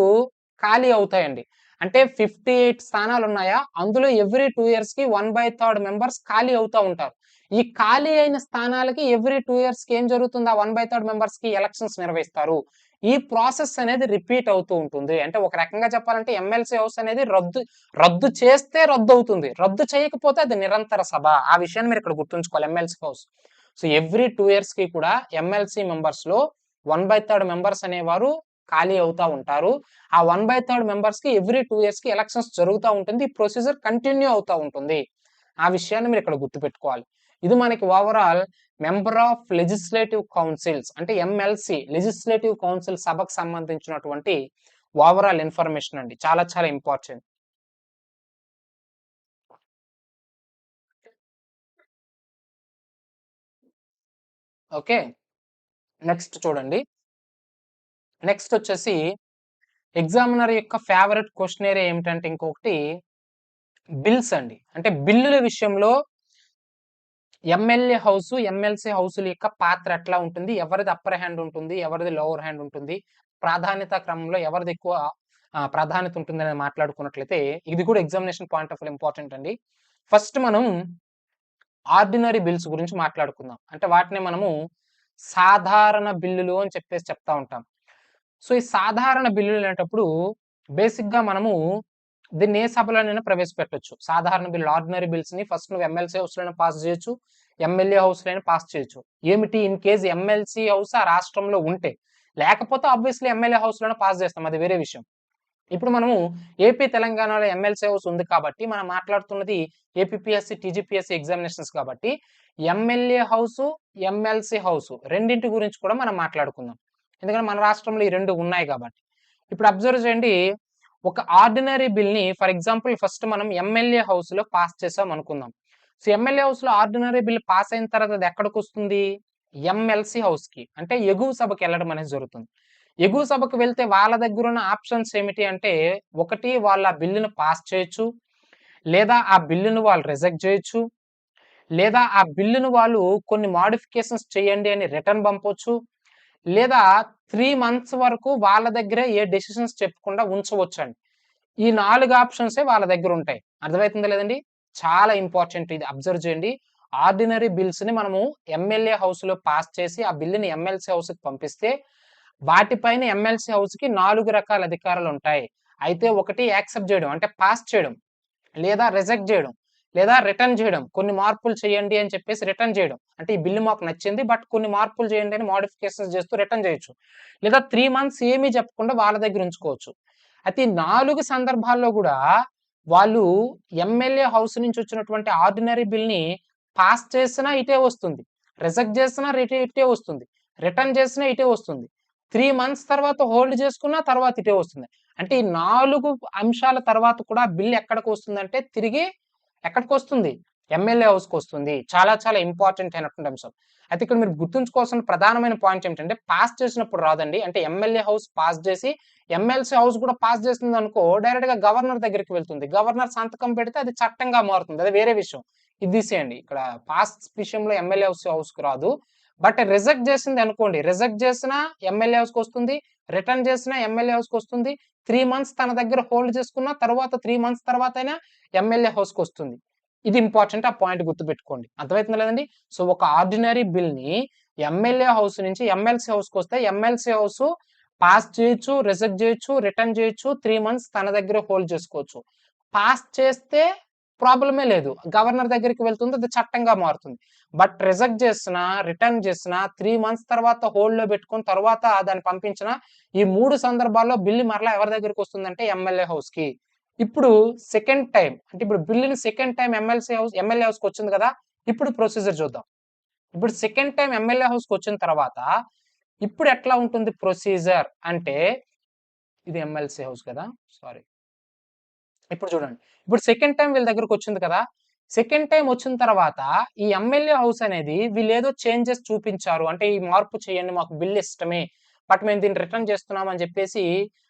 ఖాళీ అవుతాయండి. అంటే 58 స్థానాలు ఉన్నాయా, అందులో ఎవ్రీ 2 years కి 1/3 మెంబర్స్ ఖాళీ అవుతా ఉంటారు. ఈ ఖాళీ అయిన స్థానాలకి ఎవ్రీ 2 years కి ఏం జరుగుతుంది, ఆ 1/3 మెంబర్స్ కి ఎలక్షన్స్ నిర్వహిస్తారు. ఈ ప్రాసెస్ అనేది రిపీట్ అవుతూ ఉంటుంది. అంటే ఒక రకంగా చెప్పాలంటే ఎమ్మెల్సీ హౌస్ అనేది రద్దు చేస్తే రద్దు అవుతుంది, రద్దు చేయకపోతే అది నిరంతర సభ. ఆ విషయాన్ని మీరు ఇక్కడ గుర్తుంచుకోవాలి MLC house. So every 2 years కి కూడా ఎమ్మెల్సీ మెంబర్స్ లో 1/3 మెంబర్స్ అనేవారు ఖాళీ అవుతా ఉంటారు. ఆ 1/3 మెంబర్స్ కి ఎవ్రీ 2 years కి ఎలక్షన్స్ జరుగుతూ ఉంటుంది. ఈ ప్రొసీజర్ కంటిన్యూ అవుతా ఉంటుంది. ఆ విషయాన్ని మీరు ఇక్కడ గుర్తుపెట్టుకోవాలి. ఇది మనకి overall member of legislative councils అంటే ఎమ్మెల్సీ లెజిస్లేటివ్ కౌన్సిల్ సభకు సంబంధించినటువంటి ఓవరాల్ ఇన్ఫర్మేషన్ అండి. చాలా చాలా ఇంపార్టెంట్. ఓకే, నెక్స్ట్ చూడండి. నెక్స్ట్ వచ్చేసి ఎగ్జామినర్ యొక్క ఫేవరెట్ క్వశ్చన్ ఏరియా ఏమిటంటే ఇంకొకటి బిల్స్ అండి. అంటే బిల్లుల విషయంలో ఎమ్మెల్యే హౌస్ ఎమ్మెల్సీ హౌసుల యొక్క పాత్ర ఎట్లా ఉంటుంది, ఎవరిది అప్పర్ హ్యాండ్ ఉంటుంది, ఎవరిది లోవర్ హ్యాండ్ ఉంటుంది, ప్రాధాన్యత క్రమంలో ఎవరిది ఎక్కువ ప్రాధాన్యత ఉంటుంది అనేది మాట్లాడుకున్నట్లయితే ఇది కూడా examination point of view important అండి. ఫస్ట్ మనం ఆర్డినరీ బిల్స్ గురించి మాట్లాడుకుందాం. అంటే వాటిని మనము సాధారణ బిల్లులు అని చెప్పేసి చెప్తా ఉంటాం. సో ఈ సాధారణ బిల్లులు అనేటప్పుడు బేసిక్ గా మనము దీన్ని ఏ సభలోనైనా ప్రవేశపెట్టొచ్చు. సాధారణ బిల్లు ఆర్డినరీ బిల్స్ ని ఫస్ట్ నువ్వు ఎమ్మెల్సీ హౌస్ లోనే పాస్ చేయొచ్చు, ఎమ్మెల్యే హౌస్ లోనే పాస్ చేయొచ్చు. ఏమిటి ఇన్ కేసు ఎమ్మెల్సీ హౌస్ ఆ రాష్ట్రంలో ఉంటే, లేకపోతే ఆబ్వియస్లీ ఎమ్మెల్యే హౌస్ లోనే పాస్ చేస్తాం, అది వేరే విషయం. ఇప్పుడు మనము ఏపీ తెలంగాణలో ఎమ్మెల్సీ హౌస్ ఉంది కాబట్టి మనం మాట్లాడుతున్నది ఏపీపీఎస్సీ టీజీపీఎస్సీ ఎగ్జామినేషన్స్ కాబట్టి ఎమ్మెల్యే హౌస్ ఎమ్మెల్సీ హౌస్ రెండింటి గురించి కూడా మనం మాట్లాడుకుందాం. ఎందుకంటే మన రాష్ట్రంలో ఈ రెండు ఉన్నాయి కాబట్టి. ఇప్పుడు అబ్జర్వ్ చేయండి, ఒక ఆర్డినరీ బిల్ ని ఫర్ ఎగ్జాంపుల్ ఫస్ట్ మనం ఎమ్మెల్యే హౌస్ లో పాస్ చేసాం అనుకుందాం. సో ఎమ్మెల్యే హౌస్ లో ఆర్డినరీ బిల్ పాస్ అయిన తర్వాత అది ఎక్కడికి వస్తుంది, ఎమ్మెల్సీ హౌస్ కి అంటే ఎగువ సభకి వెళ్ళడం అనేది జరుగుతుంది. ఎగువ సభకు వెళ్తే వాళ్ళ దగ్గర ఉన్న ఆప్షన్స్ ఏమిటి అంటే, ఒకటి వాళ్ళ బిల్లును పాస్ చేయొచ్చు, లేదా ఆ బిల్లును వాళ్ళు రిజెక్ట్ చేయొచ్చు, లేదా ఆ బిల్లును వాళ్ళు కొన్ని మోడిఫికేషన్స్ చేయండి అని రిటర్న్ పంపొచ్చు, లేదా 3 months వరకు వాళ్ళ దగ్గర ఏ డెసిషన్స్ చెప్పకుండా ఉంచవచ్చు అండి. ఈ 4 ఆప్షన్సే వాళ్ళ దగ్గర ఉంటాయి. అర్థమవుతుందా లేదండి? చాలా ఇంపార్టెంట్, ఇది అబ్జర్వ్ చేయండి. ఆర్డినరీ బిల్స్ ని మనము ఎమ్మెల్యే హౌస్ లో పాస్ చేసి ఆ బిల్లుని ఎమ్మెల్సీ హౌస్ కి పంపిస్తే వాటిపైన ఎమ్మెల్సీ హౌస్ కి 4 రకాల అధికారాలు ఉంటాయి. అయితే ఒకటి యాక్సెప్ట్ చేయడం అంటే పాస్ చేయడం, లేదా రిజెక్ట్ చేయడం, లేదా రిటర్న్ చేయడం, కొన్ని మార్పులు చేయండి అని చెప్పేసి రిటర్న్ చేయడం. అంటే ఈ బిల్లు మాకు నచ్చింది బట్ కొన్ని మార్పులు చేయండి అని మోడిఫికేషన్స్ చేస్తూ రిటర్న్ చేయొచ్చు. లేదా 3 months ఏమీ చెప్పకుండా వాళ్ళ దగ్గర ఉంచుకోవచ్చు. అయితే ఈ 4 సందర్భాల్లో కూడా వాళ్ళు ఎమ్మెల్యే హౌస్ నుంచి వచ్చినటువంటి ఆర్డినరీ బిల్ని పాస్ చేసినా ఇటే వస్తుంది, రిజెక్ట్ చేసినా ఇటే వస్తుంది, రిటర్న్ చేసినా ఇటే వస్తుంది, 3 months తర్వాత హోల్డ్ చేసుకున్నా తర్వాత ఇటే వస్తుంది. అంటే ఈ 4 అంశాల తర్వాత కూడా బిల్ ఎక్కడికి వస్తుందంటే తిరిగి ఎక్కడికి వస్తుంది, ఎమ్మెల్యే హౌస్కి వస్తుంది. చాలా చాలా ఇంపార్టెంట్ అయినటువంటి అంశం. అయితే ఇక్కడ మీరు గుర్తుంచుకోవాల్సిన ప్రధానమైన పాయింట్ ఏమిటంటే పాస్ చేసినప్పుడు రాదండి. అంటే ఎమ్మెల్యే హౌస్ పాస్ చేసి ఎమ్మెల్సీ హౌస్ కూడా పాస్ చేస్తుంది అనుకో, డైరెక్ట్ గా గవర్నర్ దగ్గరికి వెళ్తుంది, గవర్నర్ సంతకం పెడితే అది చట్టంగా మారుతుంది, అది వేరే విషయం. ఇది తీసేయండి, ఇక్కడ పాస్ విషయంలో ఎమ్మెల్యే హౌస్ కు రాదు. బట్ రిజెక్ట్ చేసింది అనుకోండి, రిజెక్ట్ చేసినా ఎమ్మెల్యే హౌస్కి వస్తుంది, రిటర్న్ చేసినా ఎమ్మెల్యే హౌస్కి వస్తుంది, 3 months తన దగ్గర హోల్డ్ చేసుకున్న తర్వాత 3 months తర్వాత అయినా ఎమ్మెల్యే హౌస్కి వస్తుంది. ఇది ఇంపార్టెంట్, ఆ పాయింట్ గుర్తుపెట్టుకోండి. అర్థమవుతుంది లేదండి? సో ఒక ఆర్డినరీ బిల్ ని ఎమ్మెల్యే హౌస్ నుంచి ఎమ్మెల్సీ హౌస్కి వస్తే ఎమ్మెల్సీ హౌస్ పాస్ చేయొచ్చు, రిజెక్ట్ చేయొచ్చు, రిటర్న్ చేయొచ్చు, 3 months తన దగ్గర హోల్డ్ చేసుకోవచ్చు. పాస్ చేస్తే ప్రాబ్లమే లేదు, గవర్నర్ దగ్గరికి వెళ్తుంది, అది చట్టంగా మారుతుంది. బట్ రిజెక్ట్ చేసినా రిటర్న్ చేసినా 3 months తర్వాత హోల్డ్ లో పెట్టుకుని తర్వాత దాన్ని పంపించిన ఈ 3 సందర్భాల్లో బిల్లు మరలా ఎవరి దగ్గరికి వస్తుందంటే ఎమ్మెల్యే హౌస్ కి. ఇప్పుడు సెకండ్ టైం అంటే ఇప్పుడు బిల్లుని సెకండ్ టైం ఎమ్మెల్యే హౌస్కి వచ్చింది కదా, ఇప్పుడు ప్రొసీజర్ చూద్దాం. ఇప్పుడు సెకండ్ టైం ఎమ్మెల్యే హౌస్కి వచ్చిన తర్వాత ఇప్పుడు ఎట్లా ఉంటుంది ప్రొసీజర్ అంటే, ఇది ఎమ్మెల్సీ హౌస్ కదా, సారీ. ఇప్పుడు చూడండి, ఇప్పుడు సెకండ్ టైం వీళ్ళ దగ్గరకు వచ్చింది కదా, సెకండ్ టైం వచ్చిన తర్వాత ఈ ఎమ్మెల్యే హౌస్ అనేది వీళ్ళు ఏదో చేంజెస్ చూపించారు, అంటే ఈ మార్పు చేయండి మాకు బిల్ ఇష్టమే బట్ మేము దీన్ని రిటర్న్ చేస్తున్నాం అని చెప్పేసి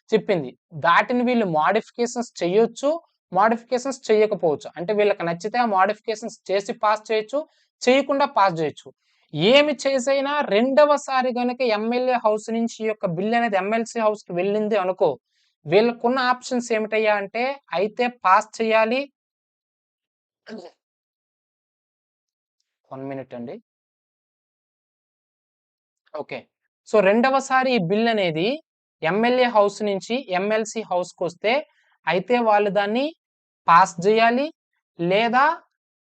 చెప్పింది. దాటిని వీళ్ళు మాడిఫికేషన్స్ చేయొచ్చు, మాడిఫికేషన్స్ చేయకపోవచ్చు. అంటే వీళ్ళకి నచ్చితే ఆ మాడిఫికేషన్స్ చేసి పాస్ చేయొచ్చు, చేయకుండా పాస్ చేయొచ్చు. ఏమి చేసైనా రెండవసారి గనుక ఎమ్మెల్యే హౌస్ నుంచి ఈ యొక్క బిల్ అనేది ఎమ్మెల్సీ హౌస్ కి వెళ్ళింది అనుకో, వీళ్ళకున్న ఆప్షన్స్ ఏమిటయ్యా అంటే అయితే పాస్ చేయాలి. 1 minute అండి. ఓకే. సో రెండవసారి ఈ బిల్ అనేది ఎమ్మెల్యే హౌస్ నుంచి ఎమ్మెల్సీ హౌస్కి వస్తే అయితే వాళ్ళు దాన్ని పాస్ చేయాలి లేదా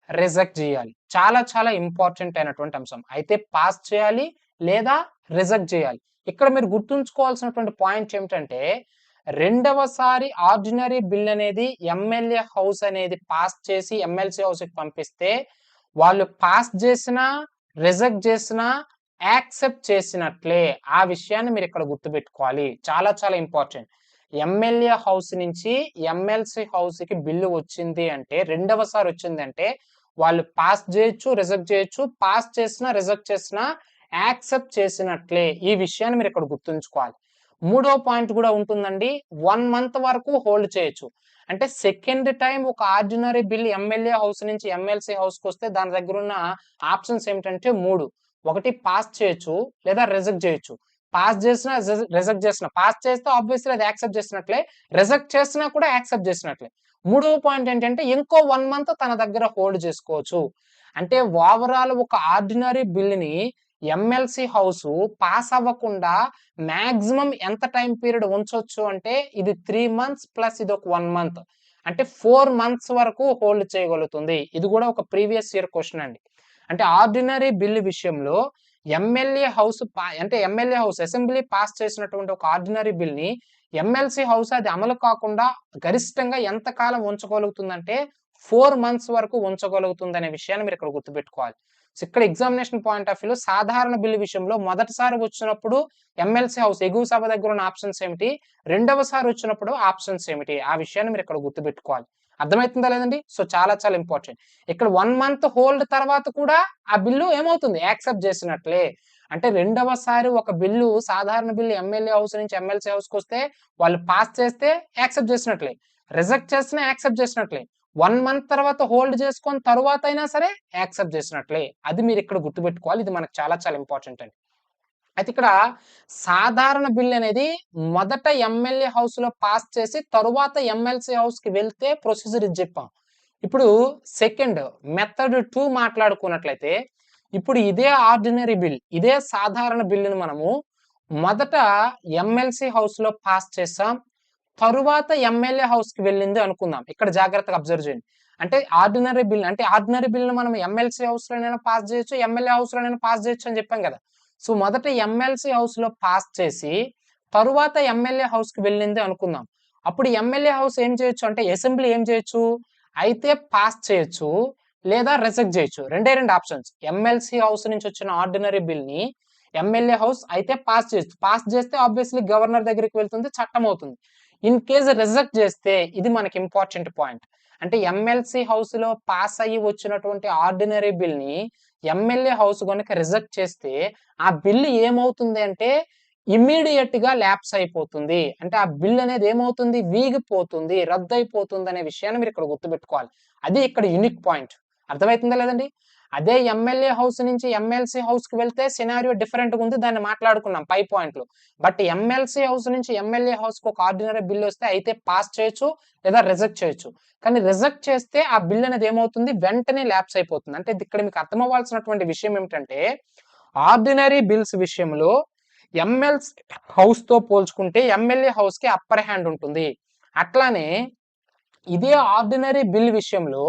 రిజెక్ట్ చేయాలి. చాలా చాలా ఇంపార్టెంట్ అయినటువంటి అంశం. అయితే పాస్ చేయాలి లేదా రిజెక్ట్ చేయాలి. ఇక్కడ మీరు గుర్తుంచుకోవాల్సినటువంటి పాయింట్ ఏమిటంటే రెండవసారి ఆర్డినరీ బిల్ అనేది ఎమ్మెల్యే హౌస్ అనేది పాస్ చేసి ఎమ్మెల్సీ హౌస్కి పంపిస్తే వాళ్ళు పాస్ చేసినా రిజెక్ట్ చేసినా యాక్సెప్ట్ చేసినట్లే. ఆ విషయాన్ని మీరు ఇక్కడ గుర్తుపెట్టుకోవాలి, చాలా చాలా ఇంపార్టెంట్. ఎమ్మెల్యే హౌస్ నుంచి ఎమ్మెల్సీ హౌస్ కి బిల్లు వచ్చింది అంటే రెండవసారి వచ్చింది అంటే వాళ్ళు పాస్ చేయొచ్చు, రిజెక్ట్ చేయొచ్చు, పాస్ చేసినా రిజెక్ట్ చేసినా యాక్సెప్ట్ చేసినట్లే. ఈ విషయాన్ని మీరు ఇక్కడ గుర్తుంచుకోవాలి. మూడో పాయింట్ కూడా ఉంటుందండి, 1 month వరకు హోల్డ్ చేయొచ్చు. అంటే సెకండ్ టైం ఒక ఆర్డినరీ బిల్ ఎమ్మెల్యే హౌస్ నుంచి ఎమ్మెల్సీ హౌస్కి వస్తే దాని దగ్గర ఉన్న ఆప్షన్స్ ఏమిటంటే 3. ఒకటి పాస్ చేయొచ్చు లేదా రిజెక్ట్ చేయొచ్చు. పాస్ చేసినా రిజెక్ట్ చేసినా, పాస్ చేస్తే ఆబ్వియస్లీ అది యాక్సెప్ట్ చేసినట్లే, రిజెక్ట్ చేసినా కూడా యాక్సెప్ట్ చేసినట్లే. మూడవ పాయింట్ ఏంటంటే ఇంకో 1 month తన దగ్గర హోల్డ్ చేసుకోవచ్చు. అంటే ఓవరాల్ ఒక ఆర్డినరీ బిల్ని ఎమ్మెల్సీ హౌస్ పాస్ అవ్వకుండా మాక్సిమం ఎంత టైం పీరియడ్ ఉంచొచ్చు అంటే ఇది 3 months ప్లస్ ఇది ఒక 1 month, అంటే 4 months వరకు హోల్డ్ చేయగలుగుతుంది. ఇది కూడా ఒక ప్రీవియస్ ఇయర్ క్వశ్చన్ అండి. అంటే ఆర్డినరీ బిల్ విషయంలో ఎమ్మెల్యే హౌస్ అంటే ఎమ్మెల్యే హౌస్ అసెంబ్లీ పాస్ చేసినటువంటి ఒక ఆర్డినరీ బిల్ ని ఎమ్మెల్సీ హౌస్ అది అమలు కాకుండా గరిష్టంగా ఎంత కాలం ఉంచగలుగుతుందంటే 4 months వరకు ఉంచగలుగుతుంది అనే విషయాన్ని మీరు ఇక్కడ గుర్తుపెట్టుకోవాలి. సో ఇక్కడ ఎగ్జామినేషన్ పాయింట్ ఆఫ్ వ్యూలో సాధారణ బిల్లు విషయంలో మొదటిసారి వచ్చినప్పుడు ఎమ్మెల్సీ హౌస్ ఎగువ సభ దగ్గర ఉన్న ఆప్షన్స్ ఏమిటి, రెండవసారి వచ్చినప్పుడు ఆప్షన్స్ ఏమిటి, ఆ విషయాన్ని మీరు ఇక్కడ గుర్తుపెట్టుకోవాలి. అర్థమవుతుందా లేదండి? సో చాలా చాలా ఇంపార్టెంట్. ఇక్కడ 1 month హోల్డ్ తర్వాత కూడా ఆ బిల్లు ఏమవుతుంది, యాక్సెప్ట్ చేసినట్లే. అంటే రెండవసారి ఒక బిల్లు సాధారణ బిల్లు ఎమ్మెల్యే హౌస్ నుంచి ఎమ్మెల్సీ హౌస్కి వస్తే వాళ్ళు పాస్ చేస్తే యాక్సెప్ట్ చేసినట్లే, రిజెక్ట్ చేసినా యాక్సెప్ట్ చేసినట్లే, 1 month తర్వాత హోల్డ్ చేసుకొని తర్వాత అయినా సరే యాక్సెప్ట్ చేసినట్లే. అది మీరు ఇక్కడ గుర్తుపెట్టుకోవాలి, ఇది మనకు చాలా చాలా ఇంపార్టెంట్ అండి. అయితే ఇక్కడ సాధారణ బిల్ అనేది మొదట ఎమ్మెల్యే హౌస్ లో పాస్ చేసి తరువాత ఎమ్మెల్సీ హౌస్ కి వెళ్తే ప్రొసీజర్ ఇది చెప్పాం. ఇప్పుడు సెకండ్ మెథడ్ 2 మాట్లాడుకున్నట్లయితే ఇప్పుడు ఇదే ఆర్డినరీ బిల్, ఇదే సాధారణ బిల్లుని మనము మొదట ఎమ్మెల్సీ హౌస్ లో పాస్ చేసాం, తరువాత ఎమ్మెల్యే హౌస్ కి వెళ్ళింది అనుకుందాం. ఇక్కడ జాగ్రత్తగా అబ్జర్వ్ చేయండి. అంటే ఆర్డినరీ బిల్ మనం ఎమ్మెల్సీ హౌస్ లోనైనా పాస్ చేయొచ్చు, ఎమ్మెల్యే హౌస్ లోనైనా పాస్ చేయొచ్చు అని చెప్పాం కదా. సో మొదట ఎమ్మెల్సీ హౌస్ లో పాస్ చేసి తరువాత ఎమ్మెల్యే హౌస్ కి వెళ్ళింది అనుకుందాం. అప్పుడు ఎమ్మెల్యే హౌస్ ఏం చేయొచ్చు అంటే అసెంబ్లీ ఏం చేయొచ్చు, అయితే పాస్ చేయొచ్చు లేదా రిజెక్ట్ చేయొచ్చు. రెండే రెండు ఆప్షన్స్. ఎమ్మెల్సీ హౌస్ నుంచి వచ్చిన ఆర్డినరీ బిల్ ని ఎమ్మెల్యే హౌస్ అయితే పాస్ చేయొచ్చు. పాస్ చేస్తే ఆబ్వియస్లీ గవర్నర్ దగ్గరికి వెళ్తుంది, చట్టం అవుతుంది. ఇన్ కేస్ రిజెక్ట్ చేస్తే, ఇది మనకి ఇంపార్టెంట్ పాయింట్. అంటే ఎమ్మెల్సీ హౌస్ లో పాస్ అయ్యి వచ్చినటువంటి ఆర్డినరీ బిల్ ని ఎమ్మెల్యే హౌస్ కనుక రిజెక్ట్ చేస్తే ఆ బిల్ ఏమవుతుంది అంటే ఇమ్మీడియట్ గా ల్యాప్స్ అయిపోతుంది. అంటే ఆ బిల్ అనేది ఏమవుతుంది, వీగిపోతుంది, రద్దయిపోతుంది అనే విషయాన్ని మీరు ఇక్కడ గుర్తుపెట్టుకోవాలి. అది ఇక్కడ యూనిక్ పాయింట్. అర్థమవుతుందా లేదండి? అదే ఎమ్మెల్యే హౌస్ నుంచి ఎమ్మెల్సీ హౌస్ కి వెళ్తే సినారియో డిఫరెంట్ గా ఉంది, దాన్ని మాట్లాడుకున్నాం పై పాయింట్ లో. బట్ ఎమ్మెల్సీ హౌస్ నుంచి ఎమ్మెల్యే హౌస్ కు ఒక ఆర్డినరీ బిల్ వస్తే అయితే పాస్ చేయొచ్చు లేదా రిజెక్ట్ చేయొచ్చు. కానీ రిజెక్ట్ చేస్తే ఆ బిల్ అనేది ఏమవుతుంది, వెంటనే ల్యాప్స్ అయిపోతుంది. అంటే ఇక్కడ మీకు అర్థం అవ్వాల్సినటువంటి విషయం ఏమిటంటే, ఆర్డినరీ బిల్స్ విషయంలో ఎమ్మెల్సీ హౌస్ తో పోల్చుకుంటే ఎమ్మెల్యే హౌస్ కి అప్పర్ హ్యాండ్ ఉంటుంది. అట్లానే ఇదే ఆర్డినరీ బిల్ విషయంలో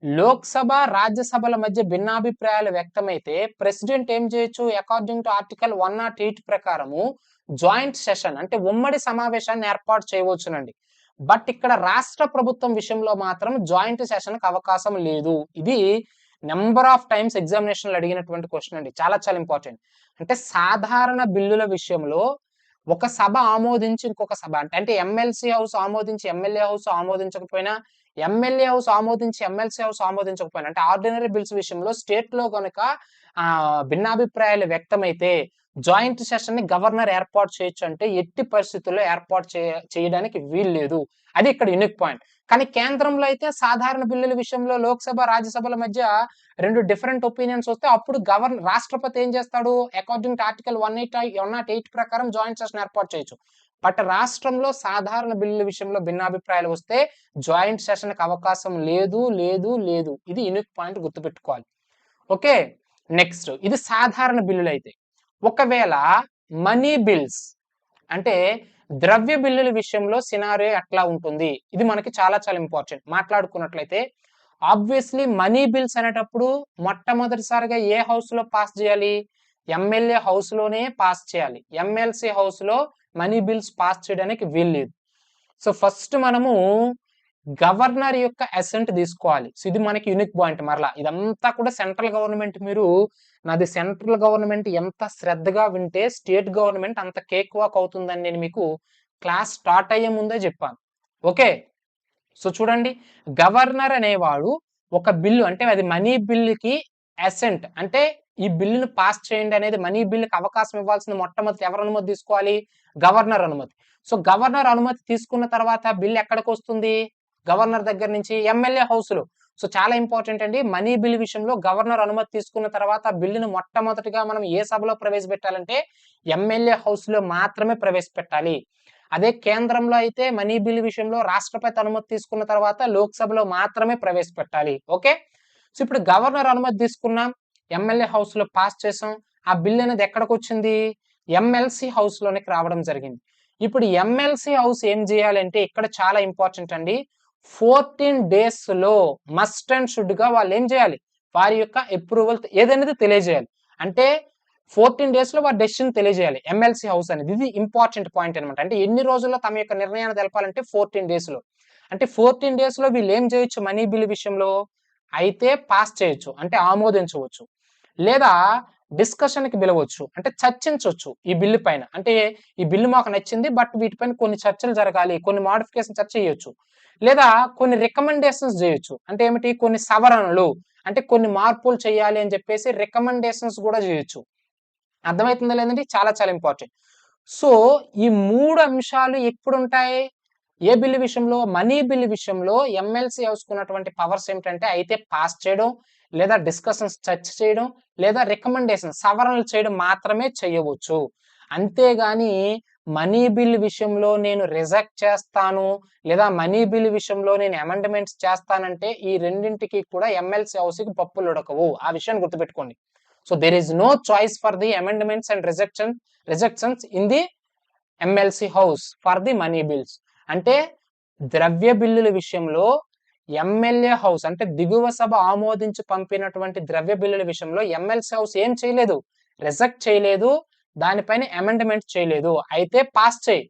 లోక్సభ రాజ్యసభల మధ్య భిన్నాభిప్రాయాలు వ్యక్తమైతే ప్రెసిడెంట్ ఏం చేయొచ్చు, అకార్డింగ్ టు ఆర్టికల్ 108 ప్రకారము జాయింట్ సెషన్ అంటే ఉమ్మడి సమావేశాన్ని ఏర్పాటు చేయవచ్చునండి. బట్ ఇక్కడ రాష్ట్ర ప్రభుత్వం విషయంలో మాత్రం జాయింట్ సెషన్ కి అవకాశం లేదు. ఇది నెంబర్ ఆఫ్ టైమ్స్ ఎగ్జామినేషన్ అడిగినటువంటి క్వశ్చన్ అండి, చాలా చాలా ఇంపార్టెంట్. అంటే సాధారణ బిల్లుల విషయంలో ఒక సభ ఆమోదించి ఇంకొక సభ అంటే ఎమ్మెల్సీ హౌస్ ఆమోదించి ఎమ్మెల్యే హౌస్ ఆమోదించకపోయినా, ఎమ్మెల్యే హౌస్ ఆమోదించి ఎమ్మెల్సీ హౌస్ ఆమోదించకపోయినా, అంటే ఆర్డినరీ బిల్స్ విషయంలో స్టేట్ లో కనుక భిన్నాభిప్రాయాలు వ్యక్తమైతే జాయింట్ సెషన్ ని గవర్నర్ ఏర్పాటు చేయొచ్చు. అంటే ఎట్టి పరిస్థితుల్లో ఏర్పాటు చేయడానికి వీలు లేదు. అది ఇక్కడ యూనిక్ పాయింట్. కానీ కేంద్రంలో అయితే సాధారణ బిల్లుల విషయంలో లోక్సభ రాజ్యసభల మధ్య రెండు డిఫరెంట్ ఒపీనియన్స్ వస్తే అప్పుడు రాష్ట్రపతి ఏం చేస్తాడు, అకార్డింగ్ టు ఆర్టికల్ 108 ప్రకారం జాయింట్ సెషన్ ఏర్పాటు చేయొచ్చు. బట్ రాష్ట్రంలో సాధారణ బిల్లుల విషయంలో భిన్నాభిప్రాయాలు వస్తే జాయింట్ సెషన్ కి అవకాశం లేదు లేదు లేదు. ఇది యూనిక్ పాయింట్, గుర్తుపెట్టుకోవాలి. ఓకే, నెక్స్ట్ ఇది సాధారణ బిల్లులు అయితే. ఒకవేళ మనీ బిల్స్ అంటే ద్రవ్య బిల్లుల విషయంలో సినారియో ఎట్లా ఉంటుంది, ఇది మనకి చాలా చాలా ఇంపార్టెంట్. మాట్లాడుకున్నట్లయితే ఆబ్వియస్లీ మనీ బిల్స్ అనేటప్పుడు మొట్టమొదటిసారిగా ఏ హౌస్ లో పాస్ చేయాలి, ఎమ్మెల్యే హౌస్ లోనే పాస్ చేయాలి. ఎమ్మెల్సీ హౌస్ లో మనీ బిల్స్ పాస్ చేయడానికి వీలు లేదు. సో ఫస్ట్ మనము గవర్నర్ యొక్క అసెంట్ తీసుకోవాలి. సో ఇది మనకి యూనిక్ పాయింట్. మరలా ఇదంతా కూడా సెంట్రల్ గవర్నమెంట్, మీరు నాది సెంట్రల్ గవర్నమెంట్ ఎంత శ్రద్ధగా వింటే స్టేట్ గవర్నమెంట్ అంత కేక్ వాక్ అవుతుందని నేను మీకు క్లాస్ స్టార్ట్ అయ్యే ముందే చెప్పాను. ఓకే, సో చూడండి, గవర్నర్ అనేవాడు ఒక బిల్లు అంటే అది మనీ బిల్లుకి అసెంట్ అంటే ఈ బిల్లును పాస్ చేయండి అనేది మనీ బిల్లుకి అవకాశం ఇవ్వాల్సిన మొట్టమొదటి ఎవరు అనుమతి తీసుకోవాలి, గవర్నర్ అనుమతి. సో గవర్నర్ అనుమతి తీసుకున్న తర్వాత బిల్ ఎక్కడికి వస్తుంది, గవర్నర్ దగ్గర నుంచి ఎమ్మెల్యే హౌస్ లో. సో చాలా ఇంపార్టెంట్ అండి, మనీ బిల్ విషయంలో గవర్నర్ అనుమతి తీసుకున్న తర్వాత బిల్లును మొట్టమొదటిగా మనం ఏ సభలో ప్రవేశపెట్టాలంటే ఎమ్మెల్యే హౌస్ లో మాత్రమే ప్రవేశపెట్టాలి. అదే కేంద్రంలో అయితే మనీ బిల్ విషయంలో రాష్ట్రపతి అనుమతి తీసుకున్న తర్వాత లోక్సభలో మాత్రమే ప్రవేశపెట్టాలి. ఓకే, సో ఇప్పుడు గవర్నర్ అనుమతి తీసుకున్నాం, ఎమ్మెల్యే హౌస్ లో పాస్ చేసాం, ఆ బిల్ అనేది ఎక్కడికి వచ్చింది, ఎమ్మెల్సీ హౌస్ లోనికి రావడం జరిగింది. ఇప్పుడు ఎమ్మెల్సీ హౌస్ ఏం చేయాలంటే ఇక్కడ చాలా ఇంపార్టెంట్ అండి, 14 days లో మస్ట్ అండ్ షుడ్ గా వాళ్ళు ఏం చేయాలి, వారి యొక్క అప్రూవల్ ఏదనేది తెలియజేయాలి. అంటే 14 days లో వారి డెసిషన్ తెలియజేయాలి ఎమ్మెల్సీ హౌస్ అనేది. ఇది ఇంపార్టెంట్ పాయింట్ అనమాట. అంటే ఎన్ని రోజుల్లో తమ యొక్క నిర్ణయాన్ని తెలపాలంటే 14 days లో. అంటే 14 days లో వీళ్ళు ఏం చేయొచ్చు, మనీ బిల్ విషయంలో అయితే పాస్ చేయొచ్చు అంటే ఆమోదించవచ్చు, లేదా డిస్కషన్ కి పిలవచ్చు అంటే చర్చించవచ్చు ఈ బిల్లు పైన. అంటే ఈ బిల్లు మాకు నచ్చింది బట్ వీటిపైన కొన్ని చర్చలు జరగాలి, కొన్ని మాడిఫికేషన్ చర్చ చేయొచ్చు, లేదా కొన్ని రికమెండేషన్స్ చేయొచ్చు. అంటే ఏమిటి, కొన్ని సవరణలు అంటే కొన్ని మార్పులు చేయాలి అని చెప్పేసి రికమెండేషన్స్ కూడా చేయొచ్చు. అర్థమవుతుందా లేదండి, చాలా చాలా ఇంపార్టెంట్. సో ఈ మూడు అంశాలు ఎప్పుడు ఉంటాయి, ఏ బిల్లు విషయంలో, మనీ బిల్లు విషయంలో ఎమ్మెల్సీ హౌస్కున్నటువంటి పవర్స్ ఏమిటంటే అయితే పాస్ చేయడం, లేదా డిస్కషన్స్ చర్చ చేయడం, లేదా రికమెండేషన్ సవరణలు చేయడం మాత్రమే చేయవచ్చు. అంతేగాని మనీ బిల్ విషయంలో నేను రిజెక్ట్ చేస్తాను లేదా మనీ బిల్ విషయంలో నేను అమెండ్మెంట్స్ చేస్తానంటే ఈ రెండింటికి కూడా ఎమ్మెల్సీ హౌస్ కి పప్పులు ఉడకవు. ఆ విషయాన్ని గుర్తుపెట్టుకోండి. So there is no choice for the amendments and rejections in the MLC house for the money bills. అంటే ద్రవ్య బిల్లుల విషయంలో ఎమ్మెల్యే హౌస్ అంటే దిగువ సభ ఆమోదించి పంపినటువంటి ద్రవ్య బిల్లుల విషయంలో ఎమ్మెల్సీ హౌస్ ఏం చేయలేదు, రిజెక్ట్ చేయలేదు, దానిపైన అమెండ్మెంట్ చేయలేదు. అయితే పాస్ చేయి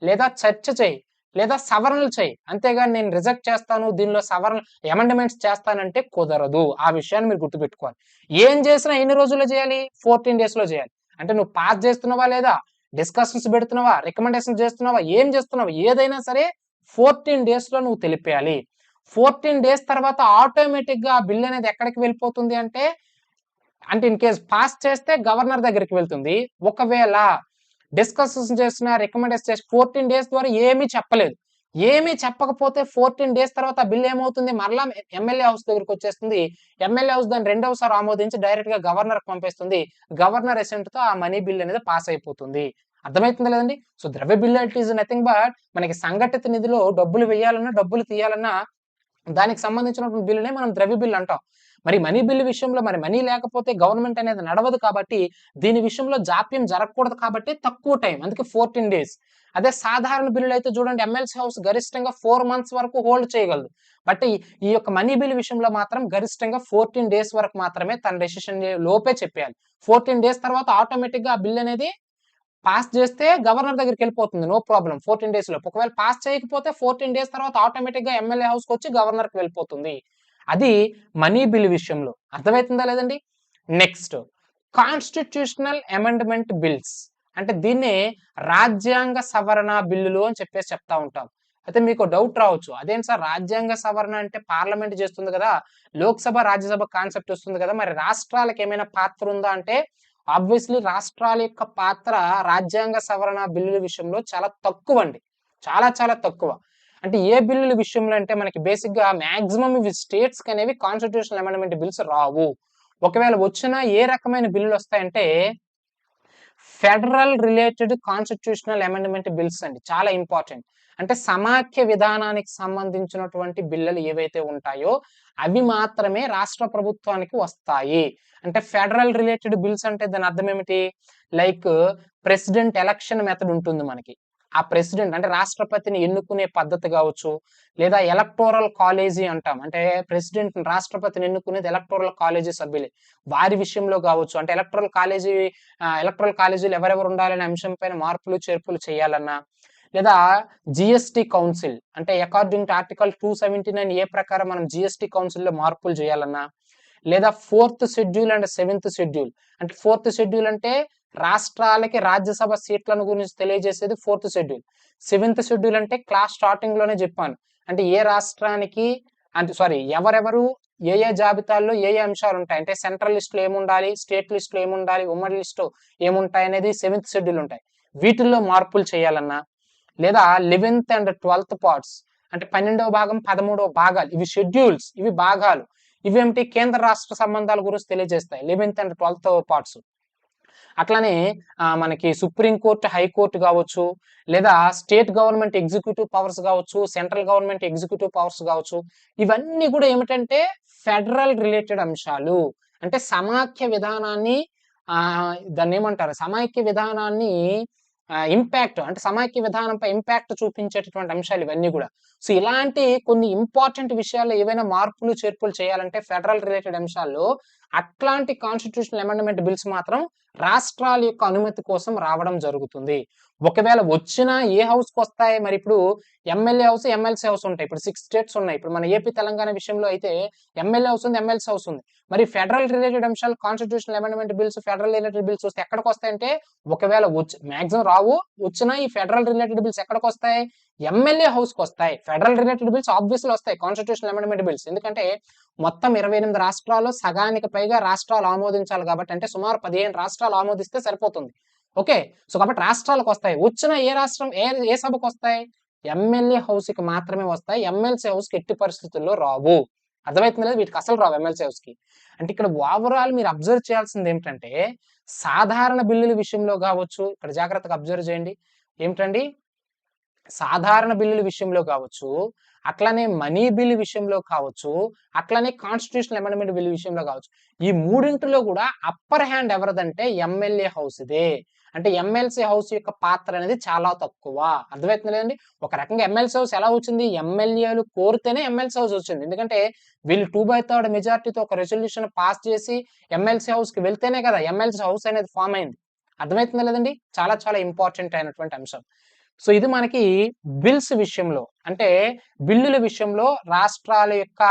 లేదా చర్చ చేయి లేదా సవరణలు చేయి, అంతేగాని నేను రిజెక్ట్ చేస్తాను దీనిలో సవరణ అమెండ్మెంట్స్ చేస్తానంటే కుదరదు. ఆ విషయాన్ని మీరు గుర్తుపెట్టుకోవాలి. ఏం చేసినా ఎన్ని రోజుల్లో చేయాలి? 14 days లో చేయాలి. అంటే నువ్వు పాస్ చేస్తున్నావా లేదా, డిస్కషన్స్ పెడుతున్నావా, రికమెండేషన్ చేస్తున్నావా, ఏం చేస్తున్నావా, ఏదైనా సరే 14 days లో నువ్వు తెలిపేయాలి. 14 days తర్వాత ఆటోమేటిక్ గా ఆ బిల్ అనేది ఎక్కడికి వెళ్ళిపోతుంది అంటే ఇన్ కేస్ పాస్ చేస్తే గవర్నర్ దగ్గరికి వెళ్తుంది. ఒకవేళ డిస్కషన్స్ చేసిన రికమెండేషన్ చేసి 14 days ద్వారా ఏమీ చెప్పలేదు, ఏమీ చెప్పకపోతే 14 days తర్వాత ఆ బిల్ ఏమవుతుంది, మరలా ఎమ్మెల్యే హౌస్ దగ్గరికి వచ్చేస్తుంది. ఎమ్మెల్యే హౌస్ దాన్ని రెండవసారి ఆమోదించి డైరెక్ట్ గా గవర్నర్ పంపిస్తుంది. గవర్నర్ అసెంట్ తో ఆ మనీ బిల్ అనేది పాస్ అయిపోతుంది. అర్థమవుతుంది లేదండి? సో ద్రవ్య bill it is nothing but మనకి సంఘటిత నిధిలో డబ్బులు వేయాలన్నా డబ్బులు తీయాలన్నా దానికి సంబంధించినటువంటి బిల్లునే మనం ద్రవ్య బిల్ అంటాం. మరి మనీ బిల్ విషయంలో మరి మనీ లేకపోతే గవర్నమెంట్ అనేది నడవదు కాబట్టి దీని విషయంలో జాప్యం జరగకూడదు కాబట్టి తక్కువ టైం, అందుకే 14 days. అదే సాధారణ బిల్లులు అయితే చూడండి ఎమ్మెల్సీ హౌస్ గరిష్టంగా 4 months వరకు హోల్డ్ చేయగలదు. బట్ ఈ యొక్క మనీ బిల్ విషయంలో మాత్రం గరిష్టంగా 14 days వరకు మాత్రమే తన డెసిషన్ లోపే చెప్పేయాలి. 14 days తర్వాత ఆటోమేటిక్ గా ఆ బిల్ అనేది పాస్ చేస్తే గవర్నర్ దగ్గరికి వెళ్ళిపోతుంది, నో ప్రాబ్లం 14 days లో. ఒకవేళ పాస్ చేయకపోతే 14 days తర్వాత ఆటోమేటిక్ గా ఎమ్మెల్యే హౌస్ కి వచ్చి గవర్నర్ కి వెళ్ళిపోతుంది. అది మనీ బిల్ విషయంలో. అర్థమవుతుందా లేదండి? నెక్స్ట్ కాన్స్టిట్యూషనల్ అమెండ్మెంట్ బిల్స్, అంటే దీన్నే రాజ్యాంగ సవరణ బిల్లులు అని చెప్పేసి చెప్తా ఉంటాం. అయితే మీకు డౌట్ రావచ్చు, అదేంటి సార్ రాజ్యాంగ సవరణ అంటే పార్లమెంట్ చేస్తుంది కదా, లోక్సభ రాజ్యసభ కాన్సెప్ట్ వస్తుంది కదా, మరి రాష్ట్రాలకు ఏమైనా పాత్ర ఉందా అంటే ఆబ్వియస్లీ రాష్ట్రాల యొక్క పాత్ర రాజ్యాంగ సవరణ బిల్లుల విషయంలో చాలా తక్కువ అండి, చాలా చాలా తక్కువ. అంటే ఏ బిల్లుల విషయంలో అంటే మనకి బేసిక్ గా మాక్సిమం ఇవి స్టేట్స్ కి అనేవి కాన్స్టిట్యూషనల్ అమెండ్మెంట్ బిల్స్ రావు. ఒకవేళ వచ్చినా ఏ రకమైన బిల్లులు వస్తాయంటే federal related constitutional amendment bills అండి, చాలా ఇంపార్టెంట్. అంటే సమాఖ్య విధానానికి సంబంధించినటువంటి బిల్లులు ఏవైతే ఉంటాయో అవి మాత్రమే రాష్ట్ర ప్రభుత్వానికి వస్తాయి. అంటే ఫెడరల్ రిలేటెడ్ బిల్స్ అంటే దాని అర్థం ఏమిటి, లైక్ ప్రెసిడెంట్ ఎలక్షన్ మెథడ్ ఉంటుంది మనకి. ఆ ప్రెసిడెంట్ అంటే రాష్ట్రపతిని ఎన్నుకునే పద్ధతి కావచ్చు, లేదా ఎలక్టోరల్ కాలేజీ అంటాం, అంటే ప్రెసిడెంట్ రాష్ట్రపతిని ఎన్నుకునేది ఎలక్టోరల్ కాలేజీ సభ్యులే, వారి విషయంలో కావచ్చు. అంటే ఎలక్టోరల్ కాలేజీలు ఎవరెవరు ఉండాలనే అంశం పైన మార్పులు చేర్పులు చేయాలన్నా, లేదా జిఎస్టి కౌన్సిల్ అంటే అకార్డింగ్ టు ఆర్టికల్ 279A ప్రకారం మనం జిఎస్టి కౌన్సిల్ లో మార్పులు చేయాలన్నా, లేదా 4th schedule and 7th schedule. అంటే 4th షెడ్యూల్ అంటే రాష్ట్రాలకి రాజ్యసభ సీట్లను గురించి తెలియజేసేది 4th షెడ్యూల్. 7th షెడ్యూల్ అంటే క్లాస్ స్టార్టింగ్ లోనే చెప్పాను, అంటే ఏ రాష్ట్రానికి ఎవరెవరు ఏ ఏ జాబితాల్లో ఏ ఏ అంశాలు ఉంటాయి, అంటే సెంట్రల్ లిస్ట్ లో ఏముండాలి, స్టేట్ లిస్ట్ లో ఏముండాలి, ఉమ్మడి లిస్ట్ ఏముంటాయి అనేది 7th షెడ్యూల్ ఉంటాయి. వీటిల్లో మార్పులు చేయాలన్నా, లేదా 11th and 12th పార్ట్స్ అంటే 12వ భాగం 13వ భాగాలు, ఇవి షెడ్యూల్స్, ఇవి భాగాలు. ఇవేమిటి, కేంద్ర రాష్ట్ర సంబంధాల గురించి తెలియజేస్తాయి 11th and 12th పార్ట్స్. అట్లానే మనకి సుప్రీం కోర్టు హైకోర్టు కావచ్చు, లేదా స్టేట్ గవర్నమెంట్ ఎగ్జిక్యూటివ్ పవర్స్ కావచ్చు, సెంట్రల్ గవర్నమెంట్ ఎగ్జిక్యూటివ్ పవర్స్ కావచ్చు, ఇవన్నీ కూడా ఏమిటంటే ఫెడరల్ రిలేటెడ్ అంశాలు. అంటే సమాఖ్య విధానాన్ని దాన్ని ఏమంటారు, సమాఖ్య విధానాన్ని ఇంపాక్ట్ అంటే సమాఖ్య విధానంపై ఇంపాక్ట్ చూపించేటటువంటి అంశాలు ఇవన్నీ కూడా. సో ఇలాంటి కొన్ని ఇంపార్టెంట్ విషయాల్లో ఏవైనా మార్పులు చేర్పులు చేయాలంటే ఫెడరల్ రిలేటెడ్ అంశాల్లో అట్లాంటి కాన్స్టిట్యూషనల్ అమెండ్మెంట్ బిల్స్ మాత్రం రాష్ట్రాల యొక్క అనుమతి కోసం రావడం జరుగుతుంది. ఒకవేళ వచ్చినా ఏ హౌస్ కి వస్తాయి, మరి ఇప్పుడు ఎమ్మెల్యే హౌస్ ఎమ్మెల్సీ హౌస్ ఉంటాయి. ఇప్పుడు 6 states ఉన్నాయి. ఇప్పుడు మన ఏపీ తెలంగాణ విషయంలో అయితే ఎమ్మెల్యే హౌస్ ఉంది, ఎమ్మెల్సీ హౌస్ ఉంది. మరి ఫెడరల్ రిలేటెడ్ అంశాలు constitutional amendment bills federal related bills వస్తే ఎక్కడికి వస్తాయంటే, ఒకవేళ మాక్సిమం రావు, వచ్చినా ఈ ఫెడరల్ రిలేటెడ్ బిల్స్ ఎక్కడికి వస్తాయి, ఎమ్మెల్యే హౌస్ కి వస్తాయి. ఫెడరల్ రిలేటెడ్ బిల్స్ ఆబ్వియస్లీ వస్తాయి కాన్స్టిట్యూషనల్ అమెండ్మెంట్ బిల్స్, ఎందుకంటే మొత్తం 28 రాష్ట్రాల్లో సగానికి పైగా రాష్ట్రాలు ఆమోదించాలి కాబట్టి, అంటే సుమారు 15 రాష్ట్రాలు ఆమోదిస్తే సరిపోతుంది. ఓకే, సో కాబట్టి రాష్ట్రాలకు వస్తాయి. వచ్చిన ఏ రాష్ట్రం ఏ సభకు వస్తాయి, ఎమ్మెల్యే హౌస్ కి మాత్రమే వస్తాయి, ఎమ్మెల్సీ హౌస్ కి ఎట్టి పరిస్థితుల్లో రావు. అర్థమవుతుంది లేదు, వీటికి అసలు రావు ఎమ్మెల్సీ హౌస్ కి. అంటే ఇక్కడ ఓవరాల్ మీరు అబ్జర్వ్ చేయాల్సింది ఏమిటంటే, సాధారణ బిల్లుల విషయంలో కావచ్చు, ఇక్కడ జాగ్రత్తగా అబ్జర్వ్ చేయండి, ఏమిటండి సాధారణ బిల్లుల విషయంలో కావచ్చు, అట్లానే మనీ బిల్ విషయంలో కావచ్చు, అట్లానే కాన్స్టిట్యూషనల్ అమెండ్మెంట్ బిల్ విషయంలో కావచ్చు, ఈ మూడింటిలో కూడా అప్పర్ హ్యాండ్ ఎవరిదంటే ఎమ్మెల్యే హౌస్ ఇదే. అంటే ఎమ్మెల్సీ హౌస్ యొక్క పాత్ర అనేది చాలా తక్కువ. అర్థమవుతుంది లేదండి? ఒక రకంగా ఎమ్మెల్సీ హౌస్ ఎలా వచ్చింది, ఎమ్మెల్యేలు కోరితేనే ఎమ్మెల్సీ హౌస్ వచ్చింది. ఎందుకంటే వీళ్ళు 2/3 మెజార్టీతో ఒక రెజల్యూషన్ పాస్ చేసి ఎమ్మెల్సీ హౌస్ కి వెళ్తేనే కదా ఎమ్మెల్సీ హౌస్ అనేది ఫామ్ అయింది. అర్థమవుతుంది లేదండి? చాలా చాలా ఇంపార్టెంట్ అయినటువంటి అంశం. సో ఇది మనకి బిల్స్ విషయంలో, అంటే బిల్లుల విషయంలో రాష్ట్రాల యొక్క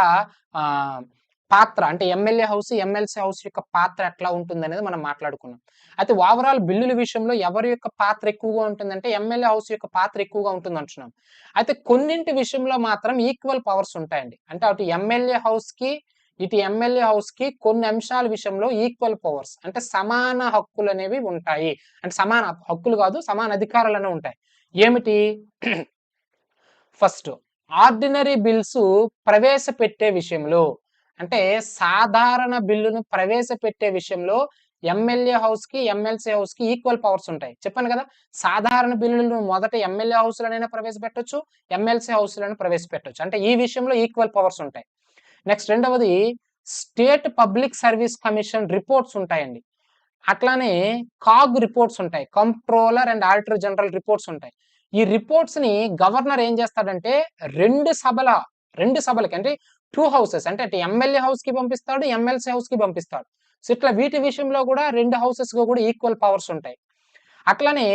పాత్ర, అంటే ఎమ్మెల్యే హౌస్, ఎమ్మెల్సీ హౌస్ యొక్క పాత్ర ఎట్లా ఉంటుంది అనేది మనం మాట్లాడుకున్నాం. అయితే ఓవరాల్ బిల్లుల విషయంలో ఎవరి యొక్క పాత్ర ఎక్కువగా ఉంటుందంటే ఎమ్మెల్యే హౌస్ యొక్క పాత్ర ఎక్కువగా ఉంటుంది అంటున్నాం. అయితే కొన్నింటి విషయంలో మాత్రం ఈక్వల్ పవర్స్ ఉంటాయండి. అంటే అటు ఎమ్మెల్యే హౌస్ కి ఇటు ఎమ్మెల్యే హౌస్ కి కొన్ని అంశాల విషయంలో ఈక్వల్ పవర్స్, అంటే సమాన హక్కులు అనేవి ఉంటాయి. అంటే సమాన హక్కులు కాదు, సమాన అధికారాలు అనేవి ఉంటాయి. ఏమిటి? ఫస్ట్, ఆర్డినరీ బిల్స్ ప్రవేశపెట్టే విషయంలో, అంటే సాధారణ బిల్లును ప్రవేశపెట్టే విషయంలో ఎమ్మెల్యే హౌస్ కి ఎమ్మెల్సీ హౌస్ కి ఈక్వల్ పవర్స్ ఉంటాయి. చెప్పాను కదా, సాధారణ బిల్లులను మొదట ఎమ్మెల్యే హౌస్ లోనైనా ప్రవేశపెట్టొచ్చు, ఎమ్మెల్సీ హౌస్ లోనైనా ప్రవేశపెట్టొచ్చు. అంటే ఈ విషయంలో ఈక్వల్ పవర్స్ ఉంటాయి. నెక్స్ట్ రెండవది, state public service commission reports ఉంటాయండి. అట్లానే కాగ్ రిపోర్ట్స్ ఉంటాయి, controller and auditor general reports ఉంటాయి. ఈ రిపోర్ట్స్ ని గవర్నర్ ఏం చేస్తాడంటే రెండు సభలకి, అంటే 2 హౌసెస్, అంటే అటు ఎమ్మెల్యే హౌస్ కి పంపిస్తాడు, ఎమ్మెల్సీ హౌస్ కి పంపిస్తాడు. సో ఇట్లా వీటి విషయంలో కూడా 2 హౌసెస్ కి కూడా ఈక్వల్ పవర్స్ ఉంటాయి. అట్లానే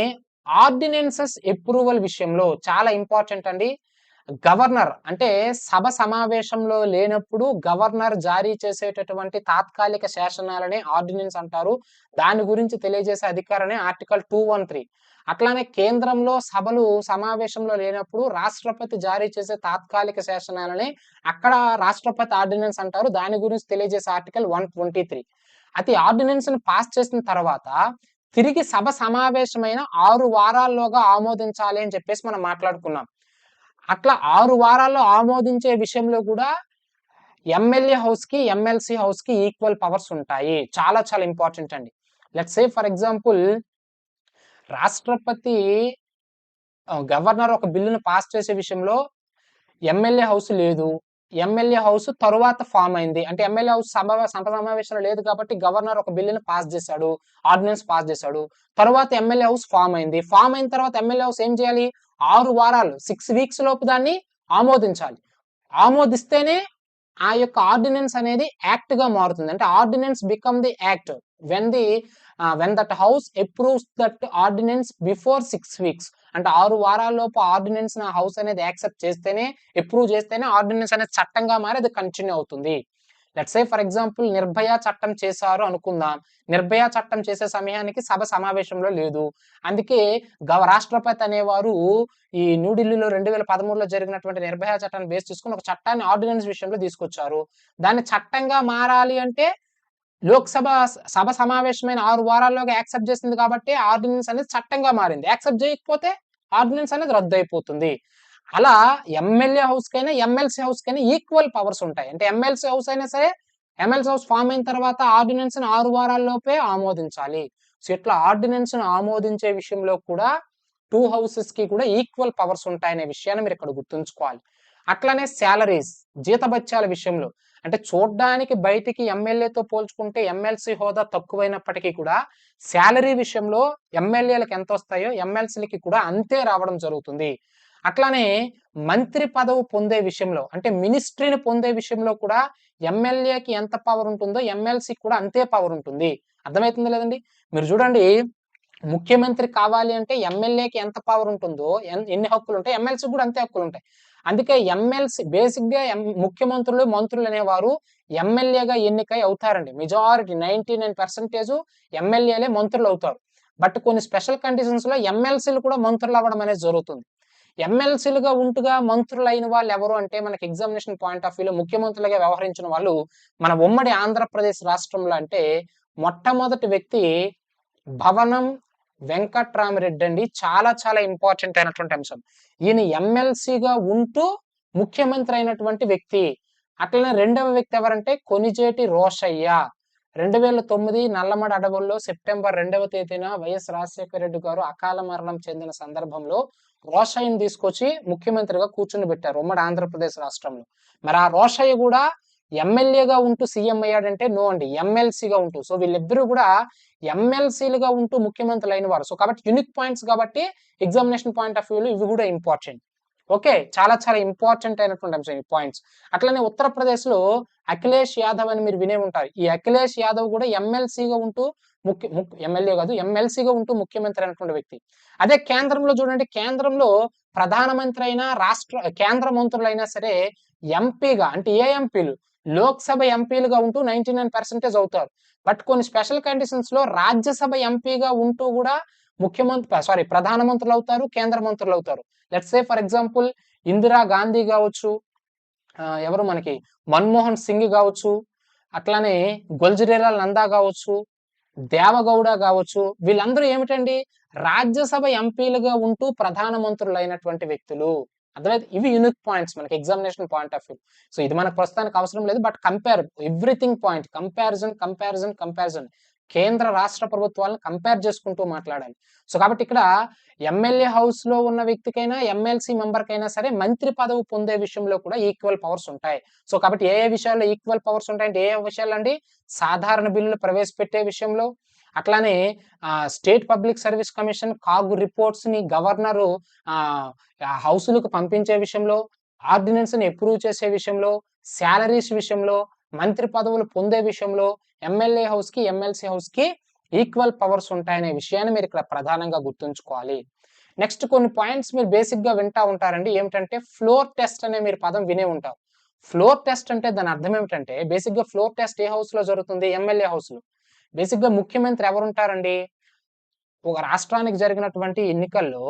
ఆర్డినెన్సెస్ అప్రూవల్ విషయంలో చాలా ఇంపార్టెంట్ అండి. గవర్నర్, అంటే సభ సమావేశంలో లేనప్పుడు గవర్నర్ జారీ చేసేటటువంటి తాత్కాలిక శాసనాలనే ఆర్డినెన్స్ అంటారు. దాని గురించి తెలియజేసే అధికారమే ఆర్టికల్ 213. అట్లానే కేంద్రంలో సభలు సమావేశంలో లేనప్పుడు రాష్ట్రపతి జారీ చేసే తాత్కాలిక శాసనాలనే అక్కడ రాష్ట్రపతి ఆర్డినెన్స్ అంటారు. దాని గురించి తెలియజేసే ఆర్టికల్ 123. అయితే ఆర్డినెన్స్ ని పాస్ చేసిన తర్వాత తిరిగి సభ సమావేశమైన 6 వారాల్లోగా ఆమోదించాలి అని చెప్పేసి మనం మాట్లాడుకున్నాం. అట్లా 6 వారాల్లో ఆమోదించే విషయంలో కూడా ఎమ్మెల్యే హౌస్ కి ఎమ్మెల్సీ హౌస్ కి ఈక్వల్ పవర్స్ ఉంటాయి. చాలా చాలా ఇంపార్టెంట్ అండి. లెట్స్ సే ఫర్ ఎగ్జాంపుల్, రాష్ట్రపతి గవర్నర్ ఒక బిల్లును పాస్ చేసే విషయంలో ఎమ్మెల్యే హౌస్ లేదు, ఎమ్మెల్యే హౌస్ తరువాత ఫామ్ అయింది. అంటే ఎమ్మెల్యే హౌస్ సమావేశంలో లేదు కాబట్టి గవర్నర్ ఒక బిల్లును పాస్ చేశాడు, ఆర్డినెన్స్ పాస్ చేశాడు. తర్వాత ఎమ్మెల్యే హౌస్ ఫామ్ అయింది. ఫామ్ అయిన తర్వాత ఎమ్మెల్యే హౌస్ ఏం చేయాలి? 6 వారాలు, 6 వీక్స్ లోపు దాన్ని ఆమోదించాలి. ఆమోదిస్తేనే ఆ యొక్క ఆర్డినెన్స్ అనేది యాక్ట్ గా మారుతుంది. అంటే ordinance become the act when that house approves that ordinance before 6 weeks. అంటే 6 వారాల్లోపు ఆర్డినెన్స్ నా హౌస్ అనేది యాక్సెప్ట్ చేస్తేనే, అప్రూవ్ చేస్తేనే ఆర్డినెన్స్ అనేది చట్టంగా మారి అది కంటిన్యూ అవుతుంది. Let's say for example, Nirbhaya చట్టం చేశారు అనుకుందాం. నిర్భయ చట్టం చేసే సమయానికి సభ సమావేశంలో లేదు. అందుకే రాష్ట్రపతి అనేవారు ఈ న్యూఢిల్లీలో 2013లో జరిగినటువంటి నిర్భయ చట్టాన్ని బేస్ చేసుకుని ఒక చట్టాన్ని ఆర్డినెన్స్ విషయంలో తీసుకొచ్చారు. దాన్ని చట్టంగా మారాలి అంటే సభ సమావేశమైన 6 వారాల్లోగా యాక్సెప్ట్ చేసింది కాబట్టి ఆర్డినెన్స్ అనేది చట్టంగా మారింది. యాక్సెప్ట్ చేయకపోతే ఆర్డినెన్స్ అనేది రద్దు అయిపోతుంది. అలా ఎమ్మెల్యే హౌస్ కైనా ఎమ్మెల్సీ హౌస్ కైనా ఈక్వల్ పవర్స్ ఉంటాయి. అంటే ఎమ్మెల్సీ హౌస్ అయినా సరే, ఎమ్మెల్సీ హౌస్ ఫామ్ అయిన తర్వాత ఆర్డినెన్స్ ని 6 వారాల్లోపే ఆమోదించాలి. సో ఇట్లా ఆర్డినెన్స్ ను ఆమోదించే విషయంలో కూడా 2 హౌసెస్ కి కూడా ఈక్వల్ పవర్స్ ఉంటాయనే విషయాన్ని మీరు ఇక్కడ గుర్తుంచుకోవాలి. అట్లానే శాలరీస్, జీతభత్యాల విషయంలో, అంటే చూడ్డానికి బయటికి ఎమ్మెల్యేతో పోల్చుకుంటే ఎమ్మెల్సీ హోదా తక్కువైనప్పటికీ కూడా శాలరీ విషయంలో ఎమ్మెల్యేలకు ఎంత వస్తాయో ఎమ్మెల్సీలకి కూడా అంతే రావడం జరుగుతుంది. అట్లానే మంత్రి పదవి పొందే విషయంలో, అంటే మినిస్ట్రీని పొందే విషయంలో కూడా ఎమ్మెల్యేకి ఎంత పవర్ ఉంటుందో ఎమ్మెల్సీకి కూడా అంతే పవర్ ఉంటుంది. అర్థమవుతుంది లేదండి? మీరు చూడండి, ముఖ్యమంత్రి కావాలి అంటే ఎమ్మెల్యేకి ఎంత పవర్ ఉంటుందో, ఎన్ని హక్కులు ఉంటాయి, ఎమ్మెల్సీకి కూడా అంతే హక్కులు ఉంటాయి. అందుకే ఎమ్మెల్సీ బేసిక్ గా ముఖ్యమంత్రులు, మంత్రులు అనేవారు ఎమ్మెల్యేగా ఎన్నికై అవుతారండి. మెజారిటీ 99% ఎమ్మెల్యేలే మంత్రులు అవుతారు. బట్ కొన్ని స్పెషల్ కండిషన్స్ లో ఎమ్మెల్సీలు కూడా మంత్రులు అవ్వడం అనేది జరుగుతుంది. ఎమ్మెల్సీలుగా ఉంటుగా మంత్రులు అయిన వాళ్ళు ఎవరు అంటే, మనకి ఎగ్జామినేషన్ పాయింట్ ఆఫ్ వ్యూలో ముఖ్యమంత్రులుగా వ్యవహరించిన వాళ్ళు మన ఉమ్మడి ఆంధ్రప్రదేశ్ రాష్ట్రంలో అంటే మొట్టమొదటి వ్యక్తి భవనం వెంకట్రామిరెడ్డి అండి. చాలా చాలా ఇంపార్టెంట్ అయినటువంటి అంశం. ఈయన ఎమ్మెల్సీగా ఉంటూ ముఖ్యమంత్రి అయినటువంటి వ్యక్తి. అట్లనే రెండవ వ్యక్తి ఎవరంటే కొణిజేటి రోషయ్య. 2009 నల్లమడ అడవుల్లో సెప్టెంబర్ 2వ తేదీన వైఎస్ రాజశేఖర రెడ్డి గారు అకాల మరణం చెందిన సందర్భంలో రోషయ్యని తీసుకొచ్చి ముఖ్యమంత్రిగా కూర్చుని పెట్టారు ఉమ్మడి ఆంధ్రప్రదేశ్ రాష్ట్రంలో. మరి ఆ రోషయ్య కూడా ఎమ్మెల్యేగా ఉంటూ సీఎం అయ్యాడంటే నో అండి, ఎమ్మెల్సీగా ఉంటూ. సో వీళ్ళిద్దరూ కూడా ఎమ్మెల్సీలుగా ఉంటూ ముఖ్యమంత్రులు అయిన వారు. సో కాబట్టి యూనిక్ పాయింట్స్ కాబట్టి ఎగ్జామినేషన్ పాయింట్ ఆఫ్ వ్యూలో ఇవి కూడా ఇంపార్టెంట్. ఓకే. చాలా చాలా ఇంపార్టెంట్ అయినటువంటి అంశం ఈ పాయింట్స్. అట్లనే ఉత్తరప్రదేశ్‌లో అఖిలేష్ యాదవ్ అని మీరు వినే ఉంటారు. ఈ అఖిలేష్ యాదవ్ కూడా ఎమ్మెల్సీగా ఉంటూ ఎమ్మెల్యే కాదు, ఎమ్మెల్సీగా ఉంటూ ముఖ్యమంత్రి అయినటువంటి వ్యక్తి. అదే కేంద్రంలో చూడండి, కేంద్రంలో ప్రధానమంత్రి అయినా, కేంద్ర మంత్రులైనా సరే ఎంపీగా అంటే ఏ ఎంపీలు? లోక్‌సభ ఎంపీలుగా ఉంటూ 99% అవుతారు. బట్ కొన్ని స్పెషల్ కండిషన్స్‌లో రాజ్యసభ ఎంపీగా ఉంటూ కూడా ప్రధానమంత్రులవుతారు, కేంద్ర మంత్రులవుతారు. Let's say for example Indira Gandhi గావచ్చు, ఎవరు మనకి మన్మోహన్ సింగ్ గావచ్చు, అట్లానే గుల్జరీలాల్ నందా గావచ్చు, దేవగౌడ గావచ్చు, వీళ్ళందరూ ఏమిటండి? రాజ్యసభ ఎంపీలుగా ఉంటూ ప్రధానమంత్రులైనటువంటి వ్యక్తులు. అర్థమైంది? ఇవి యూనిక్ పాయింట్స్ మనకి examination point of view. So ఇది మనకు ప్రస్తుతానికి అవసరం లేదు. But everything point comparison. కేంద్ర రాష్ట్ర ప్రభుత్వాలను కంపేర్ చేసుకుంటూ మాట్లాడాలి. సో కాబట్టి ఇక్కడ ఎమ్మెల్యే హౌస్ లో ఉన్న వ్యక్తికైనా, ఎమ్మెల్సీ మెంబర్కైనా సరే మంత్రి పదవి పొందే విషయంలో కూడా ఈక్వల్ పవర్స్ ఉంటాయి. సో కాబట్టి ఏ విషయాల్లో ఈక్వల్ పవర్స్ ఉంటాయంటే ఏ విషయాలు అండి? సాధారణ బిల్లులు ప్రవేశపెట్టే విషయంలో, అట్లానే state public service commission CAG reports ని గవర్నరు హౌసులకు పంపించే విషయంలో, ఆర్డినెన్స్ ని అప్రూవ్ చేసే విషయంలో, శాలరీస్ విషయంలో, మంత్రి పదవులు పొందే విషయంలో ఎమ్మెల్యే హౌస్ కి, ఎమ్మెల్సీ హౌస్ కి ఈక్వల్ పవర్స్ ఉంటాయనే విషయాన్ని మీరు ఇక్కడ ప్రధానంగా గుర్తుంచుకోవాలి. నెక్స్ట్ కొన్ని పాయింట్స్ మీరు బేసిక్ గా వింటా ఉంటారండి. ఏమిటంటే ఫ్లోర్ టెస్ట్ అనే మీరు పదం వినే ఉంటారు. ఫ్లోర్ టెస్ట్ అంటే దాని అర్థం ఏమిటంటే, బేసిక్ గా ఫ్లోర్ టెస్ట్ ఏ హౌస్ లో జరుగుతుంది? ఎమ్మెల్యే హౌస్ లో. బేసిక్ గా ముఖ్యమంత్రి ఎవరుంటారండి? ఒక రాష్ట్రానికి జరిగినటువంటి ఎన్నికల్లో,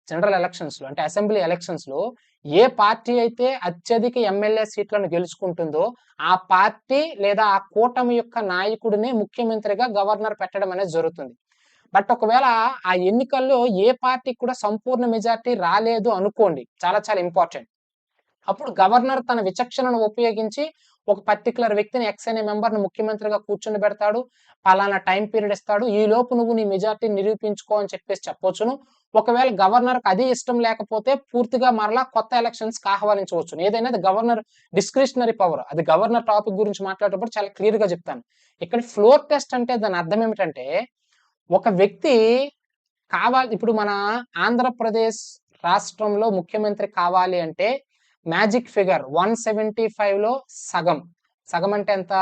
జనరల్ ఎలక్షన్స్ లో అంటే అసెంబ్లీ ఎలక్షన్స్ లో ఏ పార్టీ అయితే అత్యధిక ఎమ్మెల్యే సీట్లను గెలుచుకుంటుందో ఆ పార్టీ లేదా ఆ కూటమి యొక్క నాయకుడిని ముఖ్యమంత్రిగా గవర్నర్ పెట్టడం అనేది జరుగుతుంది. బట్ ఒకవేళ ఆ ఎన్నికల్లో ఏ పార్టీకి కూడా సంపూర్ణ మెజార్టీ రాలేదు అనుకోండి, చాలా చాలా ఇంపార్టెంట్. అప్పుడు గవర్నర్ తన విచక్షణను ఉపయోగించి ఒక పర్టికులర్ వ్యక్తిని ఎక్స్ అనే మెంబర్‌ని ముఖ్యమంత్రిగా కూర్చొనిబెడతాడు. పలానా టైమ్ పీరియడ్ ఇస్తాడు. ఈలోపు నువ్వు నీ మెజారిటీని నిరూపించుకో అని చెప్పేసి చెప్పొచ్చును. ఒకవేళ గవర్నర్‌కి అది ఇష్టం లేకపోతే పూర్తిగా మరలా కొత్త ఎలక్షన్స్‌కి ఆహ్వానించవచ్చును. ఏదైనా అది గవర్నర్ డిస్క్రిషనరీ పవర్. అది గవర్నర్ టాపిక్ గురించి మాట్లాడేటప్పుడు చాలా క్లియర్‌గా చెప్తాను. ఇక్కడ ఫ్లోర్ టెస్ట్ అంటే దాని అర్థం ఏమిటంటే, ఒక వ్యక్తి ఇప్పుడు మన ఆంధ్రప్రదేశ్ రాష్ట్రంలో ముఖ్యమంత్రి కావాలి అంటే మ్యాజిక్ ఫిగర్ 175లో సగం. సగం అంటే ఎంత?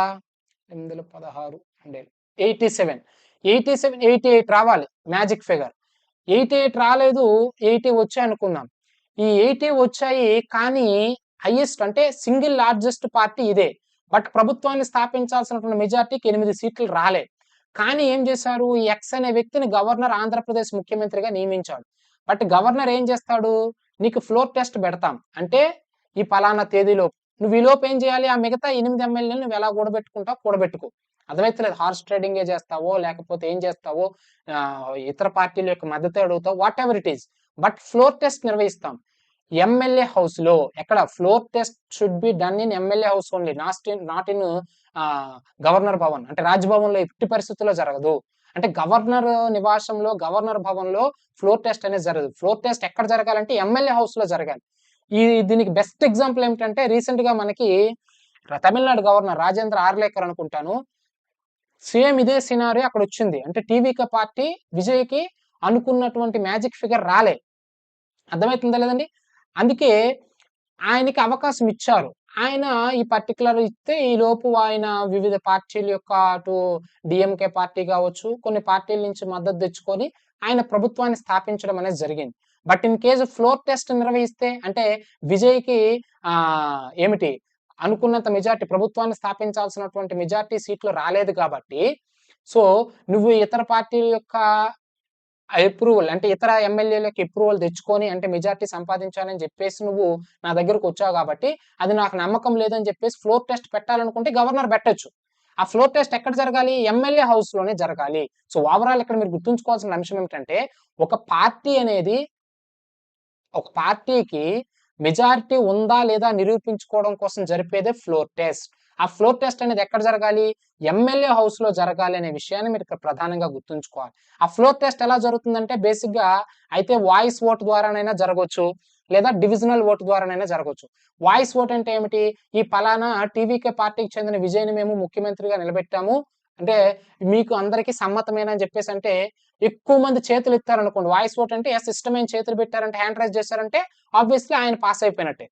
816 అంటే 87. 87, 88 రావాలి మ్యాజిక్ ఫిగర్. 88 రాలేదు, 80 వచ్చాయి అనుకుందాం. ఈ 80 వచ్చాయి, కానీ హైయెస్ట్ అంటే సింగిల్ లార్జెస్ట్ పార్టీ ఇదే. బట్ ప్రభుత్వాన్ని స్థాపించాల్సినటువంటి మెజార్టీకి 8 సీట్లు రాలే. కానీ ఏం చేశారు? ఈ ఎక్స్ అనే వ్యక్తిని గవర్నర్ ఆంధ్రప్రదేశ్ ముఖ్యమంత్రిగా నియమించాడు. బట్ గవర్నర్ ఏం చేస్తాడు? నీకు ఫ్లోర్ టెస్ట్ పెడతాం. అంటే ఈ పలానా తేదీలోపు నువ్వు ఈలోపు ఏం చేయాలి? ఆ మిగతా 8 ఎమ్మెల్యేలు నువ్వు ఎలా కూడబెట్టుకుంటావు కూడబెట్టుకో. అర్థమైతలేదు? హార్స్ ట్రేడింగే చేస్తావో, లేకపోతే ఏం చేస్తావో, ఇతర పార్టీల యొక్క మద్దతు అడుగుతావు, whatever it is. But floor test నిర్వహిస్తాం. ఎమ్మెల్యే హౌస్ లో ఎక్కడ? Floor test should be done in MLA house only, not in governor Bhavan. అంటే రాజ్భవన్ లో ఎట్టి పరిస్థితుల్లో జరగదు. అంటే గవర్నర్ నివాసంలో, గవర్నర్ భవన్ లో ఫ్లోర్ టెస్ట్ అనేది జరగదు. ఫ్లోర్ టెస్ట్ ఎక్కడ జరగాలంటే ఎమ్మెల్యే హౌస్ లో జరగాలి. దీనికి బెస్ట్ ఎగ్జాంపుల్ ఏమిటంటే, రీసెంట్ గా మనకి తమిళనాడు గవర్నర్ రాజేంద్ర ఆర్లేకర్ అనుకుంటాను, సేమ్ ఇదే సినారియో అక్కడ వచ్చింది. అంటే టీవీకే పార్టీ విజయ్కి అనుకున్నటువంటి మ్యాజిక్ ఫిగర్ రాలే. అర్థమవుతుందా లేదండి? అందుకే ఆయనకి అవకాశం ఇచ్చారు. ఆయన ఈ పర్టిక్యులర్ ఇస్తే ఈలోపు ఆయన వివిధ పార్టీల యొక్క అటు డీఎంకే పార్టీ కావచ్చు, కొన్ని పార్టీల నుంచి మద్దతు తెచ్చుకొని ఆయన ప్రభుత్వాన్ని స్థాపించడం అనేది జరిగింది. But in case floor test నిర్వహిస్తే అంటే విజయ్‌కి ఏమిటి అనుకున్నంత మెజార్టీ, ప్రభుత్వాన్ని స్థాపించాల్సినటువంటి మెజార్టీ సీట్లు రాలేదు కాబట్టి, సో నువ్వు ఇతర పార్టీల యొక్క అప్రూవల్ అంటే ఇతర ఎమ్మెల్యేలకి అప్రూవల్ తెచ్చుకొని అంటే మెజార్టీ సంపాదించాలని చెప్పేసి నువ్వు నా దగ్గరకు వచ్చావు కాబట్టి అది నాకు నమ్మకం లేదని చెప్పేసి ఫ్లోర్ టెస్ట్ పెట్టాలనుకుంటే గవర్నర్ పెట్టొచ్చు. ఆ ఫ్లోర్ టెస్ట్ ఎక్కడ జరగాలి? ఎమ్మెల్యే హౌస్ లోనే జరగాలి. సో ఓవరాల్ ఇక్కడ మీరు గుర్తుంచుకోవాల్సిన అంశం ఏమిటంటే, ఒక పార్టీ అనేది ఒక పార్టీకి మెజారిటీ ఉందా లేదా నిరూపించుకోవడం కోసం జరిపేదే ఫ్లోర్ టెస్ట్. ఆ ఫ్లోర్ టెస్ట్ అనేది ఎక్కడ జరగాలి? ఎమ్మెల్యే హౌస్ లో జరగాలి అనే విషయాన్ని మీరు ఇక్కడ ప్రధానంగా గుర్తుంచుకోవాలి. ఆ ఫ్లోర్ టెస్ట్ ఎలా జరుగుతుందంటే, బేసిక్ గా అయితే వాయిస్ ఓట్ ద్వారానైనా జరగవచ్చు, లేదా డివిజనల్ ఓట్ ద్వారానైనా జరగవచ్చు. వాయిస్ ఓట్ అంటే ఏమిటి? ఈ పలానా టీవీకే పార్టీకి చెందిన విజయ్‌ని మేము ముఖ్యమంత్రిగా నిలబెట్టాము. అంటే మీకు అందరికీ సమ్మతమేనా అని చెప్పేసి అంటే ఎక్కువ మంది చేతులు ఎత్తారనుకోండి, వాయిస్ ఓట్ అంటే ఎస్ ఇష్టమైన చేతులు పెట్టారంటే, హ్యాండ్ రైజ్ చేశారంటే ఆబ్వియస్లీ ఆయన పాస్ అయిపోయినట్టే.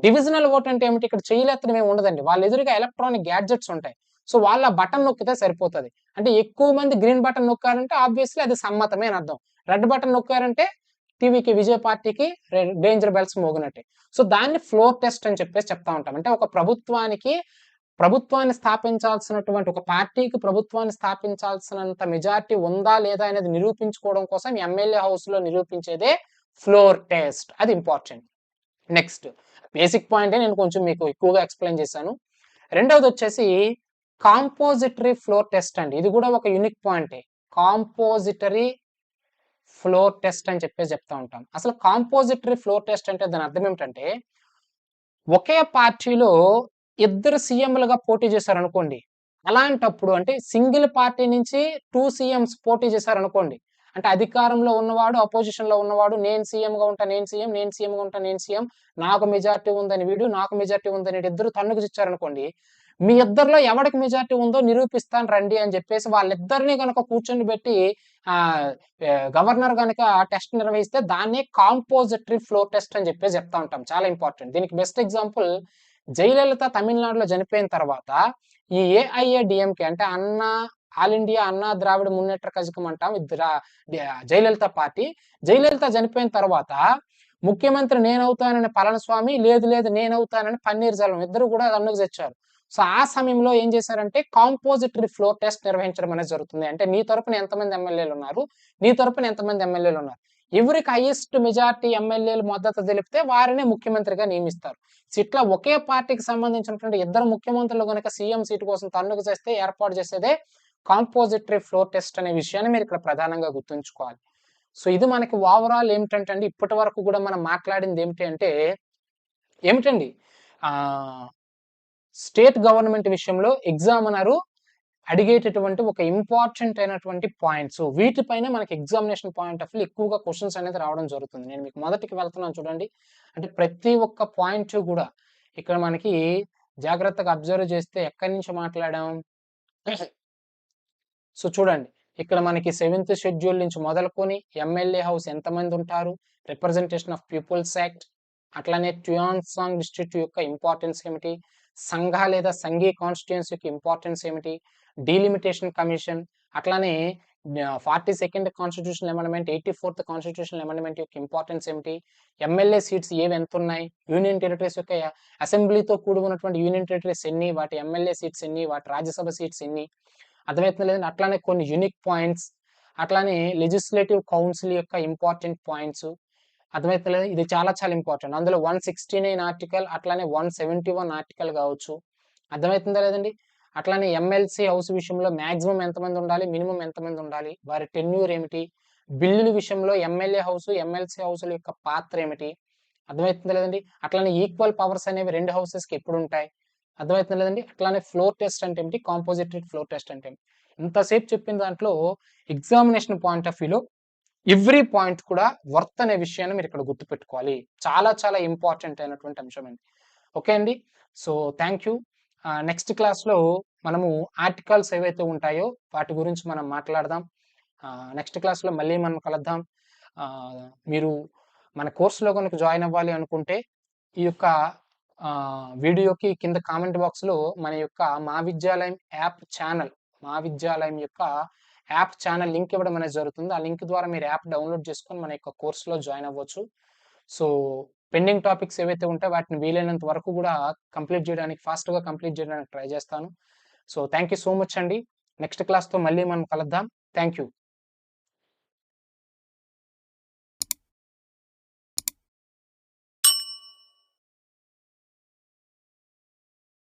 డివిజనల్ ఓట్ అంటే ఏమిటి? ఇక్కడ చేయలేత్తడం ఏమి ఉండదండి. వాళ్ళ ఎదురుగా ఎలక్ట్రానిక్ గ్యాడ్జెట్స్ ఉంటాయి. సో వాళ్ళ బటన్ నొక్కితే సరిపోతది. అంటే ఎక్కువ మంది గ్రీన్ బటన్ నొక్కారంటే ఆబ్వియస్లీ అది సమ్మతమే అని అర్థం. రెడ్ బటన్ నొక్కారంటే టీవీకి విజయ పార్టీకి డేంజర్ బెల్స్ మోగినట్టే. సో దాన్ని ఫ్లోర్ టెస్ట్ అని చెప్పేసి చెప్తా ఉంటాం. అంటే ఒక ప్రభుత్వాన్ని స్థాపించాల్సినటువంటి ఒక పార్టీకి ప్రభుత్వాన్ని స్థాపించాల్సినంత మెజారిటీ ఉందా లేదా అనేది నిరూపించుకోవడం కోసం ఎమ్మెల్యే హౌస్ లో నిరూపించేదే ఫ్లోర్ టెస్ట్. అది ఇంపార్టెంట్. నెక్స్ట్ బేసిక్ పాయింటే నేను కొంచెం మీకు ఎక్కువగా ఎక్స్ప్లెయిన్ చేశాను. రెండవది వచ్చేసి కాంపోజిటరీ ఫ్లోర్ టెస్ట్ అండి. ఇది కూడా ఒక యూనిక్ పాయింటే. కాంపోజిటరీ ఫ్లోర్ టెస్ట్ అని చెప్పేసి చెప్తా ఉంటాం. అసలు కాంపోజిటరీ ఫ్లోర్ టెస్ట్ అంటే దాని అర్థం ఏమిటంటే, ఒకే పార్టీలో ఇద్దరు సీఎంలుగా పోటీ చేశారనుకోండి. అలాంటప్పుడు అంటే సింగిల్ పార్టీ నుంచి 2 సీఎంస్ పోటీ చేశారనుకోండి. అంటే అధికారంలో ఉన్నవాడు, అపోజిషన్‌లో ఉన్నవాడు నేను సీఎంగా ఉంటా, నేను సీఎం, నేను సీఎంగా ఉంటా, నేను సీఎం. నాకు మెజారిటీ ఉందని వీడు, నాకు మెజారిటీ ఉందని ఇద్దరు తన్నుకుచిచ్చారనుకోండి. మీ ఇద్దరిలో ఎవడికి మెజారిటీ ఉందో నిరూపిస్తాను రండి అని చెప్పేసి వాళ్ళిద్దరిని గనక కూర్చొనిబెట్టి ఆహ్, గవర్నర్ గనక టెస్ట్ నిర్వహిస్తే దాన్నే కాంపోజిటరీ ఫ్లోర్ టెస్ట్ అని చెప్పేసి చెప్తా ఉంటాం. చాలా ఇంపార్టెంట్. దీనికి బెస్ట్ ఎగ్జాంపుల్ జయలలిత తమిళనాడులో చనిపోయిన తర్వాత ఈ ఏఐఏడీఎంకే అంటే ఆల్ ఇండియా అన్నా ద్రావిడ మున్నేట్ర కజకం అంటాం. జయలలిత పార్టీ. జయలలిత చనిపోయిన తర్వాత ముఖ్యమంత్రి నేనవుతానని పళనిస్వామి, లేదు లేదు నేనవుతానని పన్నీర్ సెల్వం ఇద్దరు కూడా రన్నుకు తెచ్చారు. సో ఆ సమయంలో ఏం చేశారంటే కాంపోజిటరీ ఫ్లోర్ టెస్ట్ నిర్వహించడం అనేది జరుగుతుంది. అంటే నీ తరపున ఎంతమంది ఎమ్మెల్యేలు ఉన్నారు, నీ తరపున ఎంతమంది ఎమ్మెల్యేలు ఉన్నారు, ఎవరికి హైయెస్ట్ మెజారిటీ ఎమ్మెల్యేలు మద్దతు తెలిపితే వారినే ముఖ్యమంత్రిగా నియమిస్తారు. సో ఇట్లా ఒకే పార్టీకి సంబంధించినటువంటి ఇద్దరు ముఖ్యమంత్రులు కనుక సీఎం సీటు కోసం తన్నుకు చేస్తే ఏర్పాటు చేసేదే కాంపోజిటరీ ఫ్లోర్ టెస్ట్ అనే విషయాన్ని మీరు ఇక్కడ ప్రధానంగా గుర్తుంచుకోవాలి. సో ఇది మనకి ఓవరాల్ ఏమిటంటే అండి, ఇప్పటి వరకు కూడా మనం మాట్లాడింది ఏమిటండి స్టేట్ గవర్నమెంట్ విషయంలో ఎగ్జామినరు అడిగేటటువంటి ఒక ఇంపార్టెంట్ అయినటువంటి పాయింట్స్. వీటిపైన మనకి ఎగ్జామినేషన్ పాయింట్ ఆఫ్ వ్యూ ఎక్కువగా క్వశ్చన్స్ అనేది రావడం జరుగుతుంది. నేను మీకు మొదటికి వెళ్తున్నాను చూడండి. అంటే ప్రతి ఒక్క పాయింట్ కూడా ఇక్కడ మనకి జాగ్రత్తగా అబ్జర్వ్ చేస్తే ఎక్కడి నుంచి మాట్లాడాం. సో చూడండి, ఇక్కడ మనకి 7th షెడ్యూల్ నుంచి మొదలుకొని ఎమ్మెల్యే హౌస్ ఎంతమంది ఉంటారు, రిప్రజెంటేషన్ ఆఫ్ పీపుల్స్ యాక్ట్, అట్లానే ట్యుయాన్సాంగ్ డిస్ట్రిక్ట్ యొక్క ఇంపార్టెన్స్ ఏమిటి, సంఘ లేదా సంఘీ కాన్స్టిట్యుయెన్సీ యొక్క ఇంపార్టెన్స్ ఏమిటి, డీలిమిటేషన్ కమిషన్, అట్లానే 42nd constitution amendment, 84th constitution amendment యొక్క ఇంపార్టెన్స్ ఏమిటి, ఎమ్మెల్యే సీట్స్ ఏవి ఎంత ఉన్నాయి, యూనియన్ టెరిటరీస్ యొక్క అసెంబ్లీతో కూడి ఉన్నటువంటి యూనియన్ టెరిటరీస్ ఎన్ని, వాటి ఎమ్మెల్యే సీట్స్ ఎన్ని, వాటి రాజ్యసభ సీట్స్ ఎన్ని, అర్థమవుతుంది లేదండి. అట్లానే కొన్ని యూనిక్ పాయింట్స్, అట్లానే లెజిస్లేటివ్ కౌన్సిల్ యొక్క ఇంపార్టెంట్ పాయింట్స్, అర్థమవుతుంది లేదా. ఇది చాలా చాలా ఇంపార్టెంట్. అందులో 169 ఆర్టికల్, అట్లానే 171 ఆర్టికల్ కావచ్చు. అర్థమవుతుందా లేదండి. అట్లానే ఎమ్మెల్సీ హౌస్ విషయంలో మాక్సిమం ఎంతమంది ఉండాలి, మినిమం ఎంతమంది ఉండాలి, వారి టెన్యూర్ ఏమిటి, బిల్లుల విషయంలో ఎమ్మెల్యే హౌస్ ఎమ్మెల్సీ హౌస్ల యొక్క పాత్ర ఏమిటి, అర్థమవుతుందా లేదండి. అట్లానే ఈక్వల్ పవర్స్ అనేవి రెండు హౌసెస్కి ఎప్పుడు ఉంటాయి, అర్థమవుతుంది లేదండి. అట్లానే ఫ్లోర్ టెస్ట్ అంటే ఏమిటి, కాంపోజిటరీ ఫ్లోర్ టెస్ట్ అంటే ఏమిటి, ఇంతసేపు చెప్పిన దాంట్లో ఎగ్జామినేషన్ పాయింట్ ఆఫ్ వ్యూలో ఎవ్రీ పాయింట్ కూడా వర్త్ అనే విషయాన్ని మీరు ఇక్కడ గుర్తుపెట్టుకోవాలి. చాలా చాలా ఇంపార్టెంట్ అయినటువంటి అంశం అండి. ఓకే అండి. So thank you. నెక్స్ట్ క్లాస్లో మనము ఆర్టికల్స్ ఏవైతే ఉంటాయో వాటి గురించి మనం మాట్లాడదాం. నెక్స్ట్ క్లాస్లో మళ్ళీ మనం కలుద్దాం. మీరు మన కోర్సులో కనుక జాయిన్ అవ్వాలి అనుకుంటే ఈ యొక్క వీడియోకి కింద కామెంట్ బాక్స్లో మన యొక్క మా విద్యాలయం యొక్క యాప్ ఛానల్ లింక్ ఇవ్వడం అనేది జరుగుతుంది. ఆ లింక్ ద్వారా మీరు యాప్ డౌన్లోడ్ చేసుకొని మన యొక్క కోర్సులో జాయిన్ అవ్వచ్చు. సో పెండింగ్ టాపిక్స్ ఏవైతే ఉంటాయో వాటిని వీలైనంత వరకు కూడా ఫాస్ట్గా కంప్లీట్ చేయడానికి ట్రై చేస్తాను. So thank you so much అండి. నెక్స్ట్ క్లాస్తో మళ్ళీ మనం కలుద్దాం. Thank you.